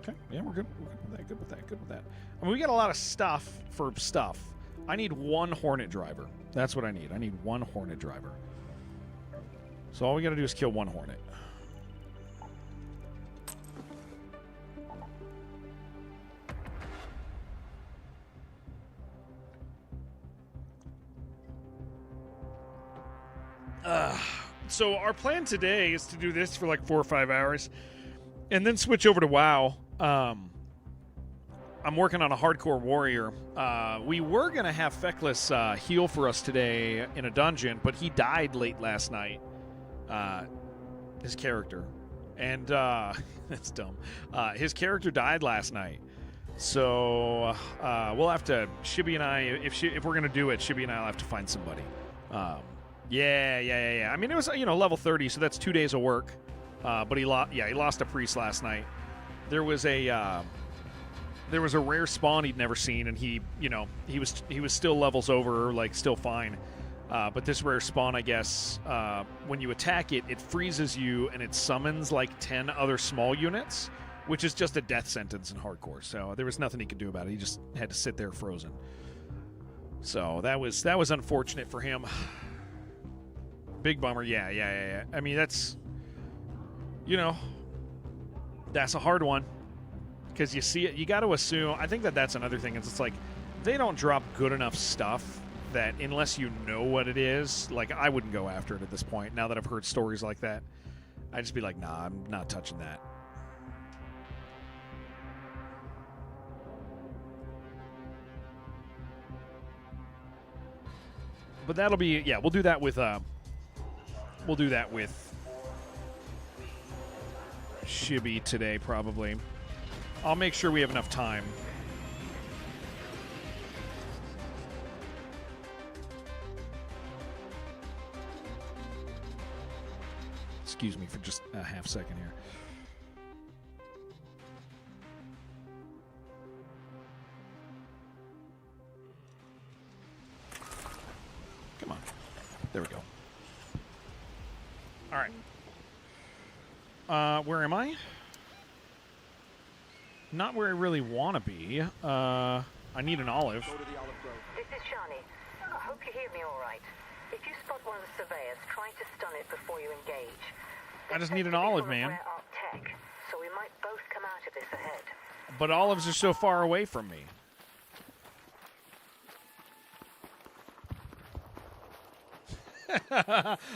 S1: Okay, yeah, we're good. We're good with that. Good with that. Good with that. I mean, we got a lot of stuff for stuff. I need one Hornet driver. That's what I need. I need one Hornet driver. So all we got to do is kill one Hornet. So our plan today is to do this for like 4 or 5 hours and then switch over to WoW. I'm working on a hardcore warrior. We were going to have Feckless heal for us today in a dungeon, but he died late last night. His character. And that's dumb. His character died last night. So we'll have to, Shibby and I, if we're going to do it, Shibby and I will have to find somebody. Yeah. I mean, it was, level 30, so that's 2 days of work. But he lost a priest last night. There was a rare spawn he'd never seen, and he was still levels over, like still fine. But this rare spawn, I guess, when you attack it, it freezes you and it summons like 10 other small units, which is just a death sentence in hardcore. So there was nothing he could do about it. He just had to sit there frozen. So that was unfortunate for him. Big bummer. Yeah. I mean, that's a hard one because you see it. You got to assume. I think that's another thing. It's like they don't drop good enough stuff that unless you know what it is, like I wouldn't go after it at this point. Now that I've heard stories like that, I'd just be like, nah, I'm not touching that. But that'll be, we'll do that with Shibby today, probably. I'll make sure we have enough time. Excuse me for just a half second here. Come on. There we go. All right. Where am I? Not where I really want to be. I need an olive.
S9: Go to the olive grove.
S7: This is Shani. I hope you hear me all right. If you spot one of the surveyors, try to stun it before you engage.
S1: I just need an olive, man.
S7: Rare art tech, so we might both come out of this ahead.
S1: But olives are so far away from me.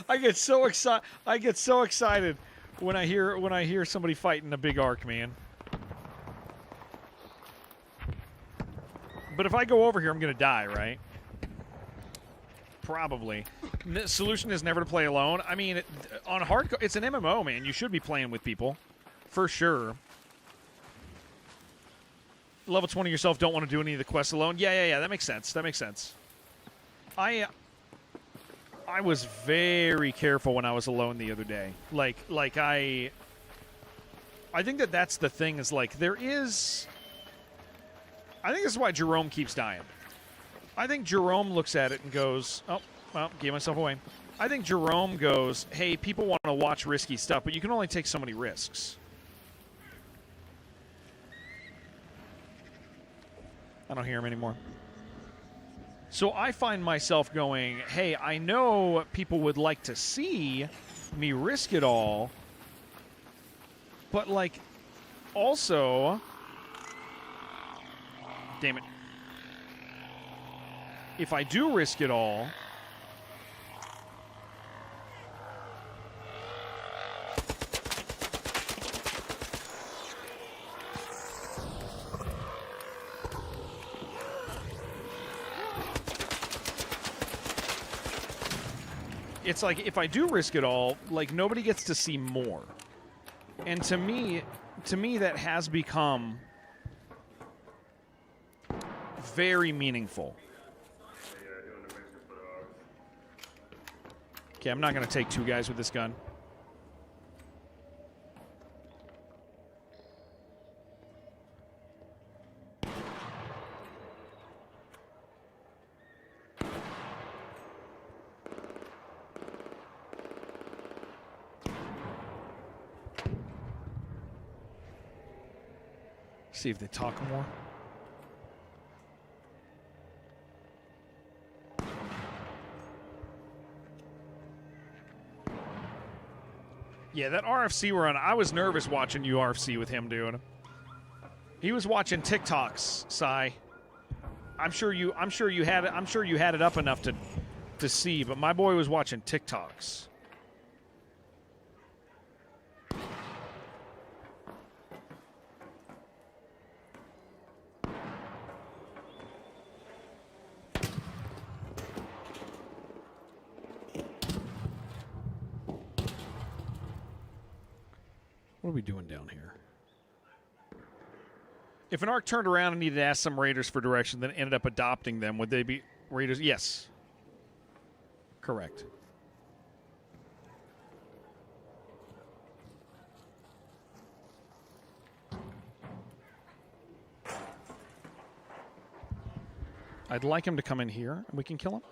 S1: I get so excited when I hear somebody fighting a big arc, man. But if I go over here, I'm gonna die, right? Probably. The solution is never to play alone. I mean, on hardcore, it's an MMO, man. You should be playing with people, for sure. Level 20 yourself, don't want to do any of the quests alone. Yeah. That makes sense. I was very careful when I was alone the other day. I think that's the thing is like there is. I think this is why Jerome keeps dying. I think Jerome looks at it and goes, oh, well, gave myself away. I think Jerome goes, hey, people want to watch risky stuff, but you can only take so many risks. I don't hear him anymore. So I find myself going, hey, I know people would like to see me risk it all, but, like, also, damn it, if I do risk it all, it's like, if I do risk it all, like, nobody gets to see more. And to me that has become very meaningful. Okay, I'm not going to take 2 guys with this gun. See if they talk more. Yeah, that RFC run, I was nervous watching UFC with him doing. He was watching TikToks, Sai. I'm sure you had it up enough to see, but my boy was watching TikToks. What are we doing down here? If an ARC turned around and needed to ask some raiders for direction, then ended up adopting them, would they be raiders? Yes. Correct. I'd like him to come in here, and we can kill him.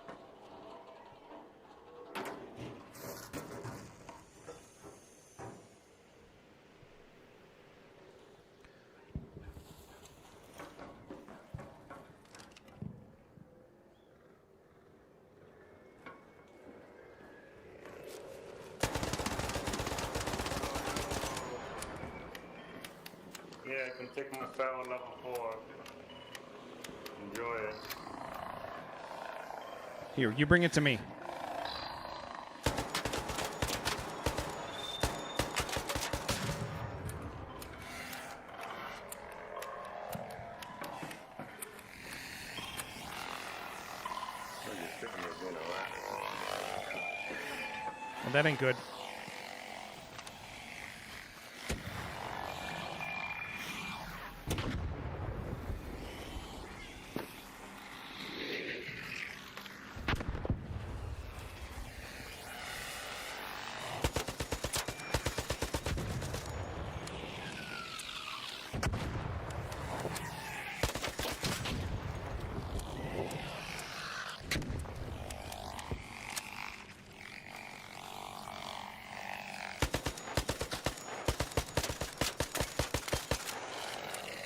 S10: Yeah, I can take my foul level 4. Enjoy it.
S1: Here, you bring it to me. Well, that ain't good.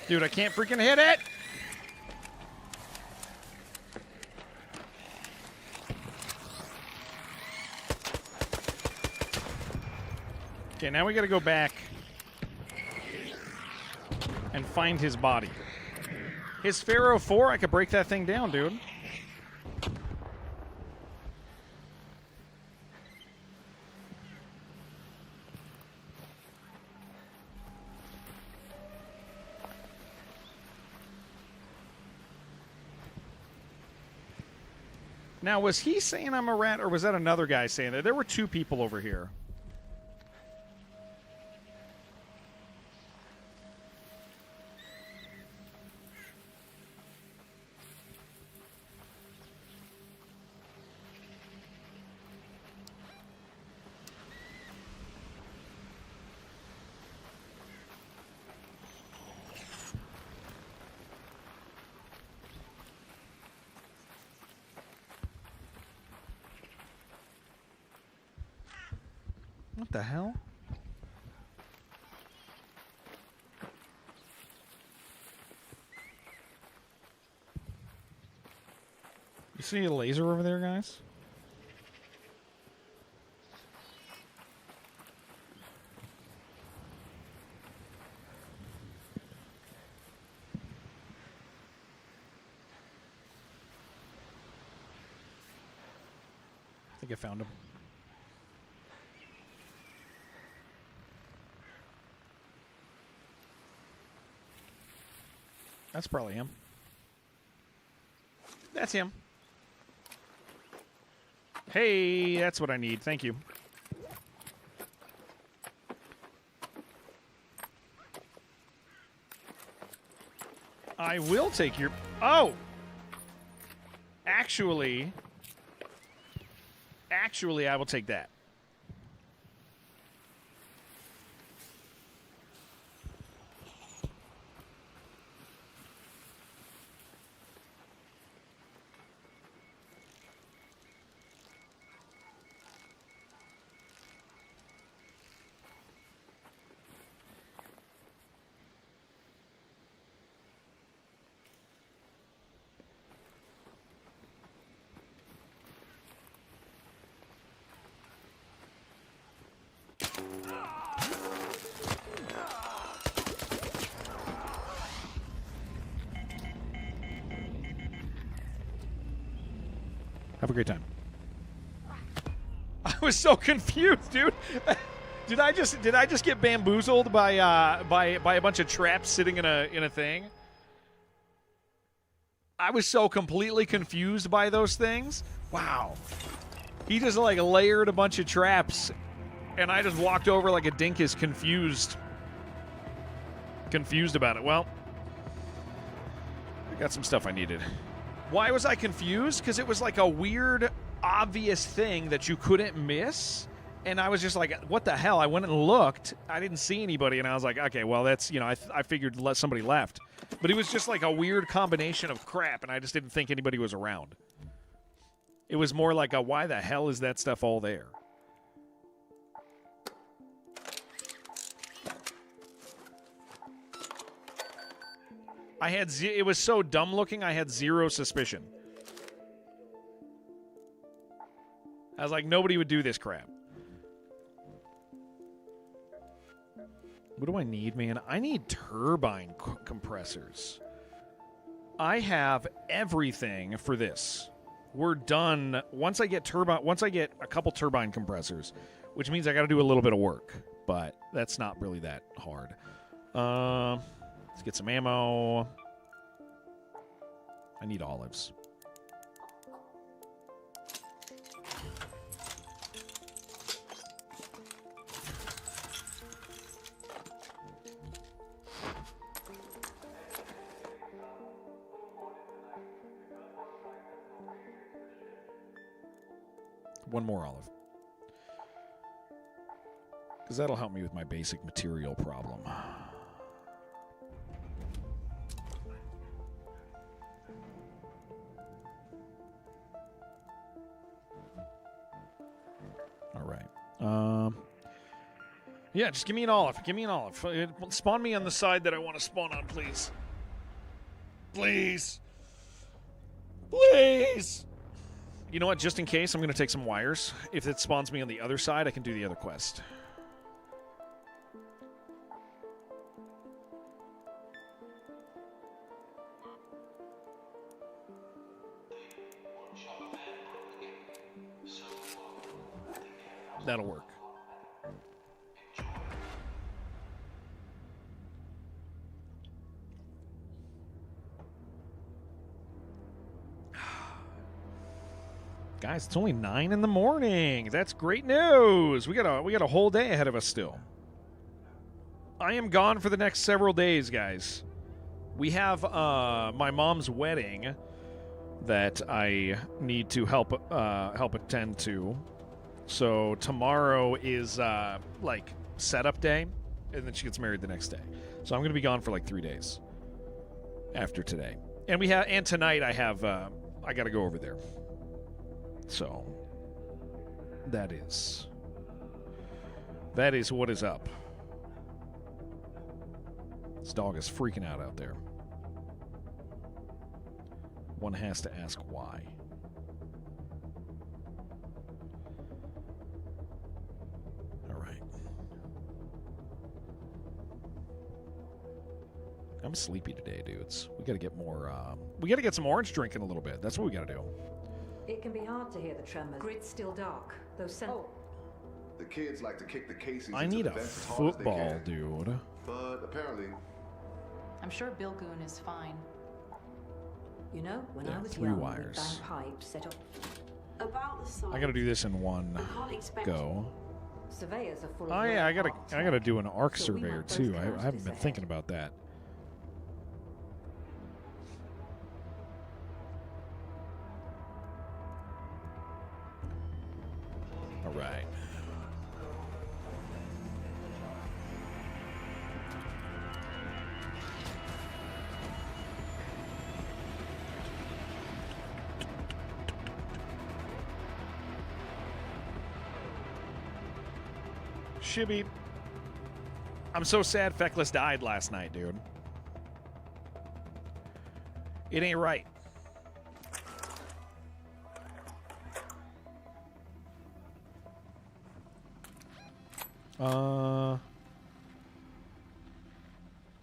S1: Dude, I can't freaking hit it! Okay, now we gotta go back and find his body. His Pharaoh 4, I could break that thing down, dude. Now, was he saying I'm a rat, or was that another guy saying that? There were 2 people over here. What the hell? You see a laser over there, guys? I think I found him. That's probably him. That's him. Hey, that's what I need. Thank you. I will take your... Oh! Actually, I will take that. Have a great time. I was so confused, dude. Did I just get bamboozled by a bunch of traps sitting in a thing? I was so completely confused by those things. Wow. He just like layered a bunch of traps, and I just walked over like a dinkus, confused about it. Well, I got some stuff I needed. Why was I confused? Because it was like a weird, obvious thing that you couldn't miss. And I was just like, what the hell? I went and looked. I didn't see anybody. And I was like, okay, well, that's, you know, I figured somebody left. But it was just like a weird combination of crap. And I just didn't think anybody was around. It was more like a, why the hell is that stuff all there? It was so dumb looking, I had zero suspicion. I was like, nobody would do this crap. What do I need, man? I need turbine compressors. I have everything for this. We're done. Once I get a couple turbine compressors, which means I got to do a little bit of work, but that's not really that hard. Let's get some ammo. I need olives. One more olive. Because that'll help me with my basic material problem. Yeah, just give me an olive. Give me an olive. Spawn me on the side that I want to spawn on, please. Please. Please. You know what? Just in case, I'm going to take some wires. If it spawns me on the other side, I can do the other quest. That'll work. Guys, it's only 9 in the morning. That's great news. We got a whole day ahead of us still. I am gone for the next several days, guys. We have my mom's wedding that I need to help attend to. So tomorrow is like setup day, and then she gets married the next day. So I'm going to be gone for like 3 days after today. And tonight I got to go over there. So that is what is up. This dog is freaking out there. One has to ask why. I'm sleepy today, dudes. We got to get more. We got to get some orange drinking a little bit. That's what we got to do.
S3: It can be hard to hear the tremors. Grid's still dark, though
S6: The kids like to kick the casings
S1: I
S6: into
S1: need
S6: the
S1: a
S6: vents as hard as they
S1: football,
S6: can.
S1: dude.
S6: But apparently,
S2: I'm sure Bilgoon is fine.
S3: You know, when
S1: Yeah,
S3: I was
S1: 3
S3: young,
S1: wires.
S3: we'd bang pipes set up.
S8: About the site.
S1: I got to do this in one
S8: I can't expect
S1: go.
S3: Surveyors are full of
S1: Oh yeah, I
S3: really
S1: gotta
S3: hard tech.
S1: do an arc
S3: So we
S1: surveyor
S3: might both
S1: too.
S3: count
S1: I haven't
S3: this
S1: been
S3: ahead.
S1: thinking about that. All right. Shibby. I'm so sad Feckless died last night, dude. It ain't right.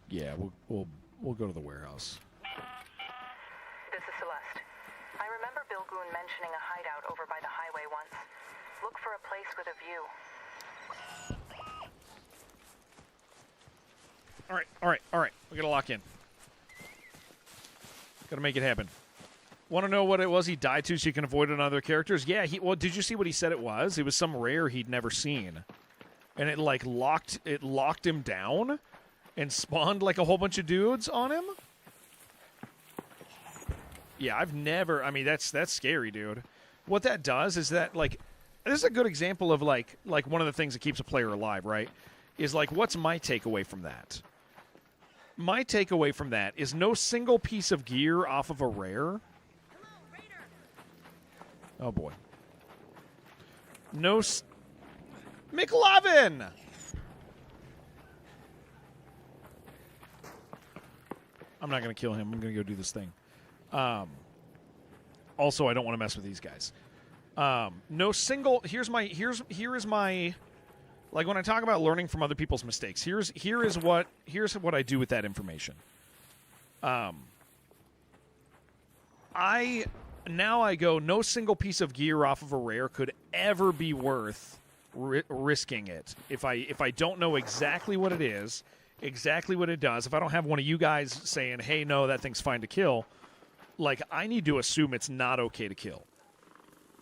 S1: Yeah, we'll go to the warehouse.
S7: This is Celeste. I remember Bilgoon mentioning a hideout over by the highway once. Look for a place with a view.
S1: All right. We gotta lock in. Gotta make it happen. Want to know what it was he died to so you can avoid it on other characters? Yeah, well, did you see what he said it was? It was some rare he'd never seen. And it like locked him down and spawned like a whole bunch of dudes on him. Yeah, I've never, I mean that's scary, dude. What that does is that like this is a good example of like one of the things that keeps a player alive, right? Is like what's my takeaway from that? My takeaway from that is no single piece of gear off of a rare. Oh boy. No McLovin! I'm not going to kill him. I'm going to go do this thing. Also, I don't want to mess with these guys. No single. Here is my. Like when I talk about learning from other people's mistakes. Here's what I do with that information. I go. No single piece of gear off of a rare could ever be worth risking it. If I don't know exactly what it is, exactly what it does. If I don't have one of you guys saying, "Hey, no, that thing's fine to kill," like I need to assume it's not okay to kill.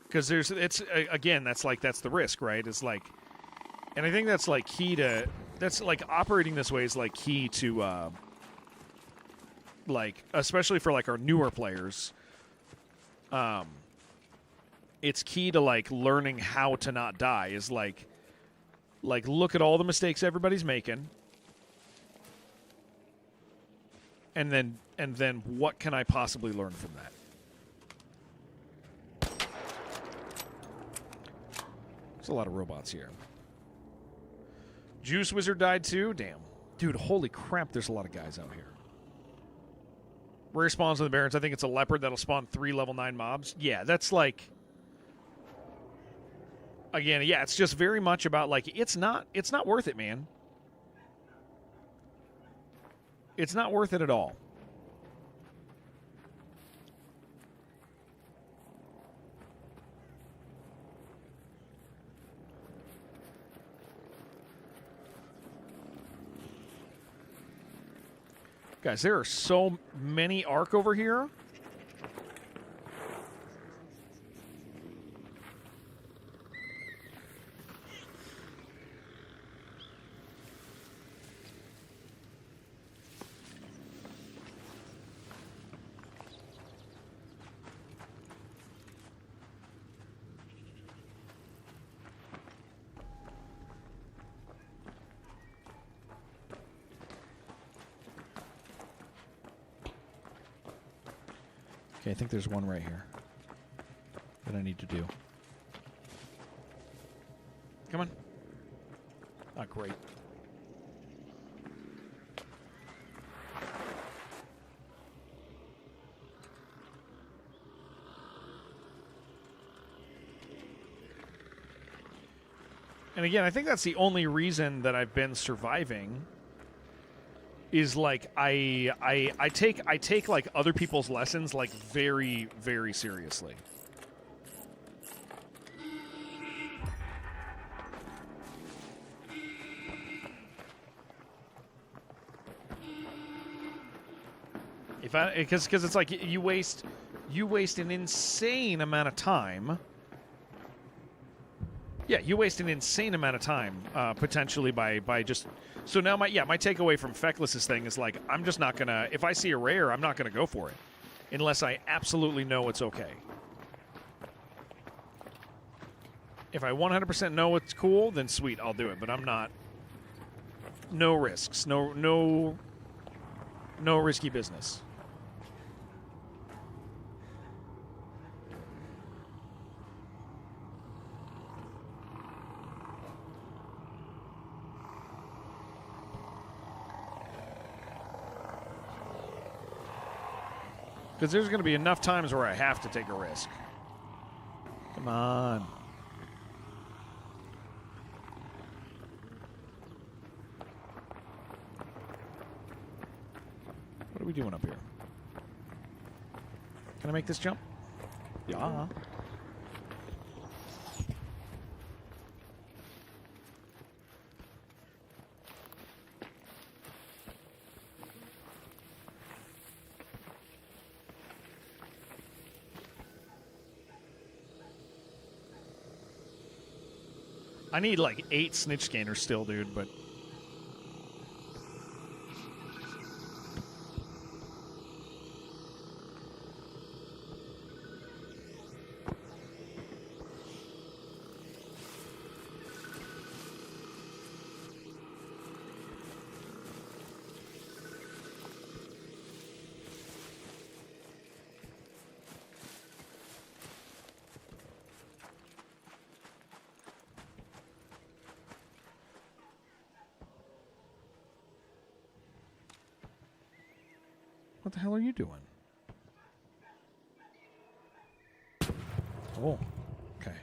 S1: Because that's the risk, right? It's like, and I think that's like key to, that's like operating this way is like key to, like especially for like our newer players. It's key to like learning how to not die. Is like look at all the mistakes everybody's making, and then what can I possibly learn from that? There's a lot of robots here. Juice Wizard died too? Damn. Dude, holy crap, there's a lot of guys out here. Rare spawns on the Barrens. I think it's a leopard that'll spawn 3 level 9 mobs. Yeah, that's like... Again, yeah, it's just very much about, like, it's not worth it, man. It's not worth it at all. Guys, there are so many Ark over here. Okay, I think there's one right here that I need to do. Come on. Not great. And again, I think that's the only reason that I've been surviving is like I take like other people's lessons like very, very seriously. Because it's like you waste an insane amount of time. Yeah, you waste an insane amount of time potentially by just. So now my takeaway from Feckless's thing is like I'm just not gonna, if I see a rare, I'm not gonna go for it unless I absolutely know it's okay. If I 100% know it's cool, then sweet, I'll do it. But I'm not. No risks. No risky business. Because there's going to be enough times where I have to take a risk. Come on. What are we doing up here? Can I make this jump? Yeah. I need like 8 snitch scanners still, dude, but... What the hell are you doing? Oh, okay.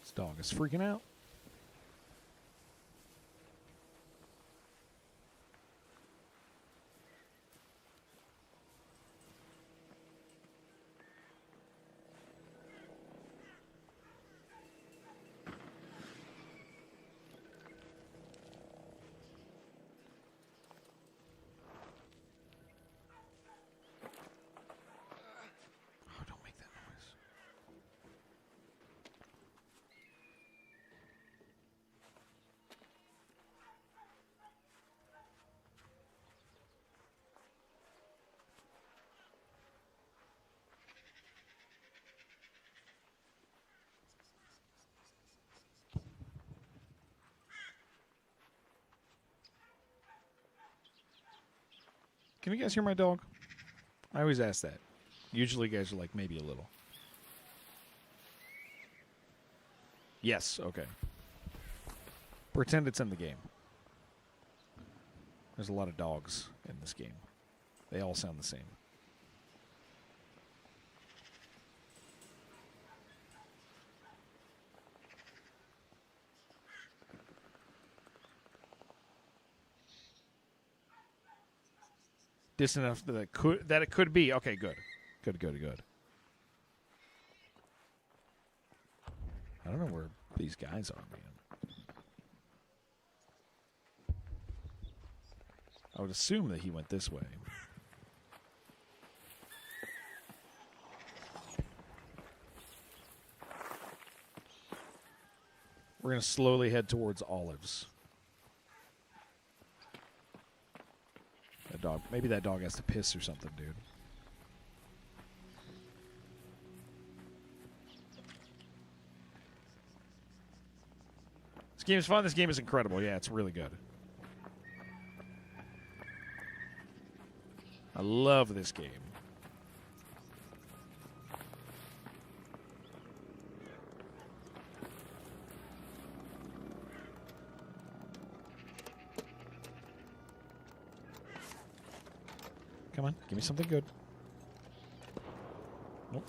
S1: This dog is freaking out. Oh, don't make that noise. Can you guys hear my dog? I always ask that. Usually you guys are like, maybe a little. Yes, okay. Pretend it's in the game. There's a lot of dogs in this game. They all sound the same. Distant enough that it could be. Okay, good. Good. I don't know where these guys are, man. I would assume that he went this way. We're going to slowly head towards Olives. That dog, maybe that dog has to piss or something, dude. This game is fun. This game is incredible. Yeah, it's really good. I love this game. Come on, give me something good. Nope.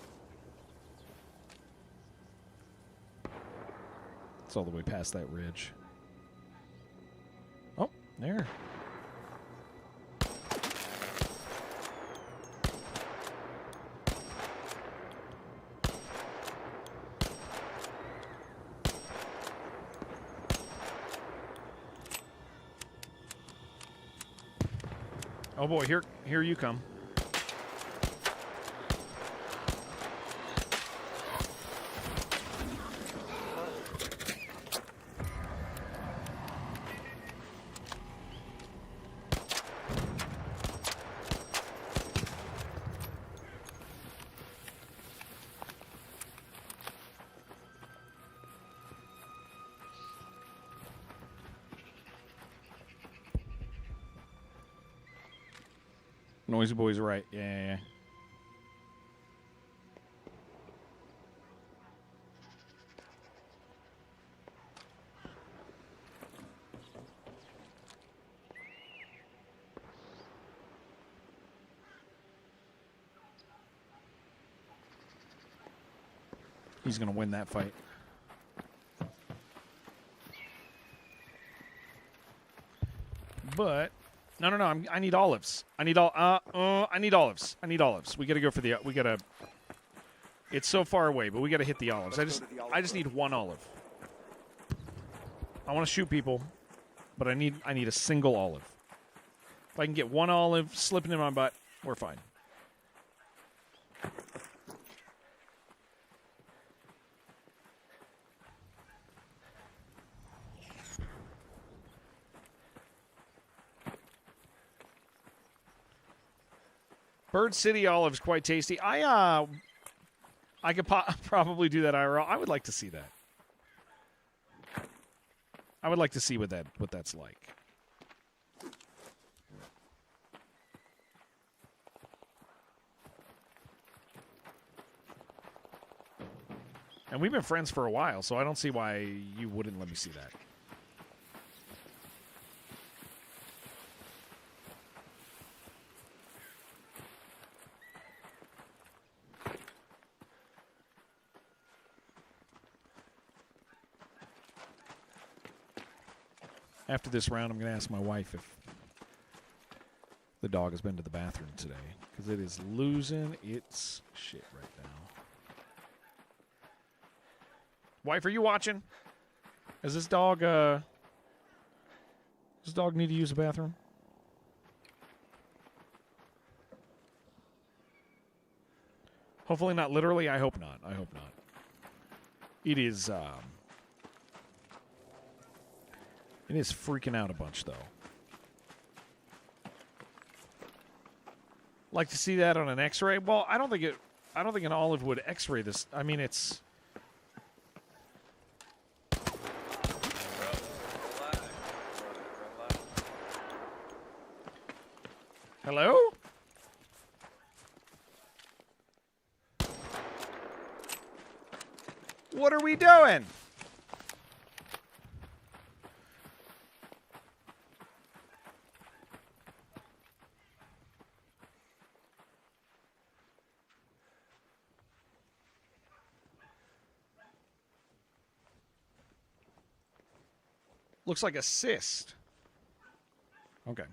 S1: It's all the way past that ridge. Oh, there. Oh boy, here you come. Noisy Boy's right. Yeah. He's going to win that fight. But no. I need olives. I need olives. I need olives. We got to go for the. We got to. It's so far away, but we got to hit the olives. I just need one olive. I want to shoot people, but I need a single olive. If I can get one olive slipping in my butt, we're fine. Bird City olives quite tasty. I could probably do that IRL. I would like to see that. I would like to see what that's like. And we've been friends for a while, so I don't see why you wouldn't let me see that. After this round, I'm going to ask my wife if the dog has been to the bathroom today, because it is losing its shit right now. Wife, are you watching? Does this dog need to use the bathroom? Hopefully not literally. I hope not. I hope not. It is freaking out a bunch, though. Like to see that on an X-ray? Well, I don't think an olive would X-ray this. I mean, it's. Hello? What are we doing? Looks like a cyst. Okay.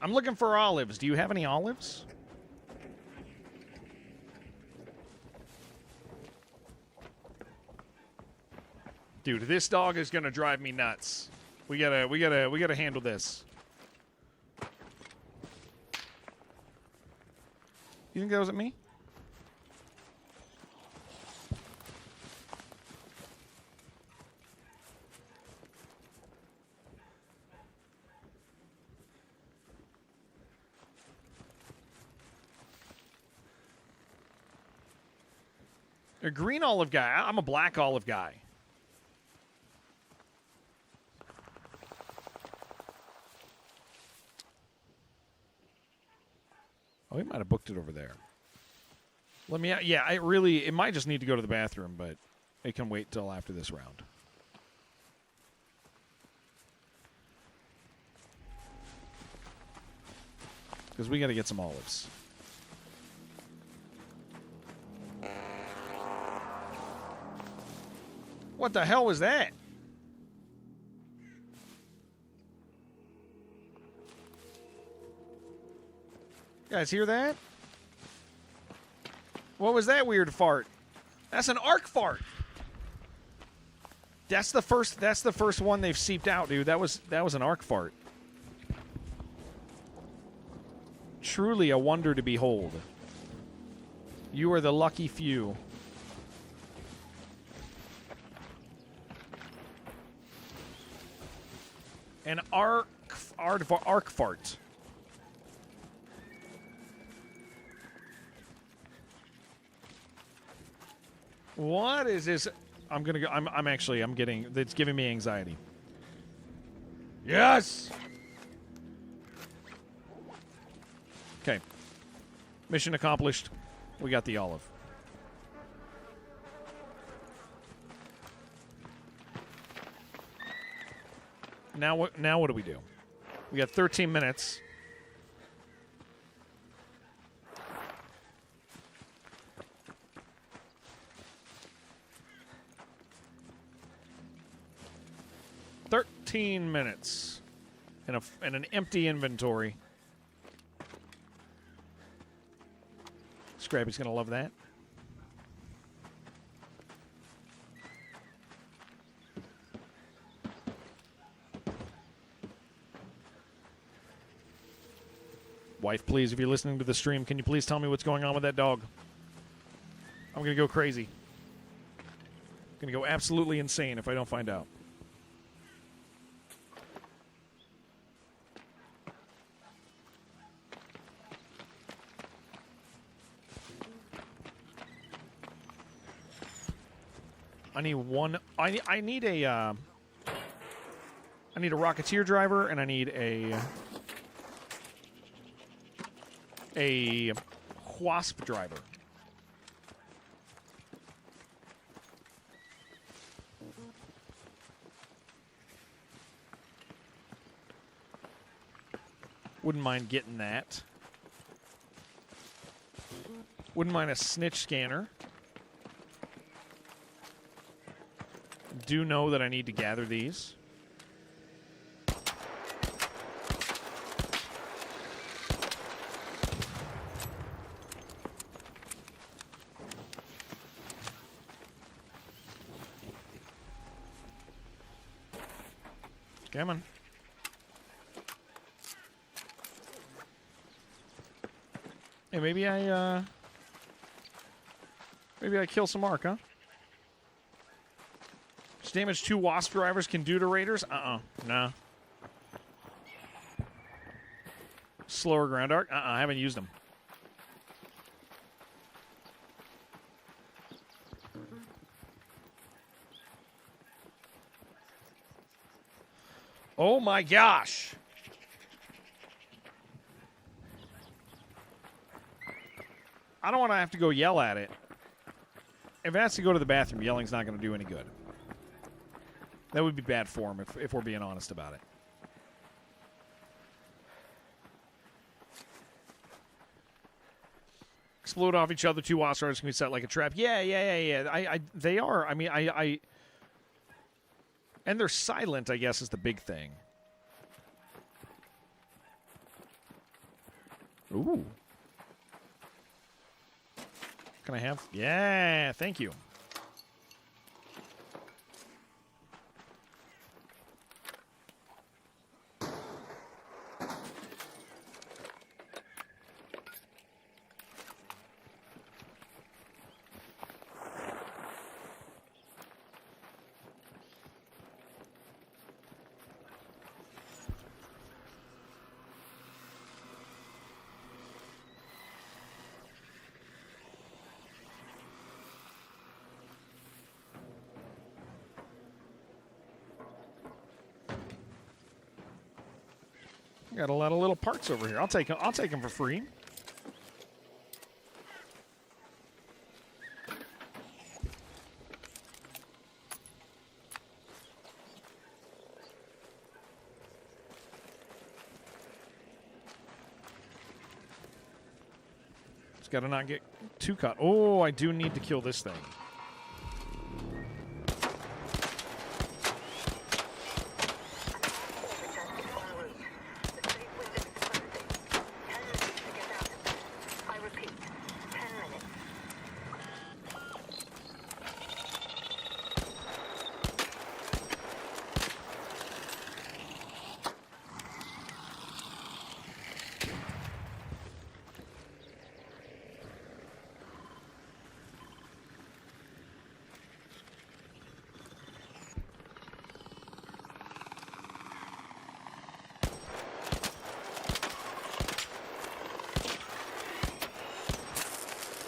S1: I'm looking for olives. Do you have any olives? Dude, this dog is gonna drive me nuts. We gotta handle this. You think that was at me? A green olive guy. I'm a black olive guy. Oh, he might have booked it over there. Let me. Yeah, it might just need to go to the bathroom, but it can wait till after this round. Because we got to get some olives. What the hell was that? You guys hear that? What was that weird fart? That's an arc fart. That's the first one they've seeped out, dude. That was an arc fart. Truly a wonder to behold. You are the lucky few. An arc fart. What is this? I'm gonna go. I'm getting. It's giving me anxiety. Yes. Okay. Mission accomplished. We got the olive. Now what? Now what do we do? We got 13 minutes. Minutes and an empty inventory. Scrappy's gonna love that. Wife, please, if you're listening to the stream, can you please tell me what's going on with that dog? I'm gonna go crazy. I'm gonna go absolutely insane if I don't find out. I need one. I need a. I need a Rocketeer driver, and I need a Wasp driver. Wouldn't mind getting that. Wouldn't mind a snitch scanner. Do know that I need to gather these. Come on. Hey, maybe I kill some Ark, huh? Damage 2 Wasp drivers can do to raiders? Nah. Slower ground arc? I haven't used them. Oh my gosh. I don't want to have to go yell at it. If it has to go to the bathroom, yelling's not going to do any good. That would be bad form if we're being honest about it. Explode off each other. 2 Wasp riders can be set like a trap. Yeah. They are. I mean, and they're silent, I guess, is the big thing. Ooh. Can I have? Yeah, thank you. Got a lot of little parts over here. I'll take them. I'll take them for free. Just gotta not get too caught. Oh, I do need to kill this thing.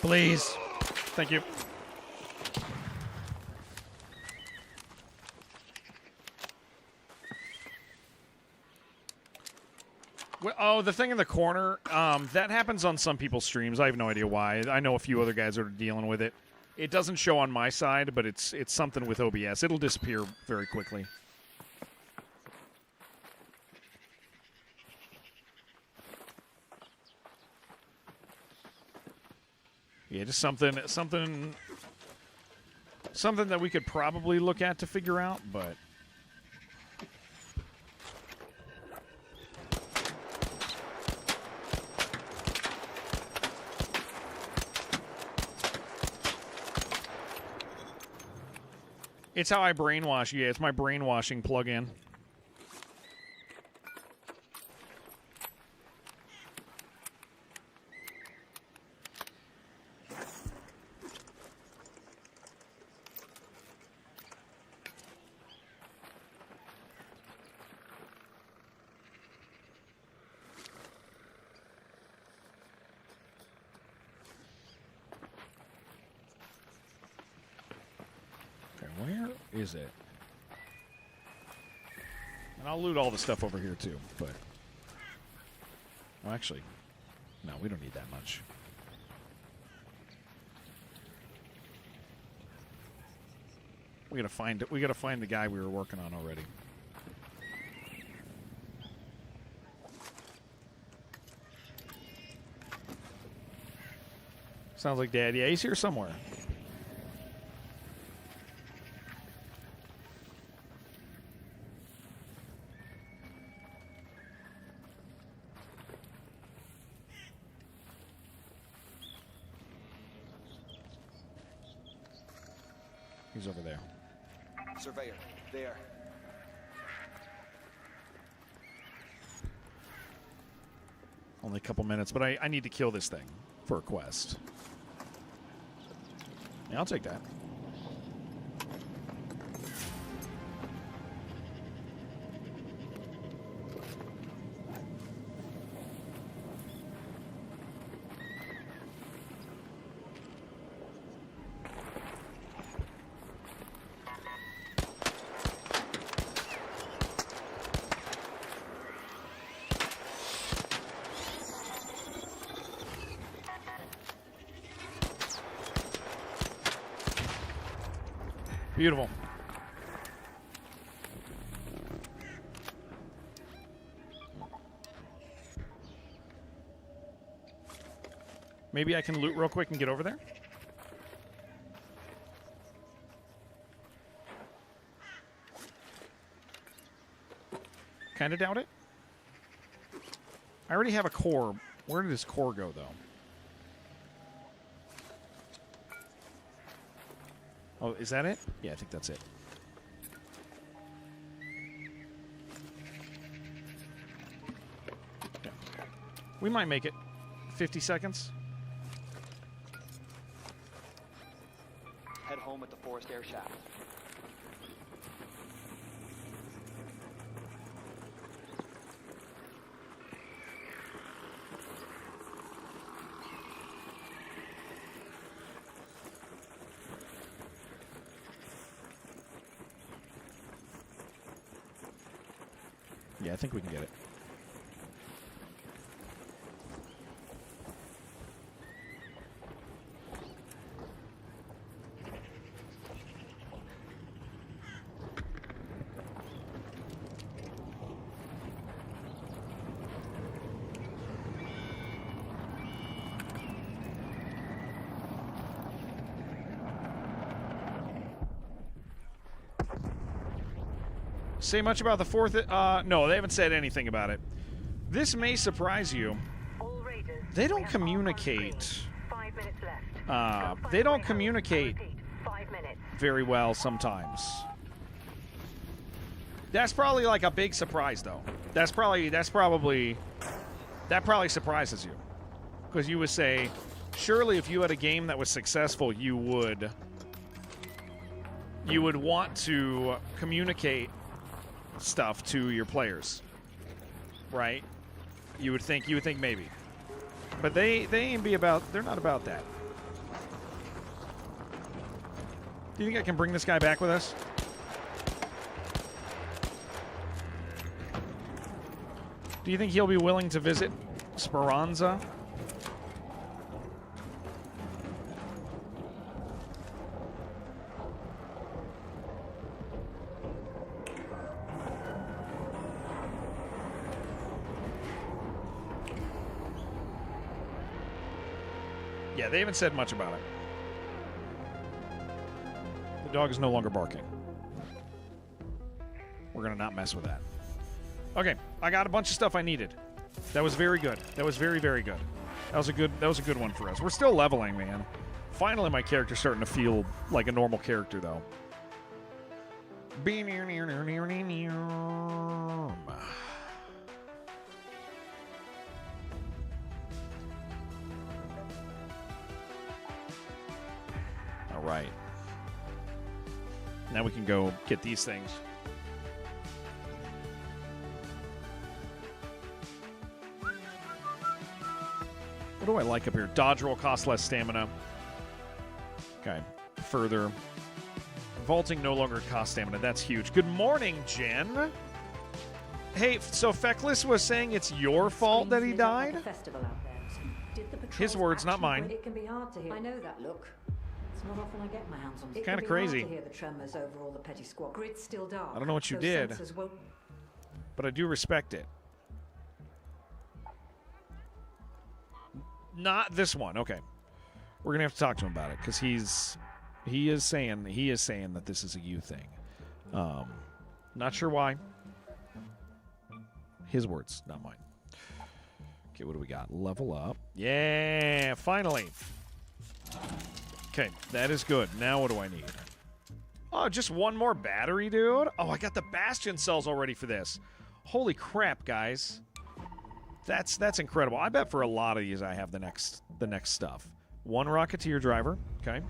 S1: Please. Thank you. Well, oh, the thing in the corner, that happens on some people's streams. I have no idea why. I know a few other guys are dealing with it. It doesn't show on my side, but it's something with OBS. It'll disappear very quickly. Yeah, just something that we could probably look at to figure out, but it's how I brainwash. Yeah, it's my brainwashing plugin. Where is it? And I'll loot all the stuff over here too, but... Well, actually, no, we don't need that much. We gotta find it. We gotta find the guy we were working on already. Sounds like Dad. Yeah, he's here somewhere. He's over there.
S9: Surveyor, there.
S1: Only a couple minutes, but I need to kill this thing for a quest. Yeah, I'll take that. Beautiful. Maybe I can loot real quick and get over there? Kind of doubt it. I already have a core. Where did this core go, though? Oh, is that it? Yeah, I think that's it. Yeah. We might make it. 50 seconds.
S9: Head home at the forest air shaft.
S1: Yeah, I think we can get it. Say much about the fourth? No, they haven't said anything about it. This may surprise you. They don't communicate.
S7: 5 minutes left.
S1: They don't communicate very well sometimes. That's probably like a big surprise, though. That probably surprises you, because you would say, surely if you had a game that was successful, you would want to communicate stuff to your players, right? You would think maybe, but they ain't be about. They're not about that. Do you think I can bring this guy back with us? Do you think he'll be willing to visit Speranza? Yeah, they haven't said much about it. The dog is no longer barking. We're going to not mess with that. Okay, I got a bunch of stuff I needed. That was very good. That was very, very good. That was a good one for us. We're still leveling, man. Finally, my character's starting to feel like a normal character, though. All right. Now we can go get these things. What do I like up here? Dodge roll costs less stamina. Okay. Further. Vaulting no longer costs stamina. That's huge. Good morning, Jen. Hey, so Feckless was saying it's your fault that he died? His words, not mine.
S3: It can be hard to hear. I know that look. It's not often I get my hands on.
S1: It's kind of crazy.
S3: To hear the tremors over all the petty squad. Grid's still dark.
S1: I don't know what you did, but I do respect it. Not this one. Okay, we're gonna have to talk to him about it because he is saying that this is a you thing. Not sure why. His words, not mine. Okay, what do we got? Level up. Yeah, finally. Okay, that is good. Now what do I need? Oh, just one more battery, dude. Oh, I got the Bastion cells already for this. Holy crap, guys. That's incredible. I bet for a lot of these I have the next stuff. One Rocketeer driver, okay.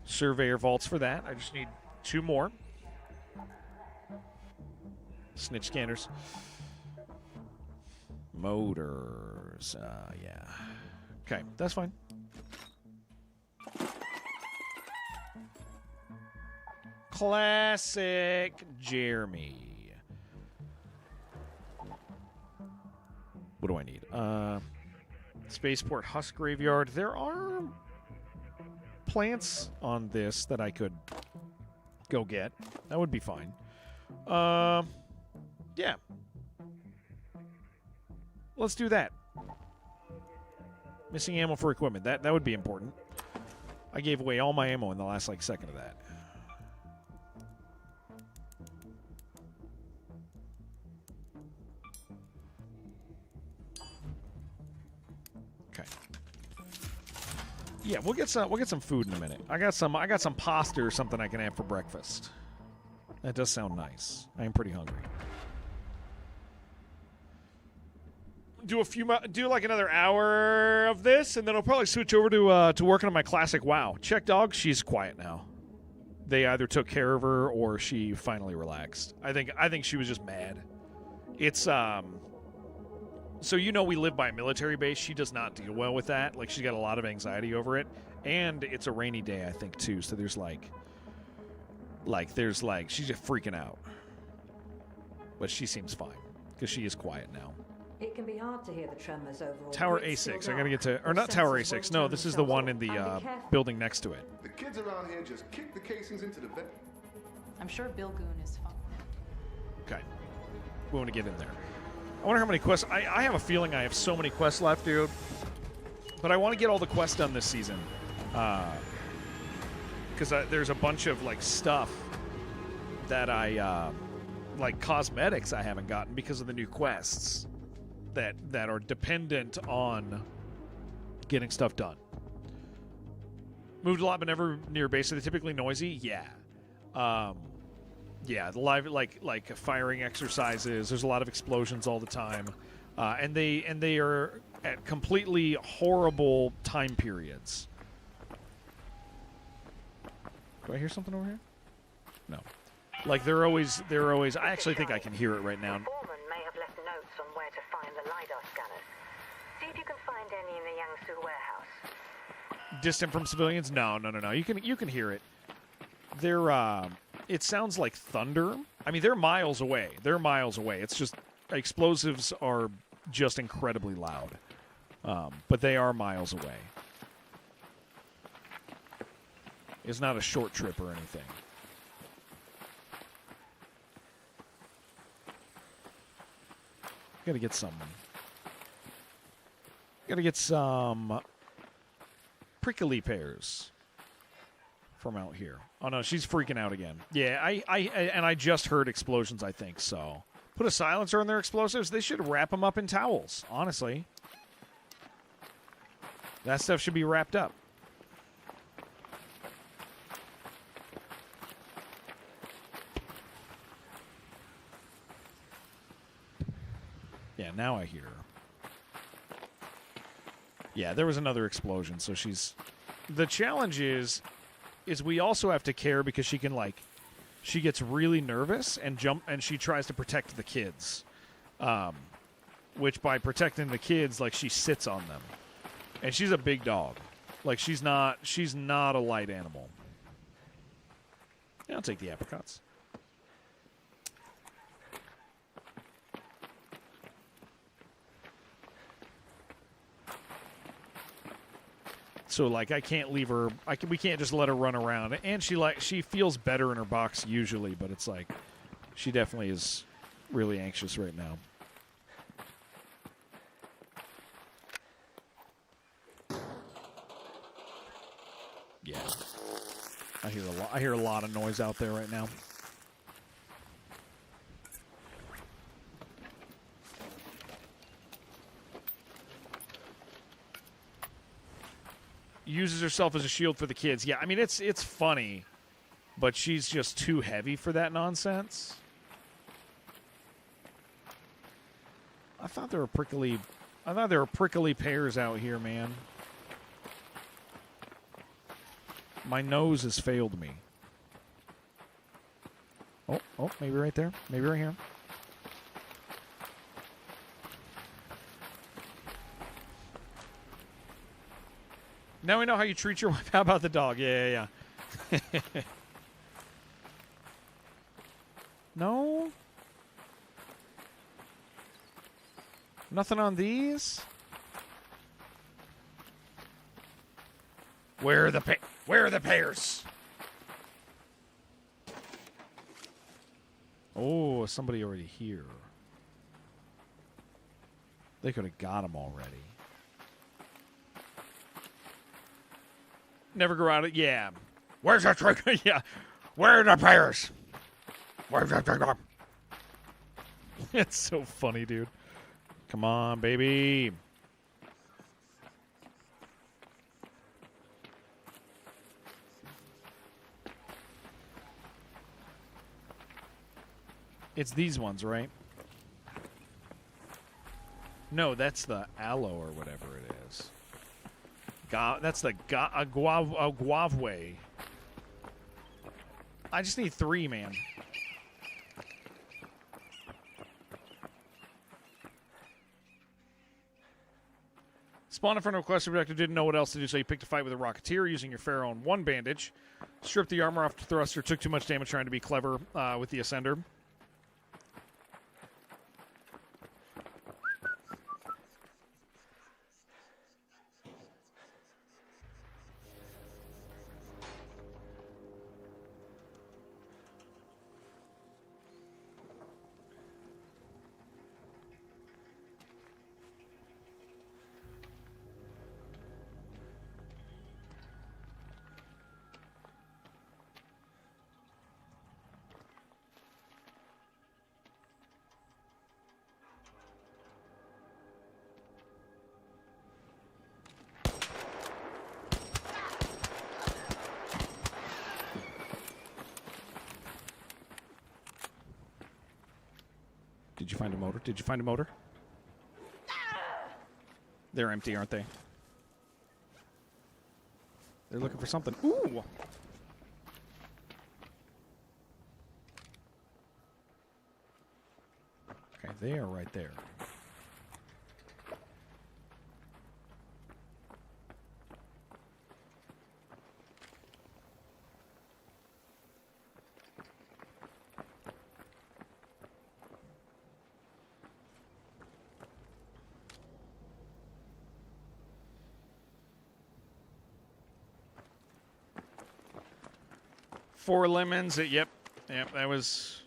S1: Surveyor vaults for that. I just need 2 more. Snitch scanners. Motors. Yeah. Okay, that's fine. Classic Jeremy. What do I need? Spaceport Husk Graveyard. There are plants on this that I could go get. That would be fine. Yeah. Let's do that. Missing ammo for equipment. That would be important. I gave away all my ammo in the last second of that. Yeah, we'll get some food in a minute. I got some pasta or something I can have for breakfast. That does sound nice. I am pretty hungry. Do like another hour of this, and then I'll probably switch over to working on my classic WoW. Check dog, she's quiet now. They either took care of her or she finally relaxed. I think she was just mad. It's So we live by a military base. She does not deal well with that. She's got a lot of anxiety over it. And it's a rainy day, I think, too. So there's she's just freaking out. But she seems fine because she is quiet now.
S3: It can be hard to hear the tremors over all.
S1: Tower A6. I gotta get to, or not Tower A6. No, this is the one in the building next to it.
S6: The kids around here just kick the casings into the vent.
S2: I'm sure Bill Goon is fine.
S1: Okay. We want to get in there. I wonder how many quests. I have a feeling I have so many quests left, dude. But I want to get all the quests done this season. Because there's a bunch of stuff that I like cosmetics I haven't gotten because of the new quests that are dependent on getting stuff done. Moved a lot, but never near base. Are they typically noisy? Yeah. Yeah, the live like firing exercises. There's a lot of explosions all the time, and they are at completely horrible time periods. Do I hear something over here? No. Like they're always. I actually think I can hear it right now.
S7: Foreman may have left notes on where to find the LiDAR scanners. See if you can find any in the Yangsu warehouse.
S1: Distant from civilians? No. You can hear it. They're it sounds like thunder. I mean, they're miles away. It's just explosives are just incredibly loud. But they are miles away. It's not a short trip or anything. Gotta get some prickly pears from out here. Oh no, she's freaking out again. Yeah, I just heard explosions, I think, so. Put a silencer on their explosives. They should wrap them up in towels, honestly. That stuff should be wrapped up. Yeah, now I hear her. Yeah, there was another explosion, so she's... The challenge is we also have to care because she can, like... She gets really nervous and she tries to protect the kids. Which, by protecting the kids, like, she sits on them. And she's a big dog. Like, she's not a light animal. Yeah, I'll take the apricots. So, like, I can't leave her. We can't just let her run around. And she feels better in her box usually, but it's like she definitely is really anxious right now. Yeah, I hear a lot of noise out there right now. Uses herself as a shield for the kids. Yeah, I mean, it's funny, but she's just too heavy for that nonsense. I thought there were prickly pears out here, man. My nose has failed me. Oh, maybe right there. Maybe right here. Now we know how you treat your wife. How about the dog? Yeah. No? Nothing on these? Where are the pears? Oh, somebody already here. They could have got them already. Never grow out of... Yeah. Where's the trigger? Yeah. Where are the pears? Where's the trigger? It's so funny, dude. Come on, baby. It's these ones, right? No, that's the aloe or whatever it is. That's the guave. I just need 3, man. Spawned in front of a quest objective, didn't know what else to do, so you picked a fight with a Rocketeer using your Pharaoh and 1 bandage. Stripped the armor off the thruster, took too much damage trying to be clever with the Ascender. you find a motor? Did you find a motor? They're empty, aren't they? They're looking for something. Ooh! Okay, they are right there. Four lemons. Yep, that was...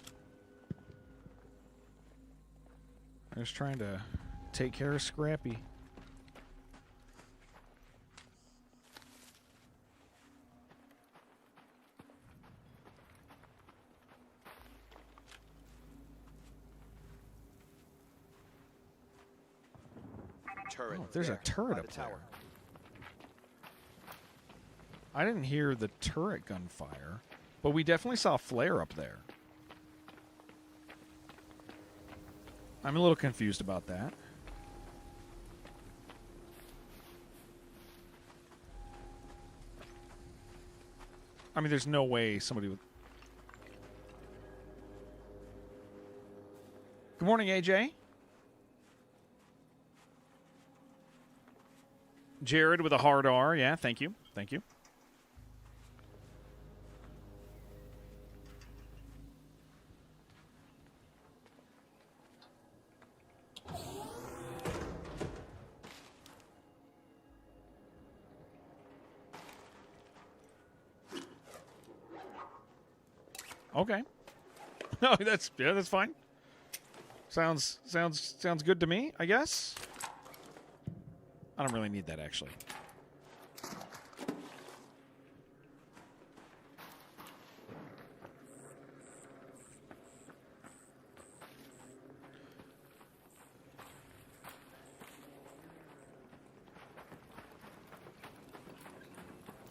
S1: I was trying to take care of Scrappy.
S9: Turret.
S1: Oh, there's a turret
S9: by
S1: up
S9: the tower.
S1: there. I didn't hear the turret gunfire, but we definitely saw a flare up there. I'm a little confused about that. I mean, there's no way somebody would... Good morning, AJ. Jared with a hard R. Yeah, thank you. Thank you. Okay. No, that's fine. Sounds good to me, I guess. I don't really need that, actually.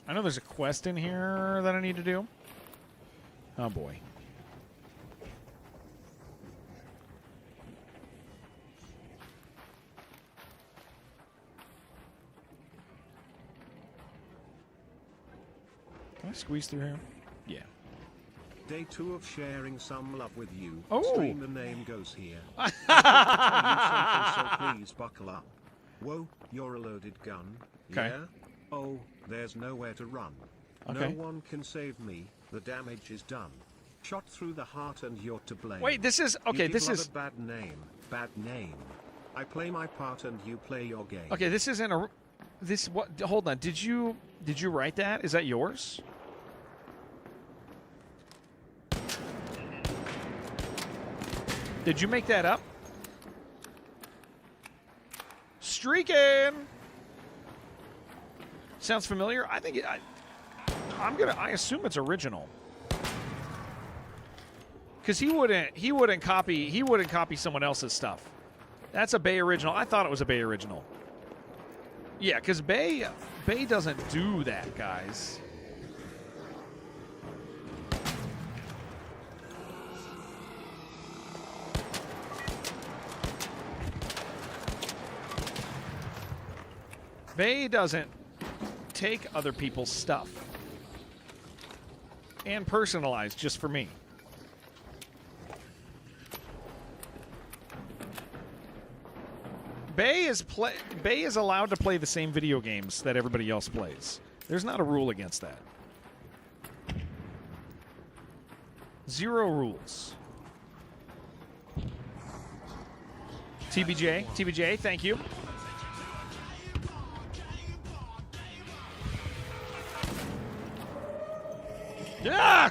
S1: I know there's a quest in here that I need to do. Oh, boy. Can I squeeze through here? Yeah.
S11: Day 2 of sharing some love with you.
S1: Oh.
S11: Stream the name goes here. So please buckle up. Whoa, you're a loaded gun.
S1: Okay.
S11: Yeah? Oh, there's nowhere to run.
S1: Okay.
S11: No one can save me. The damage is done. Shot through the heart and you're to blame.
S1: Wait, this is... Okay,
S11: You
S1: this
S11: give
S1: is...
S11: a bad name. Bad name. I play my part and you play your game.
S1: Okay, this isn't a... This... What? Hold on. Did you write that? Is that yours? Did you make that up? Streaking! Sounds familiar? I think I assume it's original. Because he wouldn't copy someone else's stuff. That's a Bay original. I thought it was a Bay original. Yeah, because Bay doesn't do that, guys. Bay doesn't take other people's stuff and personalize just for me. Bay is allowed to play the same video games that everybody else plays. There's not a rule against that. Zero rules. TBJ, thank you. Yeah!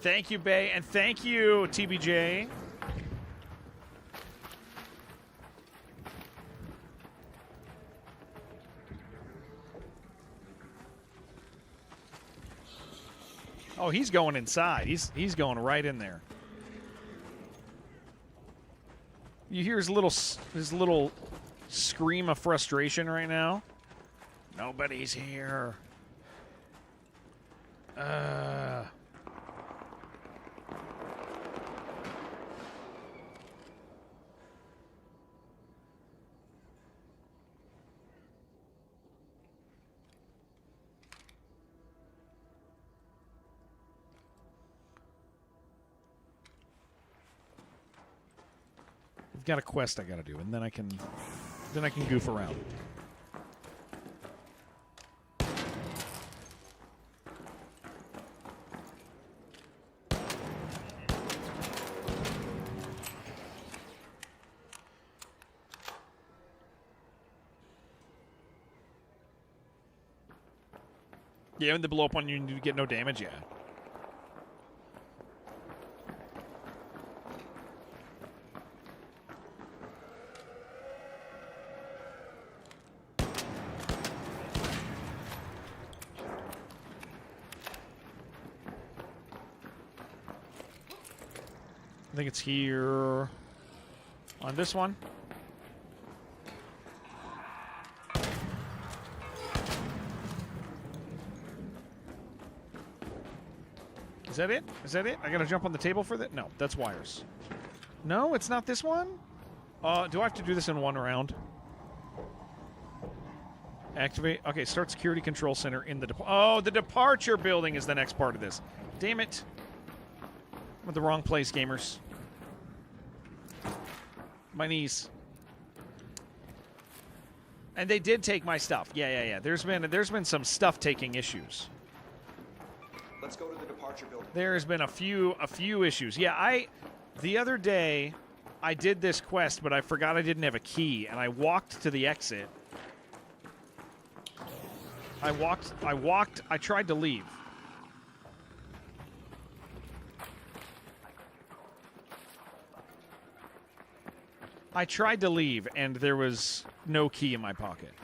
S1: Thank you, Bay, and thank you, TBJ. Oh, he's going inside. He's going right in there. You hear his little scream of frustration right now. Nobody's here. got a quest I got to do, and then I can goof around. Yeah, and the blow up on you and you get no damage, yeah. I think it's here on this one. Is that it? Is that it? I gotta jump on the table for that? No, that's wires. No, it's not this one? Do I have to do this in one round? Activate. Okay, start security control center in the... the departure building is the next part of this. Damn it. I'm at the wrong place, gamers. My knees. And they did take my stuff. Yeah. There's been some stuff taking issues.
S9: Let's go to the departure building.
S1: There's been a few issues. Yeah, the other day I did this quest, but I forgot I didn't have a key, and I walked to the exit. I tried to leave. I tried to leave, and there was no key in my pocket.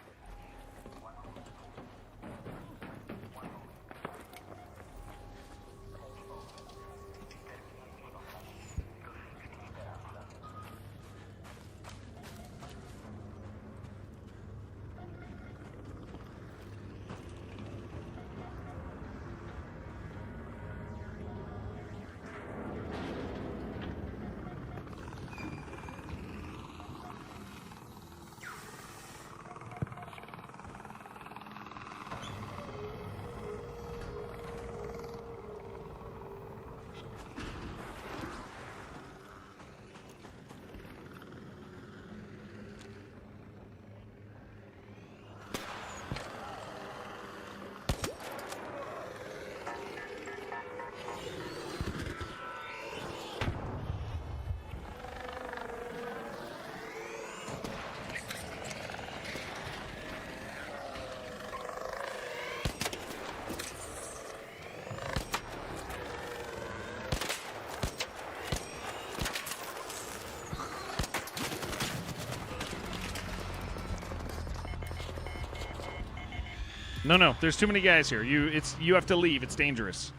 S1: No, there's too many guys here. You have to leave. It's dangerous.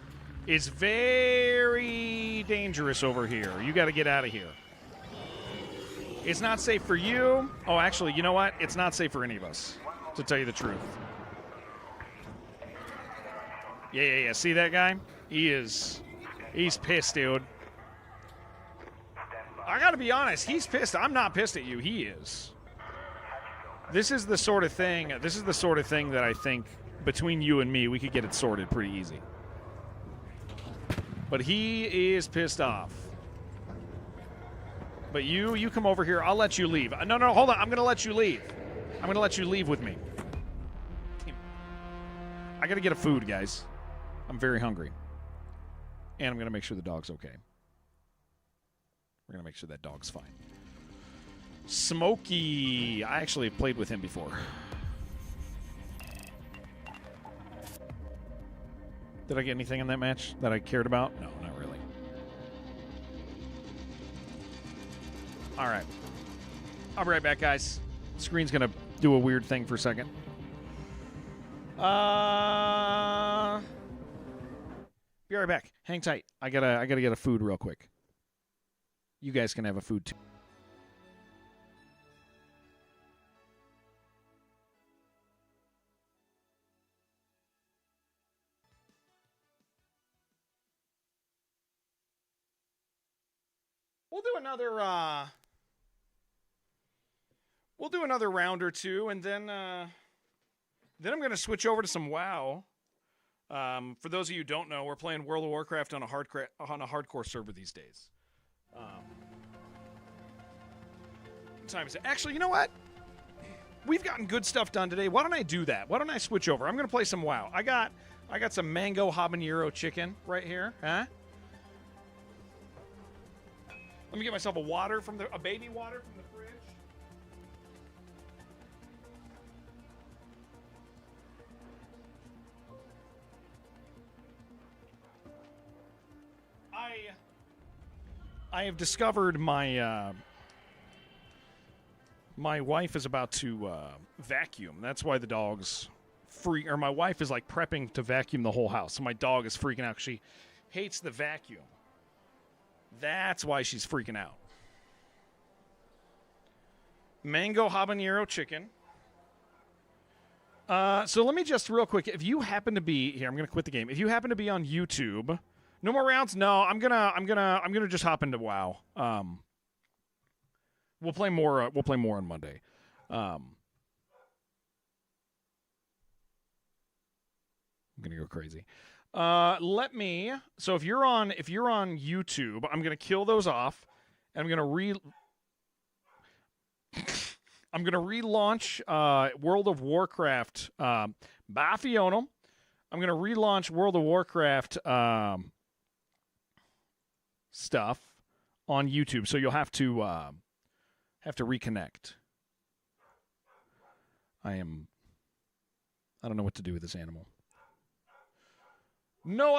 S1: It's very dangerous over here. You got to get out of here. It's not safe for you. Oh, actually, you know what? It's not safe for any of us, to tell you the truth. Yeah. See that guy? He's pissed, dude. I got to be honest. He's pissed. I'm not pissed at you. He is. This is the sort of thing that I think between you and me, we could get it sorted pretty easy. But he is pissed off. But you come over here. I'll let you leave. No, hold on. I'm going to let you leave. I'm going to let you leave with me. I got to get a food, guys. I'm very hungry. And I'm going to make sure the dog's okay. We're going to make sure that dog's fine. Smokey. I actually played with him before. Did I get anything in that match that I cared about? No, not really. All right. I'll be right back, guys. Screen's going to do a weird thing for a second. Be right back. Hang tight. I gotta get a food real quick. You guys can have a food too. We'll do another round or two, and then I'm going to switch over to some WoW. For those of you who don't know, we're playing World of Warcraft on a hardcore server these days. What time is it? Actually, you know what? We've gotten good stuff done today. Why don't I do that? Why don't I switch over? I'm going to play some WoW. I got some mango habanero chicken right here. Huh? Let me get myself a baby water from the fridge. I have discovered my wife is about to vacuum. That's why the dog's my wife is like prepping to vacuum the whole house. So my dog is freaking out. She hates the vacuum. That's why she's freaking out. Mango habanero chicken. So let me just real quick. If you happen to be here, I'm gonna quit the game. If you happen to be on YouTube, no more rounds. No, I'm gonna just hop into WoW. We'll play more. We'll play more on Monday. I'm gonna go crazy. So if you're on YouTube, I'm gonna kill those off, and I'm gonna relaunch World of Warcraft. Bye, Fiona. I'm gonna relaunch World of Warcraft stuff on YouTube. So you'll have to reconnect. I don't know what to do with this animal. No